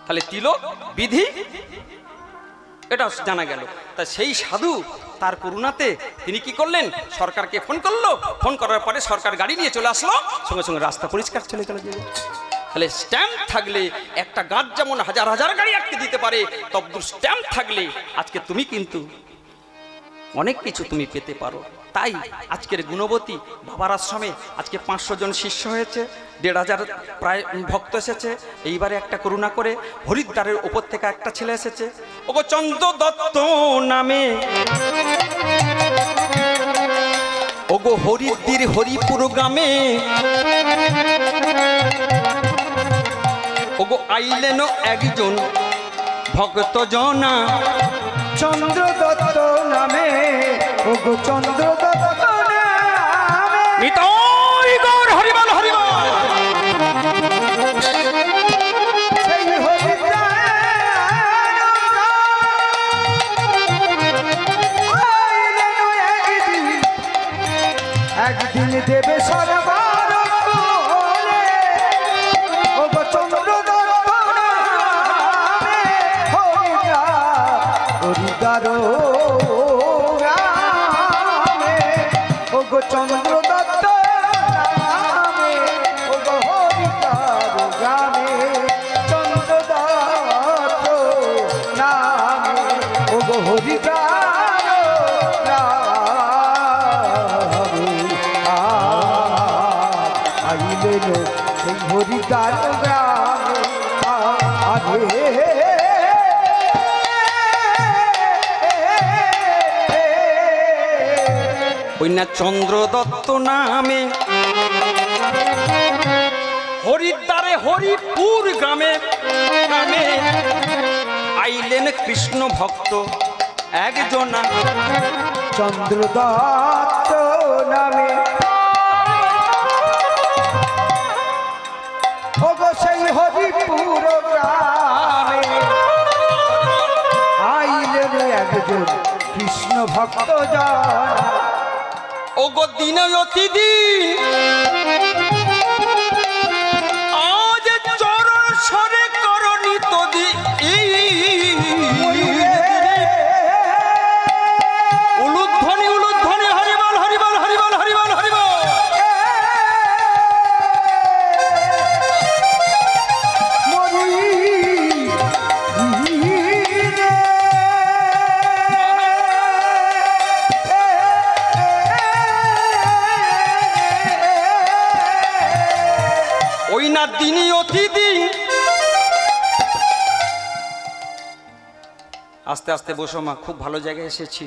Speaker 1: তাহলে তিলক বিধি এটা জানা গেল। তা সেই সাধু তার করুণাতে তিনি কি করলেন? সরকারকে ফোন করলো। ফোন করার পরে সরকার গাড়ি নিয়ে চলে আসলো, সঙ্গে সঙ্গে রাস্তা পরিষ্কার চলে গেল। তাহলে স্ট্যাম্প থাকলে একটা গাছ যেমন হাজার হাজার গাড়ি আটকে দিতে পারে, তদ্দূর স্ট্যাম্প থাকলে আজকে তুমি কিন্তু অনেক কিছু তুমি পেতে পারো। তাই আজকের গুণবতী বাবার আশ্রমে আজকে 500 জন শিষ্য হয়েছে, 1500 প্রায় ভক্ত এসেছে। এইবারে একটা করুণা করে হরিদ্বারের ওপর থেকে একটা ছেলে এসেছে, ওগো চন্দ্র দত্ত নামে, ওগো হরিদ্দির হরিপুর গ্রামে, ওগো আইলেন একজন ভক্ত জনা,
Speaker 2: চন্দ্র দত্ত নামে, ওগো চন্দ্র দত্ত নামে,
Speaker 1: নিতাই গৌর হরিবল হরিবল।
Speaker 2: সেই হরিদ্বার একদিন দেবে সরবার বলে, ওগো চন্দ্র দত্ত নামে, হরিদ্বার গ্রামে, ওগো চন্দ্র দত্ত নামে, ওগো হরিদ্বার গ্রামে, চন্দ্র দত্ত নামে, ওগো হরিদ্বার গ্রামে, আইলেন সেই হরিদ্বার গ্রামে, আরে
Speaker 1: ওই না চন্দ্র দত্ত নামে হরিদ্বারে হরিপুর গ্রামে গ্রামে আইলেন কৃষ্ণ ভক্ত একজনা,
Speaker 2: চন্দ্র দত্ত নামে, ওগো সেই হরিপুর গ্রামে আইলেন একজন কৃষ্ণ ভক্ত জন,
Speaker 1: ওগো দিনয়তি দিন আজ চরণ সরে করণি তদি উলুধ্বনি উলুধ্বনি হরিবল হরিবল হরিবল হরিবল হরিবল। ওই না দিনই অতিদিন। আস্তে আস্তে বসো মা, খুব ভালো জায়গায় এসেছি।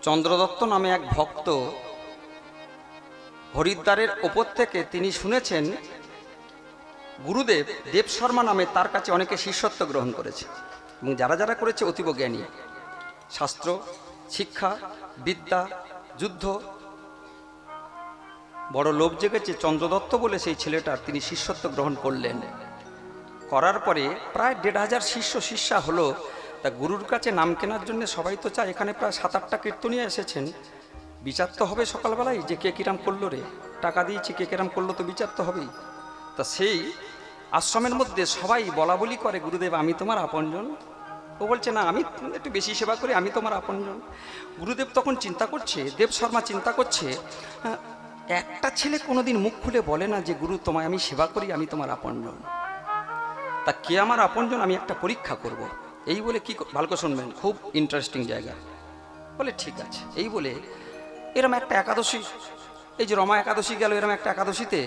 Speaker 1: চন্দ্রদত্ত নামে এক ভক্ত হরিদ্বারের ওপর থেকে তিনি শুনেছেন গুরুদেব দেব শর্মা নামে তার কাছে অনেকে শিষ্যত্ব গ্রহণ করেছে, এবং যারা যারা করেছে অতীব জ্ঞানী, শাস্ত্র শিক্ষা বিদ্যা যুদ্ধ। বড় লোভ জেগেছে চন্দ্রদত্ত বলে সেই ছেলেটার, তিনি শিষ্যত্ব গ্রহণ করলেন। করার পরে প্রায় 1500 শিষ্য শিষ্যা হলো। তা গুরুর কাছে নাম কেনার জন্য সবাই তো চায়। এখানে প্রায় 7-8টা কীর্তনীয় এসেছেন, বিচার তো হবে সকালবেলায় যে কে কিরাম করলো রে, টাকা দিয়েছি কে কিরাম করলো, তো বিচার তো হবেই। তা সেই আশ্রমের মধ্যে সবাই বলা বলি করে, গুরুদেব আমি তোমার আপনজন। ও বলছে না আমি একটু বেশি সেবা করি, আমি তোমার আপনজন। গুরুদেব তখন চিন্তা করছে, দেব শর্মা চিন্তা করছে, একটা ছেলে কোনোদিন মুখ খুলে বলে না যে গুরু তোমায় আমি সেবা করি, আমি তোমার আপনজন। তা কে আমার আপনজন আমি একটা পরীক্ষা করব। এই বলে কি, ভালো করে শুনবেন, খুব ইন্টারেস্টিং জায়গা। বলে ঠিক আছে। এই বলে এরম একটা একাদশী, এই যে রমা একাদশী গেল, এরম একটা একাদশীতে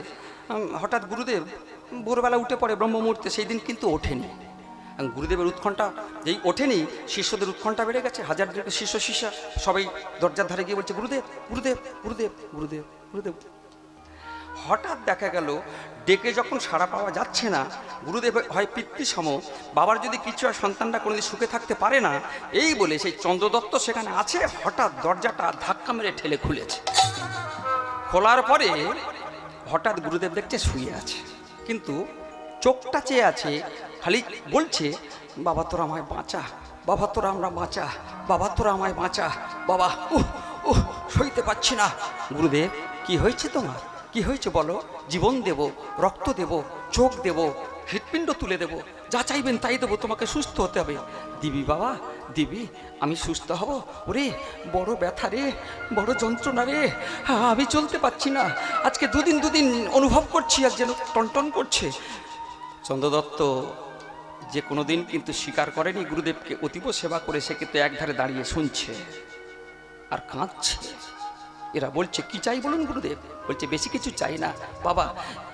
Speaker 1: হঠাৎ গুরুদেব ভোরবেলা উঠে পড়ে ব্রহ্ম মুহূর্তে। সেই দিন কিন্তু ওঠেনি গুরুদেবের উৎকণ্ঠা, যেই ওঠেনি শিষ্যদের উৎকণ্ঠা বেড়ে গেছে। হাজার শিষ্য শিষ্যা সবাই দরজার ধারে গিয়ে বলছে গুরুদেব গুরুদেব গুরুদেব গুরুদেব গুরুদেব। হঠাৎ দেখা গেল ডেকে যখন সাড়া পাওয়া যাচ্ছে না, গুরুদেব হয় পিতৃসম, বাবার যদি কিছু আর সন্তানরা কোনোদিন সুখে থাকতে পারে না, এই বলে সেই চন্দ্রদত্ত সেখানে আছে। হঠাৎ দরজাটা ধাক্কা মেরে ঠেলে খুলেছে। খোলার পরে হঠাৎ গুরুদেব দেখছে শুয়ে আছে, কিন্তু চোখটা চেয়ে আছে, খালি বলছে বাবা তোরা আমায় বাঁচা, বাবা তোরা আমরা বাঁচা, বাবা তোরা আমায় বাঁচা, বাবা সইতে পারছি না। গুরুদেব কি হয়েছে তোমার, কি হয়েছে বলো? জীবন দেব, রক্ত দেব, চোখ দেব, হৃৎপিণ্ড তুলে দেব, যা চাইবেন তাই দেবো, তোমাকে সুস্থ হতে হবে। দিবি বাবা দিবি, আমি সুস্থ হব। ওরে বড় ব্যথা রে, বড় যন্ত্রণা রে, আমি চলতে পারছি না, আজকে দুদিন অনুভব করছি আর যেন টনটন করছে। চন্দ্রদত্ত যে কোনোদিন কিন্তু স্বীকার করেনি গুরুদেবকে অতীব সেবা করে, সে কিন্তু একধারে দাঁড়িয়ে শুনছে আর কাঁদছে। এরা বলছে কি চাই বলুন গুরুদেব? বলছে বেশি কিছু চাই না বাবা,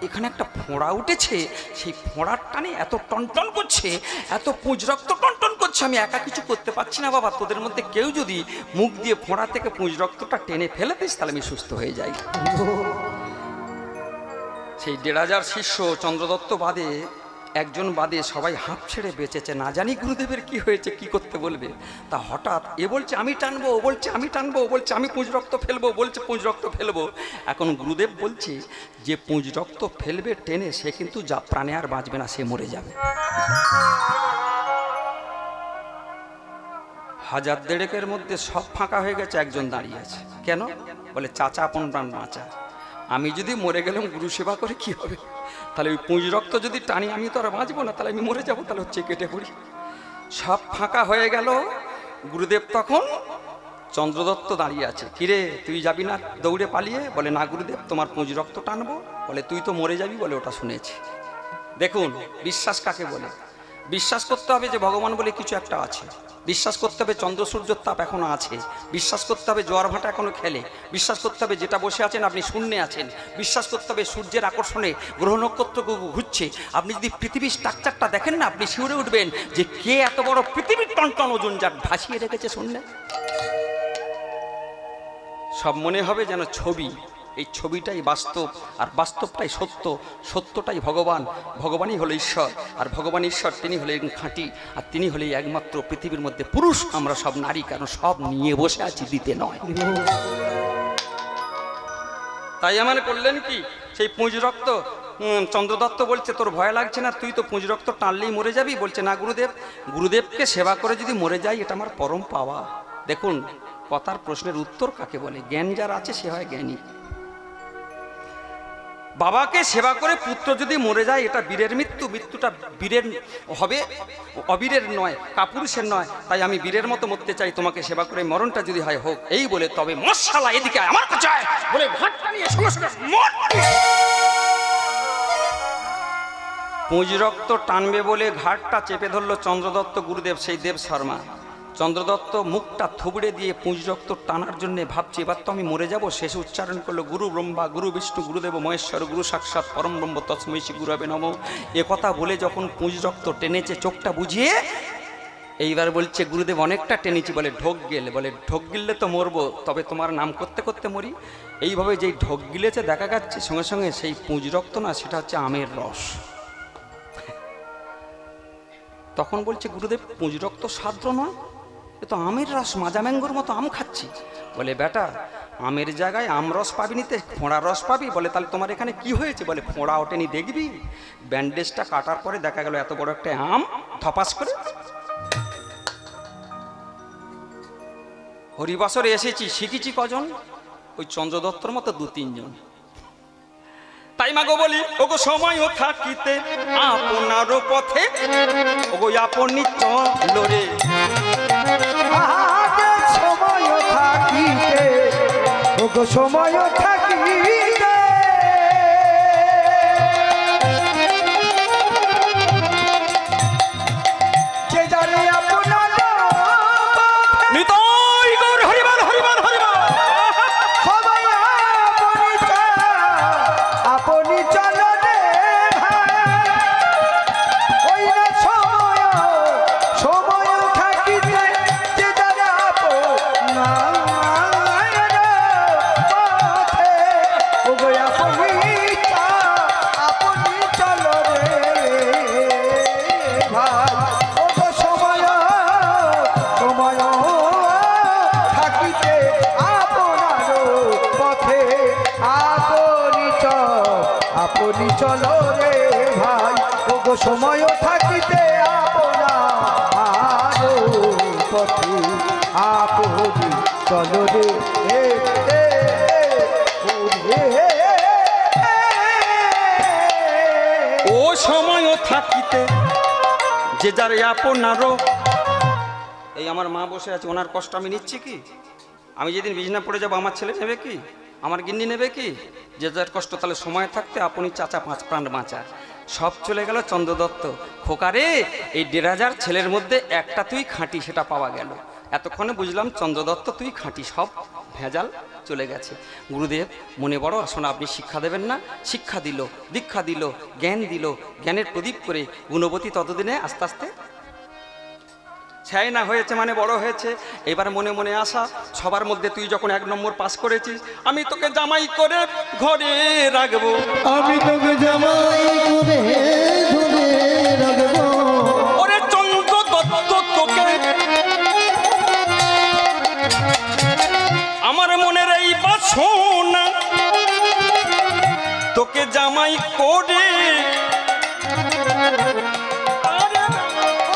Speaker 1: এখানে একটা ফোঁড়া উঠেছে, সেই ফোঁড়ার টানে এত টনটন করছে, এত পুঁজ রক্ত টনটন করছে, আমি একা কিছু করতে পারছি না বাবা, তোদের মধ্যে কেউ যদি মুখ দিয়ে ফোঁড়া থেকে পুঁজ রক্তটা টেনে ফেলে দিস তাহলে আমি সুস্থ হয়ে যাই। সেই 1,500 শিষ্য চন্দ্রদত্ত বাদে, একজন বাদে সবাই হাঁপ ছেড়ে বেঁচেছে। না জানি গুরুদেবের কি হয়েছে, কি করতে বলবে। তা হঠাৎ এ বলছে আমি টানবো, ও বলছে আমি টানবো, ও বলছে আমি পুঁজ রক্ত ফেলবো, বলছে পুঁজ রক্ত ফেলবো। এখন গুরুদেব বলছে যে পুঁজ রক্ত ফেলবে টেনে, সে কিন্তু যা প্রাণে আর বাঁচবে না, সে মরে যাবে। 1,500 মধ্যে সব ফাঁকা হয়ে গেছে, একজন দাঁড়িয়ে আছে। কেন? বলে চাচা আপন প্রাণ বাঁচা, আমি যদি মরে গেলাম গুরু সেবা করে কি হবে? তাহলে ওই পুঁজ রক্ত যদি টানি আমি তো আর বাঁচবো না, তাহলে আমি মরে যাবো, তাহলে হচ্ছে কেটে পড়ি। সব ফাঁকা হয়ে গেল। গুরুদেব তখন, চন্দ্রদত্ত দাঁড়িয়ে আছে। কিরে তুই যাবি না দৌড়ে পালিয়ে? বলে না গুরুদেব, তোমার পুঁজ রক্ত টানবো। বলে তুই তো মরে যাবি। বলে ওটা শুনেছি। দেখুন বিশ্বাস কাকে বলে। বিশ্বাস করতে হবে যে ভগবান বলে কিছু একটা আছে, বিশ্বাস করতে হবে চন্দ্র সূর্যের তাপ এখনো আছে, বিশ্বাস করতে হবে জোয়ার ভাটা এখনো খেলে, বিশ্বাস করতে হবে যেটা বসে আছেন আপনি শূন্যে আছেন, বিশ্বাস করতে হবে সূর্যের আকর্ষণে গ্রহ নক্ষত্র ঘুরছে। আপনি যদি পৃথিবীর স্ট্রাকচারটা দেখেন না, আপনি শিউরে উঠবেন যে কে এত বড় পৃথিবীর টনটন ওজন যার ভাসিয়ে রেখেছে শূন্যে। সব মনে হবে যেন ছবি, এই ছবিটাই বাস্তব, আর বাস্তবটাই সত্য, সত্যটাই ভগবান, ভগবানই হলো ঈশ্বর, আর ভগবান ঈশ্বর তিনি হলেন খাঁটি, আর তিনি হলেন একমাত্র পৃথিবীর মধ্যে পুরুষ, আমরা সব নারী, কারণ সব নিয়ে বসে আছি, দিতে নয়। তাই আমার করলেন কি সেই পুঁজ রক্ত। চন্দ্রদত্ত বলছে তোর ভয় লাগছে না, তুই তো পুঁজ রক্ত টানলেই মরে যাবি। বলছে না গুরুদেব, গুরুদেবকে সেবা করে যদি মরে যাই এটা আমার পরম পাওয়া। দেখুন কথার প্রশ্নের উত্তর কাকে বলে, জ্ঞান যার আছে সে হয় জ্ঞানী। বাবাকে সেবা করে পুত্র যদি মরে যায় এটা বীরের মৃত্যু, মৃত্যুটা বীরের হবে, অবীরের নয়, কাপুরুষের নয়। তাই আমি বীরের মতো মরতে চাই, তোমাকে সেবা করে মরণটা যদি হয় হোক। এই বলে তবে মশালা এদিকে আমার কাছে বলে ঘাটটা নিয়ে সঙ্গে সঙ্গে পুঁজ রক্ত টানবে বলে ঘাটটা চেপে ধরল চন্দ্রদত্ত গুরুদেব, সেই দেব শর্মা। চন্দ্রদত্ত মুখটা থুবড়ে দিয়ে পুঁজ রক্ত টানার জন্য ভাবছে এবার তো আমি মরে যাব। শেষে উচ্চারণ করলো গুরু ব্রহ্মা গুরু বিষ্ণু গুরুদেব মহেশ্বর গুরু সাক্ষাৎ পরম ব্রহ্ম তস্মৈ শ্রী গুরবে নমঃ। এ কথা বলে যখন পুঁজ রক্ত টেনেছে চোখটা বুঝিয়ে, এইবার বলছে গুরুদেব অনেকটা টেনেছি। বলে ঢোক গেলে, বলে ঢোক গিললে তো মরবো, তবে তোমার নাম করতে করতে মরি। এইভাবে যেই ঢোক গিলেছে দেখা যাচ্ছে সঙ্গে সঙ্গে সেই পুঁজ রক্ত না, সেটা হচ্ছে আমের রস। তখন বলছে গুরুদেব পুঁজ রক্ত সাদ্র নয়, এ তো আমের রস, মাজা ম্যাঙ্গোর মতো আম খাচ্ছি। বলে বেটা আমের জায়গায় আমরস পাবি নিতে, ফোঁড়ার রস পাবি। বলে তাহলে তোমার এখানে কি হয়েছে? বলে ফোঁড়া ওঠেনি, দেখবি। ব্যান্ডেজটা কাটার পরে দেখা গেল এত বড় একটা আম ধপাস করে। হরিবাসরে এসেছি, শিখেছি কজন? ওই চন্দ্র দত্তর মতো 2-3 জন। তাই মাগো বলি ওগো সময়ও থাকিতে আপনার পথে ওগো আপনি চলো রে।
Speaker 2: আগে সময় থাকিতে ওগো সময় থাকিতে যে যারে আপনার
Speaker 1: নিতাই গৌর হরিবল হরিবল হরিবল।
Speaker 2: সবাই আপনি চলো রে ভাই। ওই না সময় সময় থাকিতে যে যারা আপনার পথে ওগো আপনি চলো রে ভাই। ওগো সময় সময় থাকিতে আপনার পথে আপনি চলো রে ভাই। ওগো সময় থাকিতে আপনার পথে আপনি চলো রে।
Speaker 1: ও সময়ও থাকিতে যে যারে আপনারও। এই আমার মা বসে আছে, ওনার কষ্ট আমি নিচ্ছি কি? আমি যেদিন বিছনা পড়ে যাবো আমার ছেলে নেবে কি, আমার গিন্নি নেবে কি? যে যার কষ্ট তাহলে সময় থাকতে আপনি চাচা 5 প্রাণ বাঁচা। সব চলে গেল চন্দ্রদত্ত। খোকারে এই 1,500 ছেলের মধ্যে একটা তুই খাঁটি, সেটা পাওয়া গেল। এতক্ষণে বুঝলাম চন্দ্রদত্ত তুই খাঁটি, সব ভেজাল চলে গেছে। গুরুদেব মনে বড় আসলে আপনি শিক্ষা দেবেন না? শিক্ষা দিল, দীক্ষা দিল, জ্ঞান দিল, জ্ঞানের প্রদীপ করে গুণবতী ততদিনে আস্তে আস্তে ছাই না হয়েছে, মানে বড় হয়েছে। এবার মনে মনে আসা সবার মধ্যে তুই যখন 1 নম্বর পাস করেছিস, আমি তোকে জামাই করে ঘরে রাখবো।
Speaker 3: আমি তোকে জামাই করে ধরে রাখবো।
Speaker 1: ওরে চন্দ্র দত্ত তোকে আমার মনের এই বাসনা, তোকে জামাই করে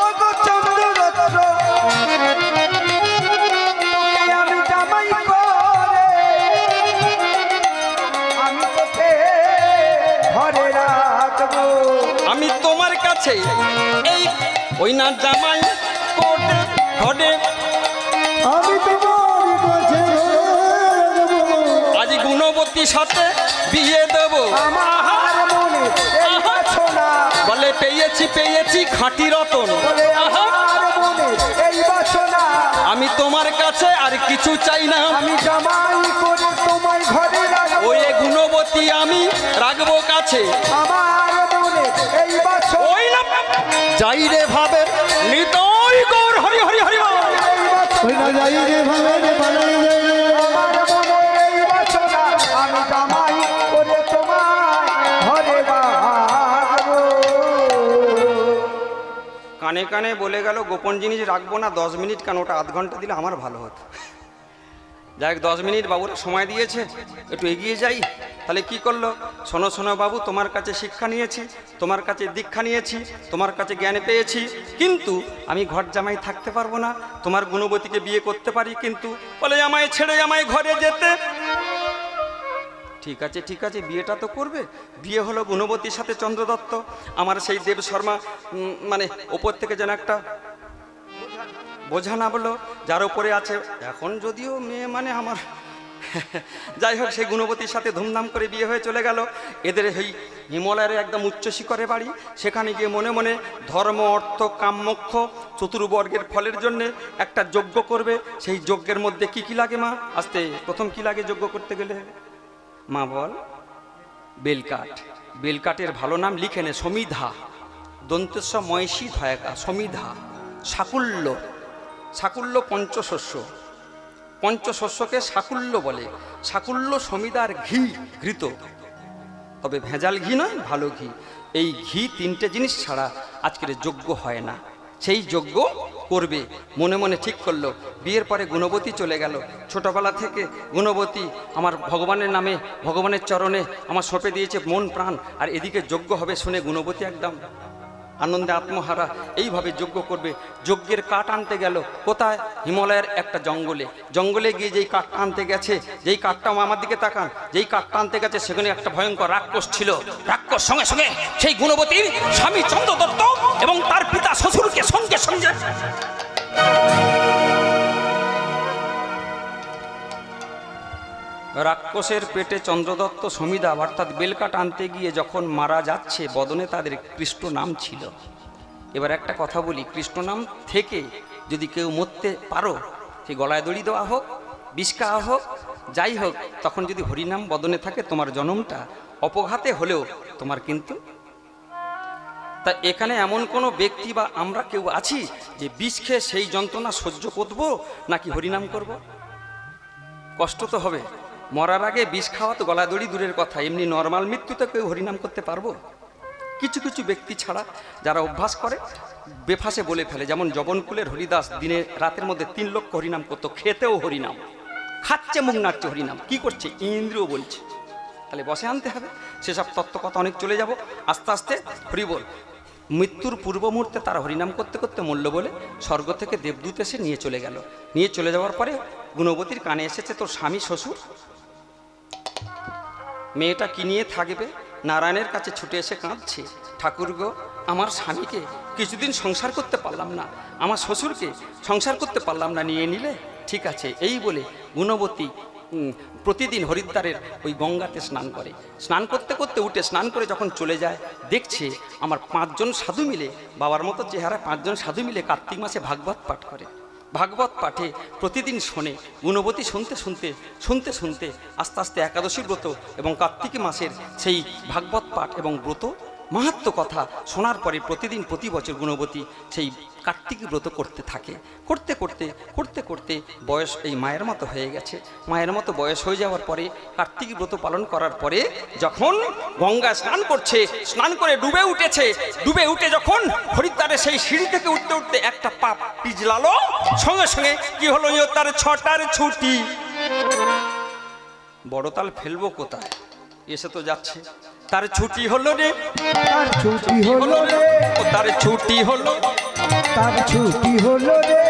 Speaker 2: ওগো চন্দ্রদত্ত তোকে আমি জামাই করে আমি তোকে ঘরে রাখবো।
Speaker 1: আমি তোমার কাছে এই ওই না জামাই করে ঘরে
Speaker 3: আমি তোমার কাছে
Speaker 1: আজ গুণবতীর সাথে বিয়ে দেবো।
Speaker 2: আমার মনে এই বাসনা
Speaker 1: বলে পেয়েছি পেয়েছি খাঁটি রতন।
Speaker 2: বলে আমার মনে এই বাসনা
Speaker 1: আমি তোমার কাছে আর কিছু চাই না।
Speaker 2: আমি জামাই করে তোমায় ঘরে রাখবো।
Speaker 1: ওই গুণবতী আমি রাখবো কাছে।
Speaker 2: আমার মনে এই বাসনা
Speaker 1: ওই না যাই রে ভাবে নিতাই গৌর হরি হরি হরি বল।
Speaker 2: এই বাসনা
Speaker 3: ওই না যাই রে ভাবে রে বানাই যাই রে।
Speaker 2: আমার মনে এই বাসনা আমি জামাই করে তোমায় ঘরে রাখবো।
Speaker 1: কানে কানে বলে গেল গোপন জিনিস রাখবো না 10 মিনিট, কেন ওটা আধ ঘন্টা দিলে আমার ভালো হতো। যাই হোক 10 মিনিট বাবুরা সময় দিয়েছে, একটু এগিয়ে যাই। তাহলে কি করলো? শোনো শোনো বাবু, তোমার কাছে শিক্ষা নিয়েছি, তোমার কাছে দীক্ষা নিয়েছি, তোমার কাছে জ্ঞান পেয়েছি, কিন্তু আমি ঘর জামাই থাকতে পারবো না। তোমার গুণবতীকে বিয়ে করতে পারি, কিন্তু বলে আমায় ছেড়ে আমায় ঘরে যেতে। ঠিক আছে ঠিক আছে, বিয়েটা তো করবে। বিয়ে হলো গুণবতীর সাথে চন্দ্রদত্ত। আমার সেই দেব শর্মা মানে ওপর থেকে যেন একটা বোঝা না বলো যার উপরে আছে। এখন যদিও মেয়ে মানে আমার যাই হোক, সেই গুণবতীর সাথে ধুমধাম করে বিয়ে হয়ে চলে গেল। এদের এই হিমালয়ের একদম উচ্চ শিখরে বাড়ি। সেখানে গিয়ে মনে মনে ধর্ম অর্থ কাম মোক্ষ চতুর্বর্গের ফলের জন্যে একটা যজ্ঞ করবে। সেই যজ্ঞের মধ্যে কি কি লাগে মা? আস্তে, প্রথম কি লাগে যজ্ঞ করতে গেলে? মা বল। বেলকাঠ। বেলকাঠের ভালো নাম লিখে নে, সমিধা। দন্তেশ্ব ময়সী ধয়াকা, সমিধা। সাকুল্য। সাকুল্য পঞ্চশস্য, পঞ্চশস্যকে সাকুল্য বলে। সাকুল্য, সমিদার ঘি, ঘৃত, তবে ভেজাল ঘি নয়, ভালো ঘি। এই ঘি 3টে জিনিস ছাড়া আজকের যজ্ঞ হয় না। সেই যজ্ঞ করবে মনে মনে ঠিক করলো। বিয়ের পরে গুণবতী চলে গেল। ছোটবেলা থেকে গুণবতী আমার ভগবানের নামে, ভগবানের চরণে আমার সঁপে দিয়েছে মন প্রাণ। আর এদিকে যজ্ঞ হবে শুনে গুণবতী একদম আনন্দে আত্মহারা। এইভাবে যজ্ঞ করবে। যজ্ঞের কাঠ আনতে গেল কোথায়? হিমালয়ের একটা জঙ্গলে। জঙ্গলে গিয়ে যেই কাঠটা আনতে গেছে, যেই কাঠটা আমার দিকে তাকান, যেই কাঠটা আনতে গেছে সেখানে একটা ভয়ঙ্কর রাক্ষস ছিল। রাক্ষস সঙ্গে সঙ্গে সেই গুণবতীর স্বামী চন্দ্রদত্ত এবং তার পিতা শ্বশুরকে সঙ্গে সঙ্গে রাক্ষসের পেটে চন্দ্রদত্ত সমিদা অর্থাৎ বেলকাঠ আনতে গিয়ে যখন মারা যাচ্ছে, বদনে তাদের কৃষ্ণ নাম ছিল। এবার একটা কথা বলি, কৃষ্ণ নাম থেকে যদি কেউ মরতে পারো, সে গলায় দড়ি দেওয়া হোক, বিষ খাওয়া হোক, যাই হোক, তখন যদি হরিনাম বদনে থাকে, তোমার জন্মটা অপঘাতে হলেও তোমার কিন্তু। তা এখানে এমন কোনো ব্যক্তি বা আমরা কেউ আছি যে বিষ খেয়ে সেই যন্ত্রণা সহ্য করবো নাকি হরিনাম করব? কষ্ট তো হবে। মরার আগে বিষ খাওয়া তো গলা দড়ি দূরের কথা, এমনি নর্মাল মৃত্যুতে কেউ হরিনাম করতে পারবো? কিছু কিছু ব্যক্তি ছাড়া যারা অভ্যাস করে বেফাসে বলে ফেলে। যেমন জবনকুলের হরিদাস দিনে রাতের মধ্যে 3 লক্ষ হরিনাম করতো, খেতেও হরিনাম, খাচ্ছে মুখ নাড়ছে হরিনাম। কি করছে? ইন্দ্রিয় বলছে। তাহলে বসে আনতে হবে। সেসব তত্ত্ব কথা অনেক চলে যাব আস্তে আস্তে। হরিবল। মৃত্যুর পূর্ব মুহূর্তে তারা হরিনাম করতে করতে মূল্য বলে স্বর্গ থেকে দেবদূত এসে নিয়ে চলে গেল। নিয়ে চলে যাওয়ার পরে গুণবতীর কানে এসেছে, তোর স্বামী শ্বশুর মেয়েটা কি নিয়ে থাকবে? নারায়ণের কাছে ছুটে এসে কাঁদছে, ঠাকুর গো, আমার স্বামীকে কিছুদিন সংসার করতে পারলাম না, আমার শ্বশুরকে সংসার করতে পারলাম না, নিয়ে নিলে ঠিক আছে। এই বলে গুণবতী প্রতিদিন হরিদ্বারের ওই গঙ্গাতে স্নান করে। স্নান করতে করতে উঠে স্নান করে যখন চলে যায়, দেখছে আমার 5 জন সাধু মিলে, বাবার মতো চেহারা 5 জন সাধু মিলে কার্তিক মাসে ভাগবত পাঠ করে। ভাগবত পাঠে প্রতিদিন শোনে। গুণবতী শুনতে শুনতে শুনতে শুনতে আস্তে আস্তে একাদশী ব্রত এবং কার্তিক মাসের সেই ভাগবত পাঠ এবং ব্রত মাহাত্ম্য কথা শোনার পরে প্রতিদিন প্রতি বছর গুণবতী সেই কার্তিক ব্রত করতে থাকে। করতে করতে করতে করতে বয়স এই মায়ের মতো হয়ে গেছে। মায়ের মতো বয়স হয়ে যাওয়ার পরে কার্তিক ব্রত পালন করার পরে যখন গঙ্গা স্নান করছে, স্নান করে ডুবে উঠেছে, ডুবে উঠে যখন হরিদ্বারে সেই সিঁড়ি থেকে উঠতে উঠতে একটা পা পিছলালো, সঙ্গে সঙ্গে কি হলো? তার 6টার ছুটি। বড়তাল ফেলবো কোথায়? এসে তো যাচ্ছে। তার ছুটি হলো রে,
Speaker 2: তার ছুটি হলো রে,
Speaker 1: তার ছুটি হলো,
Speaker 2: তার ছুটি হলো রে,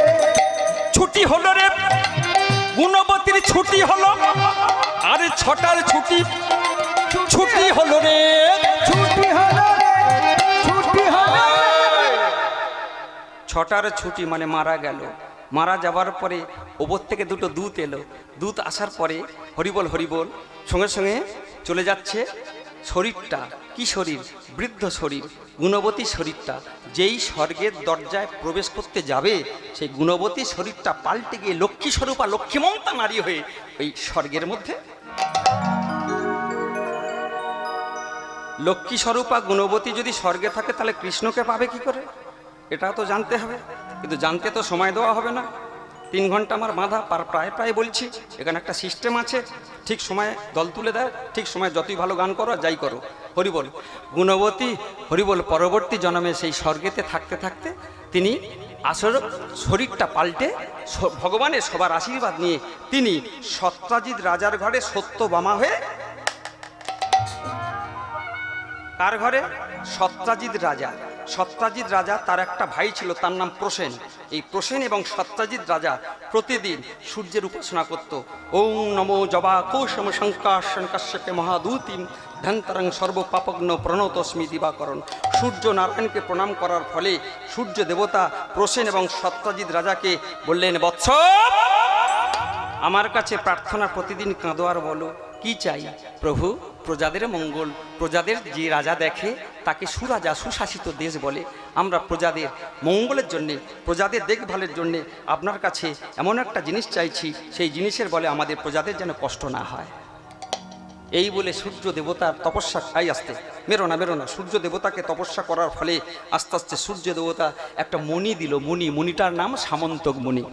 Speaker 1: ছুটি হলো রে, গুণবতীর ছুটি হলো। আরে 6টার ছুটি, ছুটি হলো রে,
Speaker 2: ছুটি হলো রে, ছুটি হলো রে।
Speaker 1: 6টার ছুটি মানে মারা গেল। মারা যাবার পরে ওপর থেকে 2টো দূত এলো। দূত আসার পরে হরিবল হরিবল সঙ্গে সঙ্গে চলে যাচ্ছে। শরীরটা কি শরীর? বৃদ্ধ শরীর। গুণবতী শরীরটা যেই স্বর্গের দরজায় প্রবেশ করতে যাবে, সেই গুণবতী শরীরটা পাল্টে গিয়ে লক্ষ্মী স্বরূপা লক্ষ্মীমন্তা নারী হয়ে ওই স্বর্গের মধ্যে। লক্ষ্মী স্বরূপা গুণবতী যদি স্বর্গে থাকে, তাহলে কৃষ্ণকে পাবে কি করে? এটা তো জানতে হবে, কিন্তু জানতে তো সময় দেওয়া হবে না। 3 ঘন্টা আমার বাঁধা, প্রায় প্রায় বলছি। এখানে একটা সিস্টেম আছে, ঠিক সময়ে দল তুলে দেয়, ঠিক সময় যতই ভালো গান করো যাই করো। হরিবল। গুণবতী হরিবল পরবর্তী জন্মে সেই স্বর্গেতে থাকতে থাকতে তিনি আসল শরীরটা পাল্টে ভগবানের সবার আশীর্বাদ নিয়ে তিনি সত্রাজিৎ রাজার ঘরে সত্যভামা হয়ে। কার ঘরে? সত্রাজিৎ রাজা। সত্রাজিৎ রাজা, তার একটা ভাই ছিল, তার নাম প্রসেন। এই প্রসেন এবং সত্রাজিৎ রাজা প্রতিদিন সূর্যের উপাসনা করত। ওং নমো জবা কৌশম শঙ্কাশন কাশ্যপে মহাদূতিম ধ্যান্তরং সর্বপাপগ্ন প্রণতস্মি দিবাকরণ। সূর্য নারায়ণকে প্রণাম করার ফলে সূর্য দেবতা প্রসেন এবং সত্রাজিৎ রাজাকে বললেন, বৎস, আমার কাছে প্রার্থনা প্রতিদিন কাঁদো আর বলো কি চাই? প্রভু, প্রজাদের মঙ্গল। প্রজাদের যে রাজা দেখে তাকে সুরাজা, সুশাসিত দেশ বলে। আমরা প্রজাদের মঙ্গলের জন্যে, প্রজাদের দেখভালের জন্যে আপনার কাছে এমন একটা জিনিস চাইছি, সেই জিনিসের বলে আমাদের প্রজাদের যেন কষ্ট না হয়। এই বলে সূর্য দেবতার তপস্যা, আসতে মেরো না, সূর্য দেবতাকে তপস্যা করার ফলে আস্তে আস্তে সূর্য দেবতা একটা মণি দিল। মণিটার নাম সামন্তক মণি।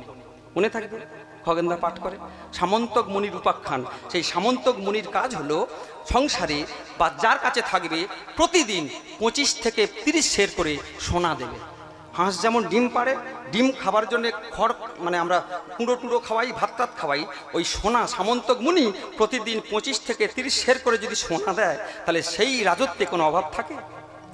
Speaker 1: মনে থাকবে, খগেন্দা পাঠ করে। সামন্তক মুনির উপাখ্যান। সেই সামন্তক মুনির কাজ হলো সংসারে বা যার কাছে থাকবে প্রতিদিন 25 থেকে 30 সের করে সোনা দেবে। হাঁস যেমন ডিম পাড়ে, ডিম খাবার জন্য খড় মানে আমরা কুঁড়ো খাওয়াই, ভাত টাত খাওয়াই, ওই সোনা সামন্তক মুনি প্রতিদিন 25 থেকে 30 সের করে যদি সোনা দেয়, তাহলে সেই রাজত্বে কোনো অভাব থাকে?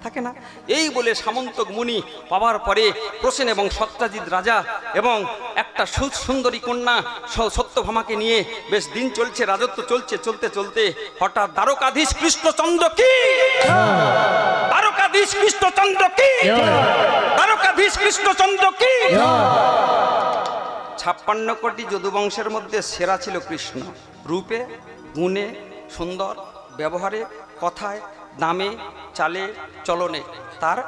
Speaker 1: থাকে না। এই বলে সামন্তক মুনি পাওয়ার পরে প্রসেন এবং সত্যজিৎ রাজা এবং একটা সুন্দরী কন্যা সত্যভামাকে নিয়ে বেশ দিন চলছে, রাজত্ব চলছে। চলতে চলতে হঠাৎ দ্বারকাধীশ কৃষ্ণচন্দ্র কি, দ্বারকাধীশ কৃষ্ণচন্দ্র কি, দ্বারকাধীশ কৃষ্ণচন্দ্র কি। 56 কোটি যদুবংশের মধ্যে সেরা ছিল কৃষ্ণ। রূপে, গুণে, সুন্দর, ব্যবহারে, কথায়, নামে, চালে, চলনে তার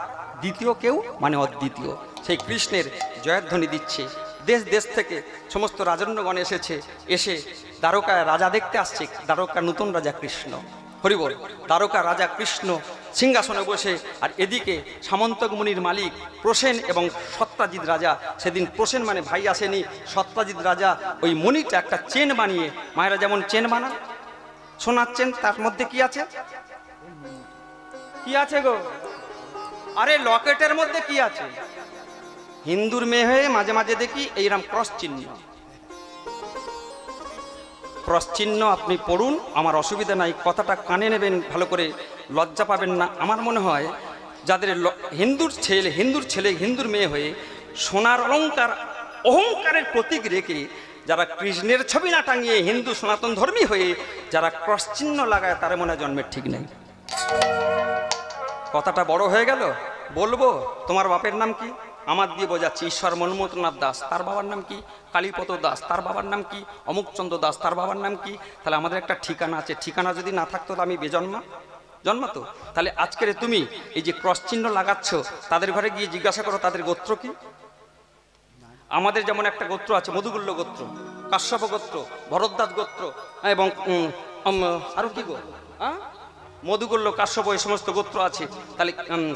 Speaker 1: দ্বিতীয় কেউ মানে অদ্বিতীয়। সেই কৃষ্ণের জয়ধ্বনি দিচ্ছে। দেশ দেশ থেকে সমস্ত রাজন্যগণ এসে দ্বারকায় রাজা দেখতে আসছে। দ্বারকার নতুন রাজা কৃষ্ণ, হরিবল। দ্বারকা রাজা কৃষ্ণ সিংহাসনে বসে, আর এদিকে সামন্তক মুনির মালিক প্রসেন এবং সত্যজিৎ রাজা। সেদিন প্রসেন মানে ভাই আসেনি, সত্যজিৎ রাজা ওই মণিটা একটা চেন বানিয়ে, মায়েরা যেমন চেন বানান, সোনার চেন, তার মধ্যে কি আছে, কি আছে গো? আরে লকেটের মধ্যে কি আছে? হিন্দুর মেয়ে হয়ে মাঝে মাঝে দেখি এইরকম ক্রস চিহ্ন। ক্রস চিহ্ন আপনি পড়ুন, আমার অসুবিধা নাই, কথাটা কানে নেবেন, ভালো করে লজ্জা পাবেন না। আমার মনে হয় যাদের হিন্দুর ছেলে হিন্দুর মেয়ে হয়ে সোনার অলঙ্কার অহংকারের প্রতীক রেখে যারা কৃষ্ণের ছবি না টাঙিয়ে হিন্দু সনাতন ধর্মী হয়ে যারা ক্রস চিহ্ন লাগায়, তার মনে জন্মের ঠিক নেই। কথাটা বড় হয়ে গেল, বলবো তোমার বাপের নাম কি? আমার দিয়ে বোঝাচ্ছি। ঈশ্বর মনমোহননাথ দাস, তার বাবার নাম কি? কালীপদ দাস, তার বাবার নাম কি? অমুকচন্দ্র দাস, তার বাবার নাম কি? তাহলে আমাদের একটা ঠিকানা আছে। ঠিকানা যদি না থাকতো তো আমি জন্মাতো। তাহলে আজকের তুমি এই যে ক্রস চিহ্ন লাগাচ্ছ, তাদের ঘরে গিয়ে জিজ্ঞাসা করো তাদের গোত্র কি। আমাদের যেমন একটা গোত্র আছে, মধুগুল্য গোত্র, কাশ্যপ গোত্র, ভরদ্বাজ গোত্র এবং আরো কি গো, মধুগুল্য, কাশ্যপ, এই সমস্ত গোত্র আছে। তাহলে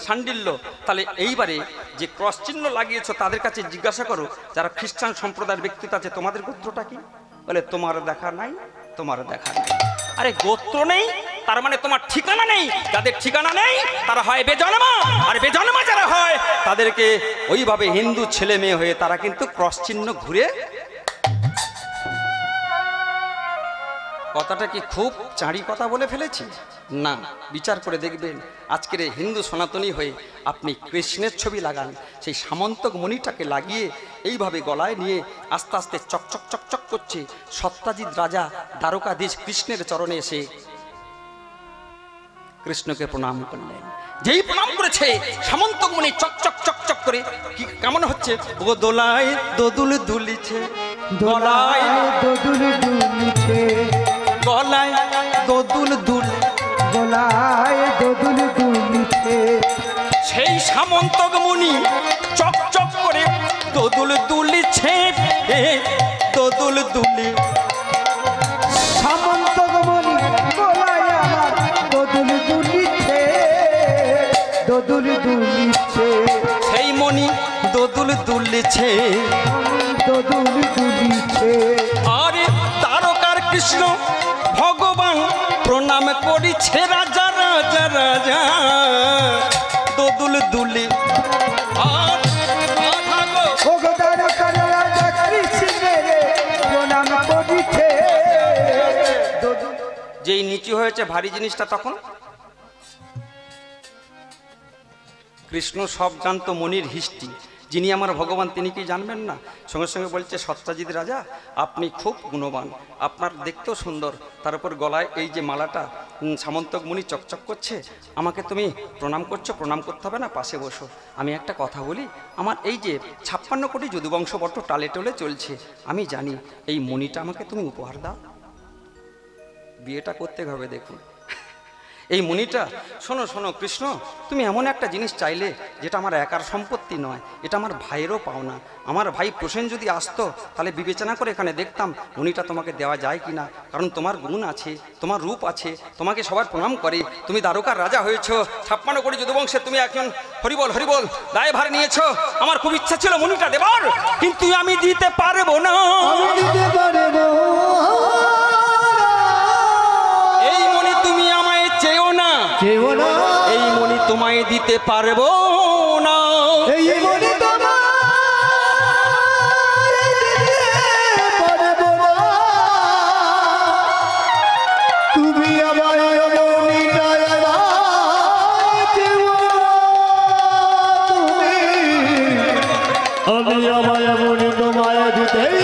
Speaker 1: শাণ্ডিল্য। তাহলে এইবারে যে ক্রস চিহ্ন লাগিয়েছ তাদের কাছে জিজ্ঞাসা করো, যারা খ্রিস্টান সম্প্রদায়ের ব্যক্তিত্ব আছে, তোমাদের গোত্রটা কি? বলে তোমার দেখা নাই, তোমার দেখা নাই। আরে গোত্র নেই তার মানে তোমার ঠিকানা নেই। যাদের ঠিকানা নেই তারা হয় বেজন্মা, আর বেজন্মা যারা হয় তাদেরকে ওইভাবে হিন্দু ছেলে মেয়ে হয়ে তারা কিন্তু ক্রস চিহ্ন ঘুরে। কথাটা কি খুব চাঁড়ি কথা বলে ফেলেছি? না, বিচার করে দেখবেন। আজকের হিন্দু সনাতনী হয়ে আপনি কৃষ্ণের ছবি লাগান, সেই সামন্তক মণিটাকে লাগিয়ে এইভাবে গলায় নিয়ে আস্তে আস্তে চকচক চকচক করছে। সত্যজিৎ রাজা দ্বারকাধীশ কৃষ্ণের চরণে এসে কৃষ্ণকে প্রণাম করলেন। যেই প্রণাম করেছে সামন্তক মণি চকচক চকচক করে কি কেমন হচ্ছে, ও দোলায় দোদুল দুলিছে,
Speaker 2: দোলায় দোদুল দুলিছে,
Speaker 1: গলায় দোদুল দুল,
Speaker 2: গলায় দোদুল দুলিছে।
Speaker 1: সেই সামন্তক মুনি চকচক করে দোদুল দুলিছে, দোদুল দুলি।
Speaker 2: সামন্তক মণি গলায় আমার দোদুল দুলিছে, দোদুল দুলিছে।
Speaker 1: সেই মণি দোদুল দুলিছে,
Speaker 2: দোদুল দুলিছে।
Speaker 1: আরে দ্বারকার কৃষ্ণ ভগবান প্রণাম করিছে, রাজা রাজা রাজা দোদুল দুলি। যেই নিচু হয়েছে ভারী জিনিসটা, তখন কৃষ্ণ সব জানতো মনির হিস্ট্রি। যিনি আমার ভগবান তিনি কি জানবেন না? সঙ্গে সঙ্গে বলছে, সত্যজিৎ রাজা আপনি খুব গুণবান, আপনার দেখতেও সুন্দর, তার উপর গলায় এই যে মালাটা সামন্তক মুনি চকচক করছে, আমাকে তুমি প্রণাম করছো, প্রণাম করতে হবে না, পাশে বসো। আমি একটা কথা বলি, আমার এই যে 56 কোটি যদুবংশ বট্ট টালে টলে চলছে, আমি জানি এই মণিটা আমাকে তুমি উপহার দাও। বিয়েটা করতে হবে দেখুন এই মণিটা। শোনো শোনো কৃষ্ণ, তুমি এমন একটা জিনিস চাইলে যেটা আমার একার সম্পত্তি নয়, এটা আমার ভাইয়েরও পাওনা। আমার ভাই প্রসেন যদি আসতো তাহলে বিবেচনা করে এখানে দেখতাম মণিটা তোমাকে দেওয়া যায় কি না, কারণ তোমার গুণ আছে, তোমার রূপ আছে, তোমাকে সবার প্রণাম করে, তুমি দ্বারকার রাজা হয়েছো, 56 কোটি যদুবংশে তুমি এখন হরিবল হরিবল দায়ভার নিয়েছো। আমার খুব ইচ্ছা ছিল মণিটা দেবার, কিন্তু আমি দিতে পারবো না। এই মণি তুমি আমায় চেও না, এই মণি তোমায় দিতে পারবো না।
Speaker 3: এই মণি তুমি আমায় মণিটা আমি আমায় এমন তোমায় দিতেই